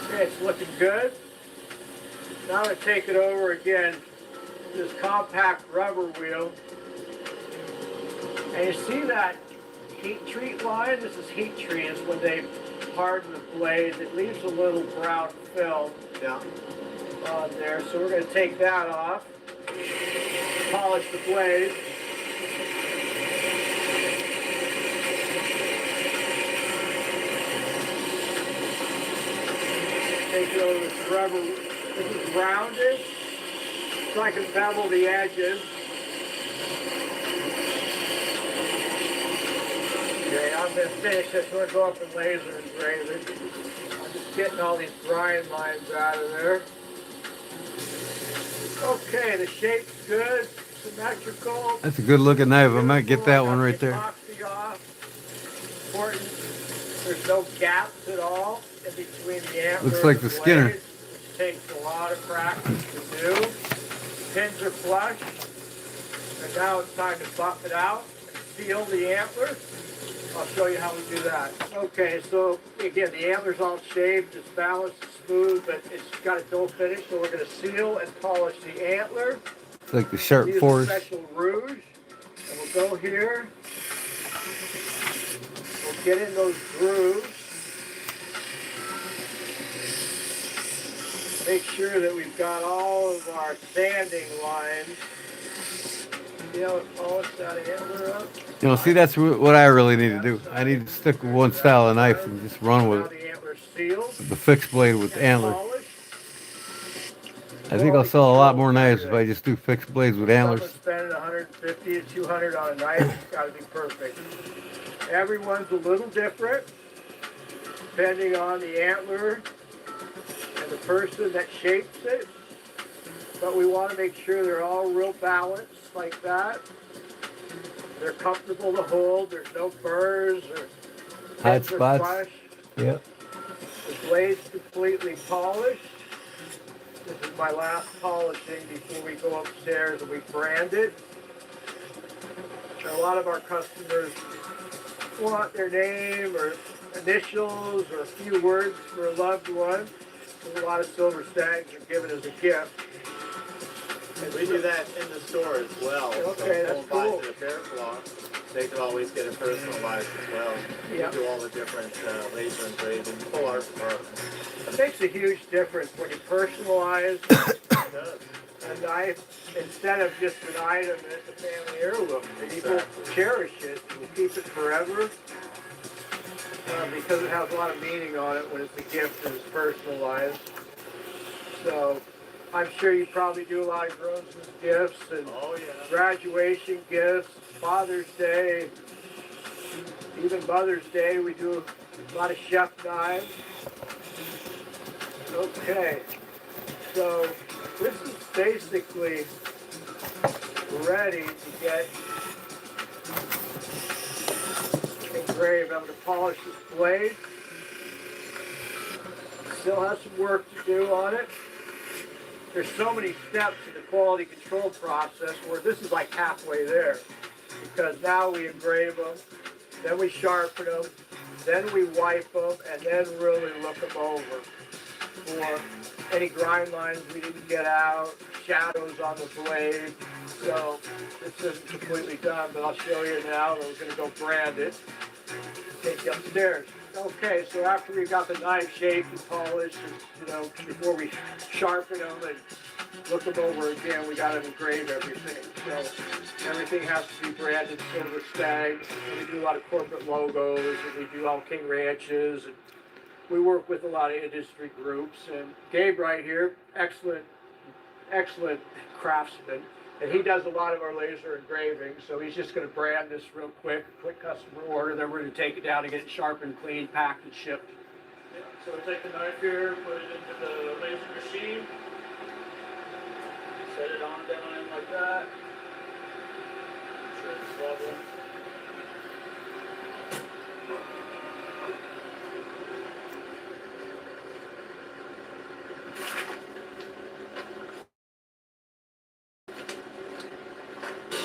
Okay, it's looking good. Now I'm going to take it over again, this compact rubber wheel. And you see that heat treat line? This is heat treat. It's when they harden the blade. It leaves a little brown film on there. So we're going to take that off, polish the blade. Take it over this rubber. This is rounded, so I can bevel the edges. Okay, I'm going to finish this. We're going to go up and laser engrave it. I'm just getting all these grind lines out of there. Okay, the shape's good, symmetrical. That's a good looking knife. I might get that one right there. Epoxy off. Important. There's no gaps at all in between the antler. Looks like and the Skinner. blade. It takes a lot of practice to do. Pins are flush. And now it's time to buff it out and seal the antler. I'll show you how we do that. Okay, so again, the antler's all shaped, it's balanced, it's smooth, but it's got a dull finish, so we're going to seal and polish the antler. It's like the Sharp Use a Force. special rouge, and we'll go here. We'll get in those grooves. Make sure that we've got all of our sanding lines. See how it polished that antler up? You know, see, that's what I really need to do. I need to stick with one style of knife and just run with Now it. the antler's sealed The fixed blade with and antlers. polished. I think I'll sell a lot more knives if I just do fixed blades with Someone antlers. spending 150 to 200 on a knife, it's got to be perfect. Everyone's a little different, depending on the antler and the person that shapes it. But we want to make sure they're all real balanced like that. They're comfortable to hold. There's no burrs or Hot pins or spots. flush. Yep. The blade's completely polished. This is my last polishing before we go upstairs and we brand it. A lot of our customers want their name or initials or a few words for a loved one. There's a lot of silver stags are given as a gift. We do that in the store as well. Okay, So that's if someone cool. buys an affair cloth, they can always get it personalized as well. Yeah. We do all the different laser engraving, full art department. It makes a huge difference when you personalize It does. a knife instead of just an item that's a family heirloom. People cherish it and keep it forever because it has a lot of meaning on it when it's a gift and it's personalized. So I'm sure you probably do a lot of groomsmen's gifts and Oh yeah. graduation gifts, Father's Day, even Mother's Day. We do a lot of chef knives. Okay, so this is basically ready to get engraved. I'm going to polish this blade. Still has some work to do on it. There's so many steps in the quality control process where this is like halfway there, because now we engrave them, then we sharpen them, then we wipe them, and then really look them over for any grind lines we didn't get out, shadows on the blade. So this isn't completely done, but I'll show you now. We're going to go brand it. Take you upstairs. Okay, so after we got the knife shaped and polished, and, before we sharpen them and look them over again, we got to engrave everything. So everything has to be branded Silver Stag. And we do a lot of corporate logos, and we do all King Ranches, and we work with a lot of industry groups. And Gabe right here, excellent craftsman. And he does a lot of our laser engraving, so he's just going to brand this real quick customer order, then we're going to take it down and get it sharpened, cleaned, packed, and shipped. So we'll take the knife here, put it into the laser machine, set it on down in like that. Make sure it's level.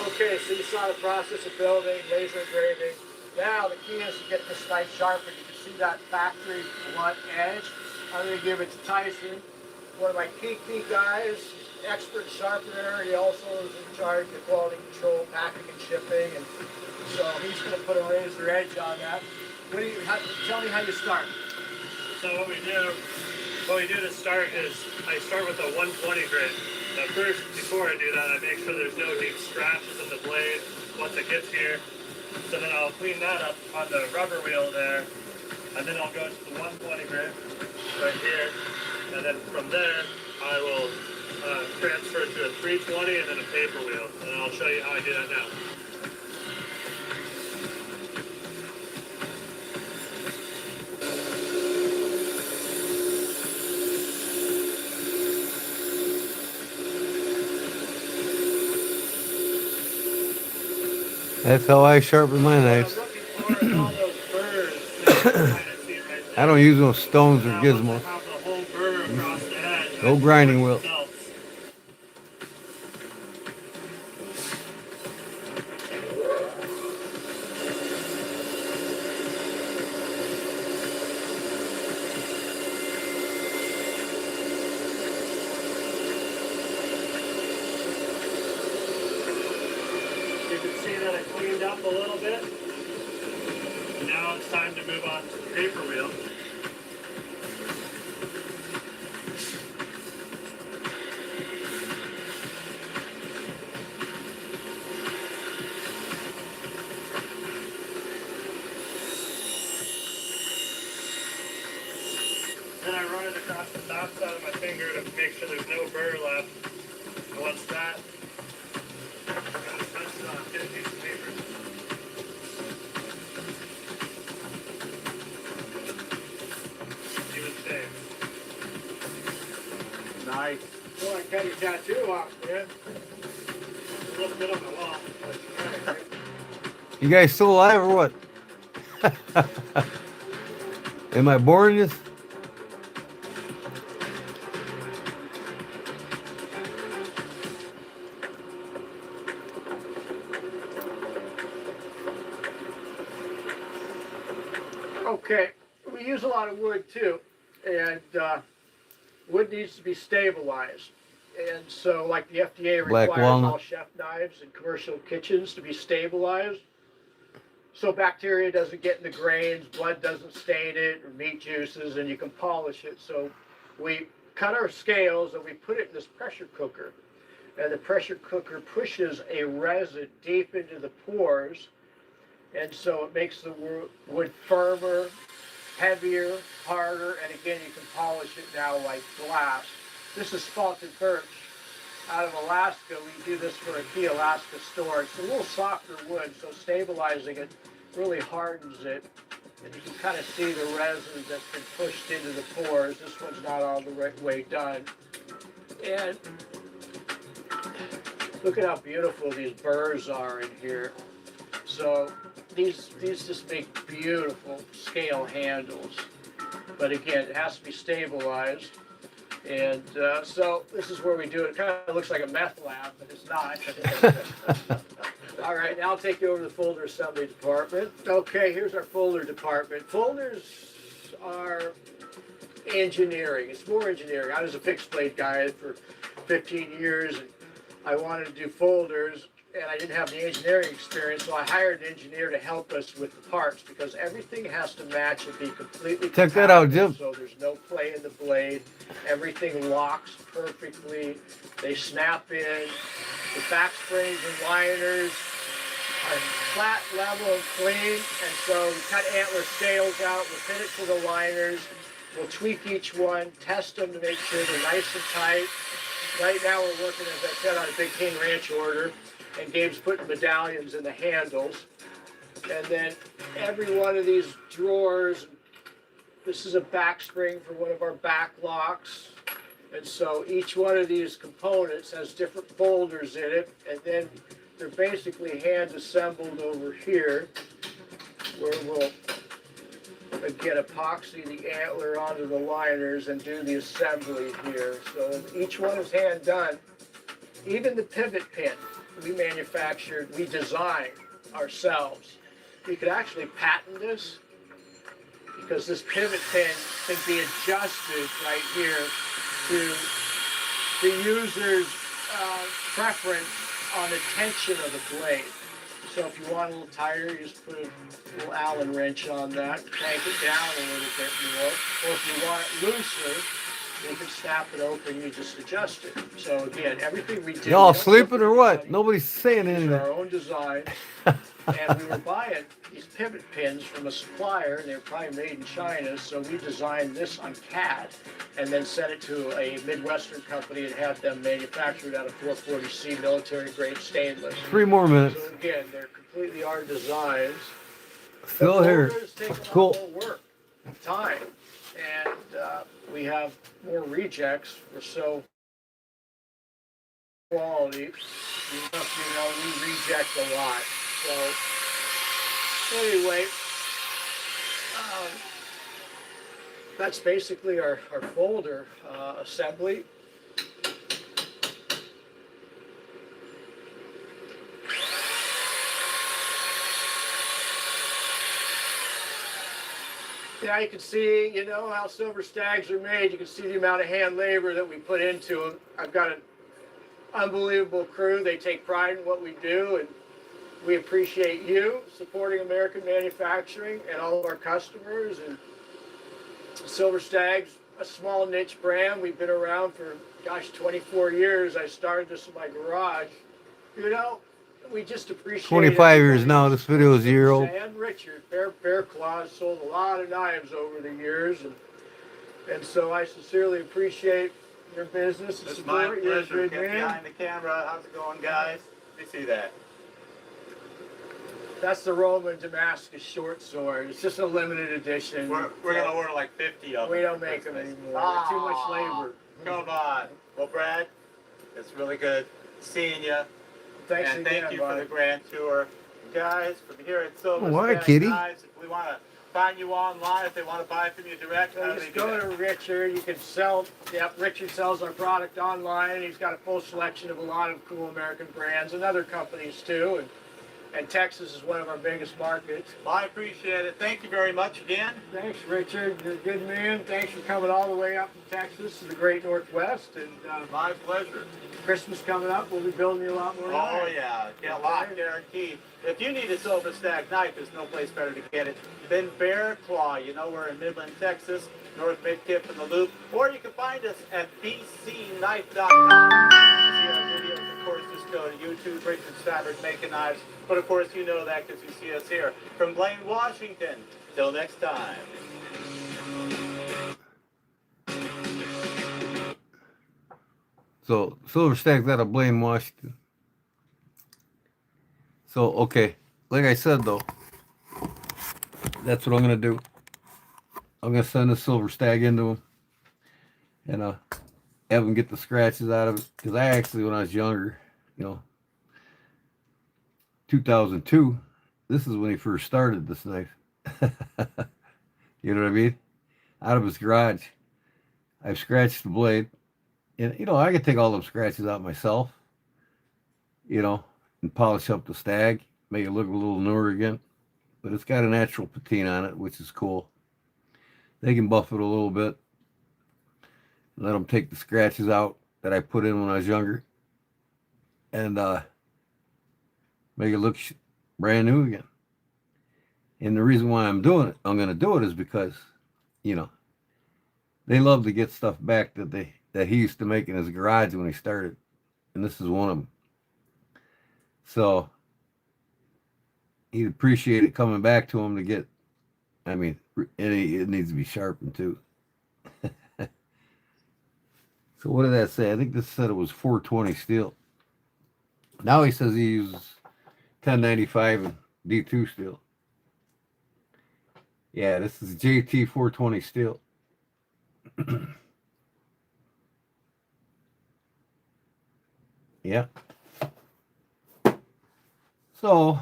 Okay, so you saw the process of building, laser engraving. Now the key is to get this knife sharpened. You can see that factory blunt edge. I'm going to give it to Tyson, one of my key guys, expert sharpener. He also is in charge of quality control, packing and shipping, and so he's going to put a razor edge on that. Tell me how you start. So what we do to start is I start with a 120 grit. Now first, before I do that, I make sure there's no deep scratches in the blade once it gets here. So then I'll clean that up on the rubber wheel there, and then I'll go to the 120 grit right here, and then from there I will transfer to a 320 and then a paper wheel, and I'll show you how I do that now. That's how I sharpen my knives. What I'm looking for is all those burrs that you kind of see right there. I don't use no stones or Now, once I gizmos. have the whole burr across the edge, No grinding wheel. You can see that it cleaned up a little bit. Now it's time to move on to the paper wheel. Then I run it across the top side of my finger to make sure there's no burr left. And once that, I'm going to touch it on a piece of paper. Even shave. Nice. Well, I cut your tattoo off, man. A little bit on the wall. You guys still alive or what? Am I boring you? Okay, we use a lot of wood too, and wood needs to be stabilized. And so, like the FDA Black requires walnut. all chef knives in commercial kitchens to be stabilized, so bacteria doesn't get in the grains, blood doesn't stain it, or meat juices, and you can polish it. So we cut our scales and we put it in this pressure cooker. And the pressure cooker pushes a resin deep into the pores, and so it makes the wood firmer, heavier, harder, and again, you can polish it now like glass. This is spalted birch out of Alaska. We do this for a key Alaska store. It's a little softer wood, so stabilizing it really hardens it. And you can kind of see the resin that's been pushed into the pores. This one's not all the right way done. And look at how beautiful these burrs are in here. So these just make beautiful scale handles. But again, it has to be stabilized. And so this is where we do it. It kind of looks like a meth lab, but it's not. All right, now I'll take you over to the folder assembly department. Okay, here's our folder department. Folders are engineering. It's more engineering. I was a fixed blade guy for 15 years, and I wanted to do folders, and I didn't have the engineering experience, so I hired an engineer to help us with the parts, because everything has to match and be completely Check that out, compatible, Jim. so there's no play in the blade. Everything locks perfectly. They snap in. The back springs and liners are flat, level, and clean, and so we cut antler scales out. We'll fit it to the liners. We'll tweak each one, test them to make sure they're nice and tight. Right now we're working, as I said, on a big King Ranch order, and Gabe's putting medallions in the handles. And then every one of these drawers, this is a back spring for one of our back locks. And so each one of these components has different folders in it, and then they're basically hand assembled over here, where we'll again epoxy the antler onto the liners and do the assembly here. So each one is hand done. Even the pivot pin we manufactured, we designed ourselves. We could actually patent this, because this pivot pin can be adjusted right here to the user's preference on the tension of the blade. So if you want a little tighter, you just put a little Allen wrench on that, crank it down a little bit more. Or if you want it looser, you can snap it open, you just adjust it. So again, everything we do. Y'all we don't sleeping look or at what? anybody. Nobody's saying These are anything. our own designs. And we were buying these pivot pins from a supplier, and they were probably made in China, so we designed this on CAD and then sent it to a Midwestern company and had them manufactured out of 440C military grade stainless. 3 more minutes. So again, they're completely our designs. Still The here. folders take a lot Cool. more work, time, and we have more rejects. We're so quality. You know, we reject a lot. So anyway, that's basically our folder assembly. Yeah, you can see, you know, how silver stags are made. You can see the amount of hand labor that we put into them. I've got an unbelievable crew. They take pride in what we do, and we appreciate you supporting American manufacturing and all of our customers. And Silver Stag's a small niche brand. We've been around for, gosh, 24 years. I started this in my garage. You know, we just appreciate 25 years everybody. now. This video is a year old. And Richard, Bear Claws, sold a lot of knives over the years, and so I sincerely appreciate your business. and It's my support. You're a pleasure. good Get man. behind the camera. How's it going, guys? You see that? That's the Roman Damascus short sword. It's just a limited edition. We're gonna order like 50 of them. We don't for make them Christmas. anymore. They're too much labor. Come on. Well, Brad, it's really good seeing you. Thanks And again, thank you for the bud. grand tour. Guys, from here at Silver Oh, why, Stag kitty? Knives, if we want to find you online, if they want to buy from you direct, how So do they just do go that? to Richard. You can sell. Yep, Richard sells our product online. He's got a full selection of a lot of cool American brands and other companies too. And and Texas is one of our biggest markets. Well, I appreciate it. Thank you very much again. Thanks, Richard. You're a good man. Thanks for coming all the way up from Texas to the great Northwest. And My pleasure. Christmas coming up, we'll be building you a lot more. Oh, yeah. Get a lot guaranteed. If you need a silver stag knife, there's no place better to get it than Bear Claw. You know, we're in Midland, Texas, North Midkiff in the Loop. Or you can find us at bcknife.com. See our videos, of course, just go to YouTube, Richard Savard Making Knives. But, of course, you know that because you see us here. From Blaine, Washington. Till next time. So silver stag's out of Blaine, Washington. So okay, like I said though, that's what I'm gonna do. I'm gonna send the silver stag into him and have him get the scratches out of it. Because I actually, when I was younger, 2002, this is when he first started this knife. You know what I mean? Out of his garage, I've scratched the blade. And, I could take all them scratches out myself, and polish up the stag, make it look a little newer again. But it's got a natural patina on it, which is cool. They can buff it a little bit. Let them take the scratches out that I put in when I was younger. And make it look brand new again. And the reason why I'm going to do it is because, they love to get stuff back that he used to make in his garage when he started. And this is one of them. So he'd appreciate it coming back to him to get, and it needs to be sharpened too. So what did that say? I think this said it was 420 steel. Now he says he uses 1095 and D2 steel. Yeah, this is JT 420 steel. Yeah. So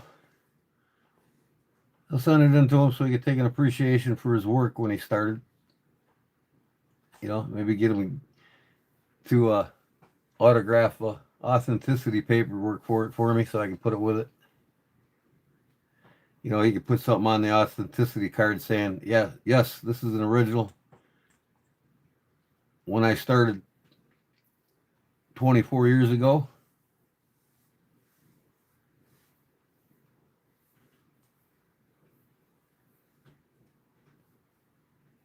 I'll send it into him so he can take an appreciation for his work when he started. Maybe get him to autograph authenticity paperwork for me so I can put it with it. He could put something on the authenticity card saying, yes, this is an original. When I started 24 years ago,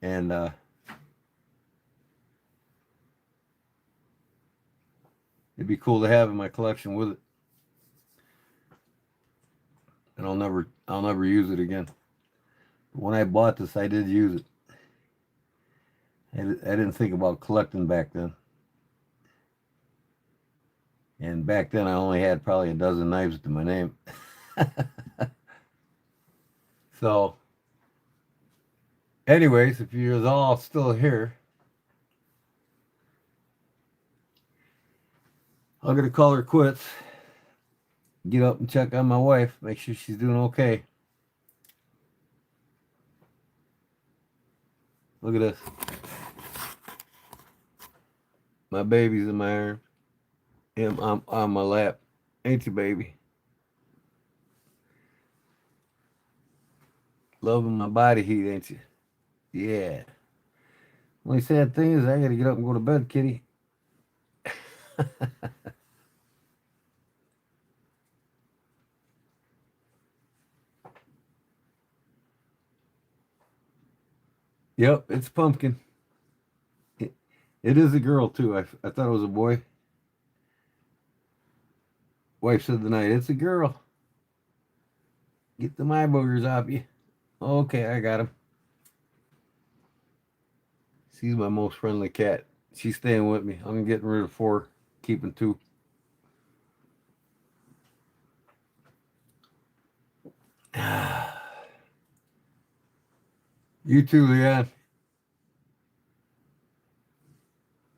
and it'd be cool to have in my collection with it. And I'll never use it again. But when I bought this, I did use it. I didn't think about collecting back then. And back then I only had probably a dozen knives to my name. So anyways, if you're all still here, I'm going to call her quits. Get up and check on my wife. Make sure she's doing okay. Look at this. My baby's in my arms. And I'm on my lap. Ain't you, baby? Loving my body heat, ain't you? Yeah. Only sad thing is I gotta get up and go to bed, kitty. Yep, it's Pumpkin. It is a girl, too. I thought it was a boy. Wife said tonight, it's a girl. Get the eye boogers off you. Okay, I got him. She's my most friendly cat. She's staying with me. I'm getting rid of 4, keeping 2. You too, Leon.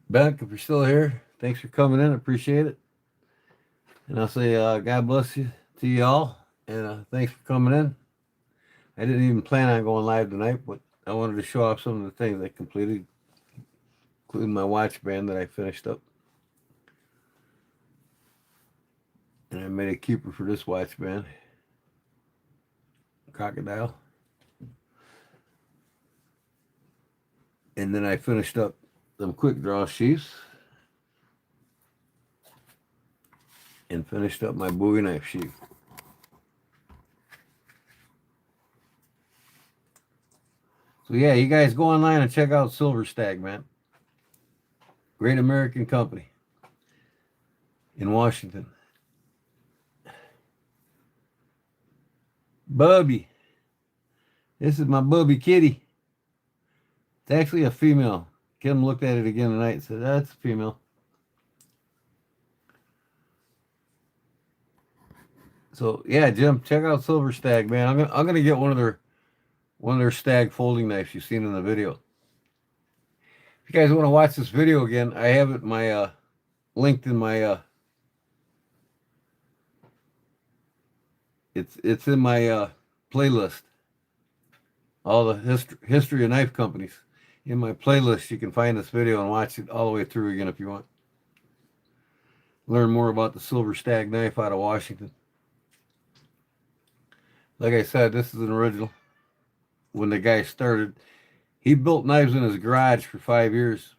Beck, if you're still here, thanks for coming in. I appreciate it. And I'll say God bless you to you all. And thanks for coming in. I didn't even plan on going live tonight, but I wanted to show off some of the things I completed, including my watch band that I finished up. And I made a keeper for this watch band. crocodile. And then I finished up some quick draw sheaths and finished up my Bowie knife sheath. So yeah, you guys go online and check out Silver Stag, man. Great American company in Washington. Bubby. This is my Bubby kitty. It's actually a female. Kim looked at it again tonight and said, that's a female. So yeah, Jim, check out Silver Stag, man. I'm gonna get one of their Stag folding knives you've seen in the video. If you guys want to watch this video again, I have it in my linked in my it's in my playlist. All the history of knife companies. In my playlist, you can find this video and watch it all the way through again if you want. Learn more about the Silver Stag knife out of Washington. Like I said, this is an original. When the guy started, he built knives in his garage for 5 years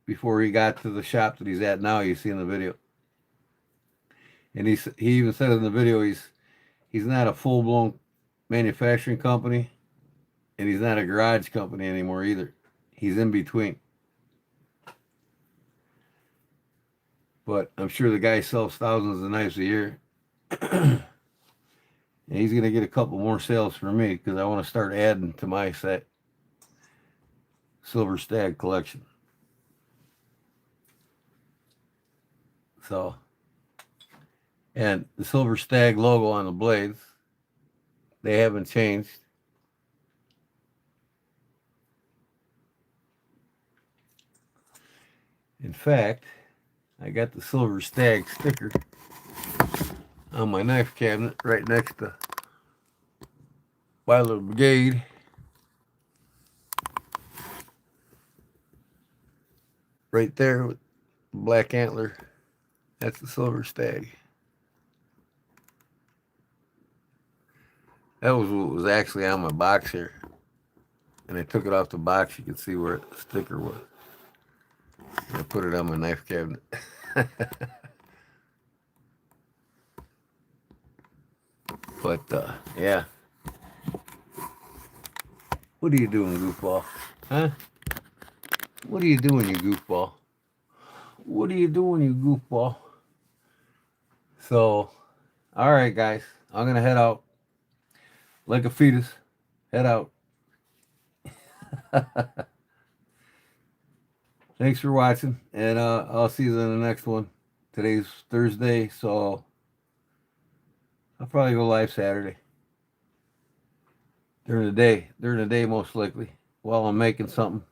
before he got to the shop that he's at now. You see in the video, and he even said in the video he's not a full-blown manufacturing company, and he's not a garage company anymore either. He's in between. But I'm sure the guy sells thousands of knives a year. And he's going to get a couple more sales for me because I want to start adding to my set Silver Stag collection. So, and the Silver Stag logo on the blades, they haven't changed. In fact, I got the Silver Stag sticker on my knife cabinet right next to Wilder Brigade. Right there with the black antler. That's the Silver Stag. That was what was actually on my box here. And I took it off the box. You can see where the sticker was. And I put it on my knife cabinet. But, yeah. What are you doing, goofball? Huh? What are you doing, you goofball? What are you doing, you goofball? So, all right, guys. I'm going to head out. Like a fetus. Head out. Thanks for watching. And I'll see you in the next one. Today's Thursday, so I'll probably go live Saturday. During the day most likely, while I'm making something.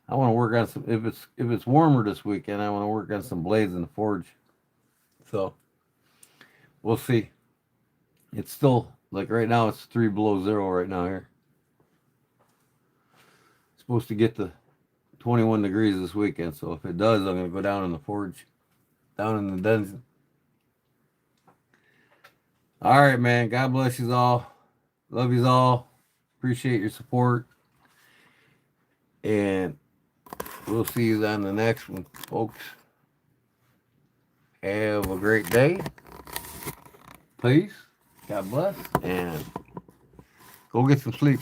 I want to work on some, if it's warmer this weekend, I want to work on some blades in the forge. So, we'll see. It's still, like right now, it's 3 below 0 right now here. It's supposed to get to 21 degrees this weekend, so if it does, I'm going to go down in the forge, down in the dungeon. All right, man. God bless you all. Love you all. Appreciate your support. And we'll see you on the next one, folks. Have a great day. Peace. God bless. And go get some sleep.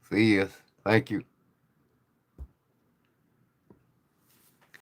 See ya. Thank you.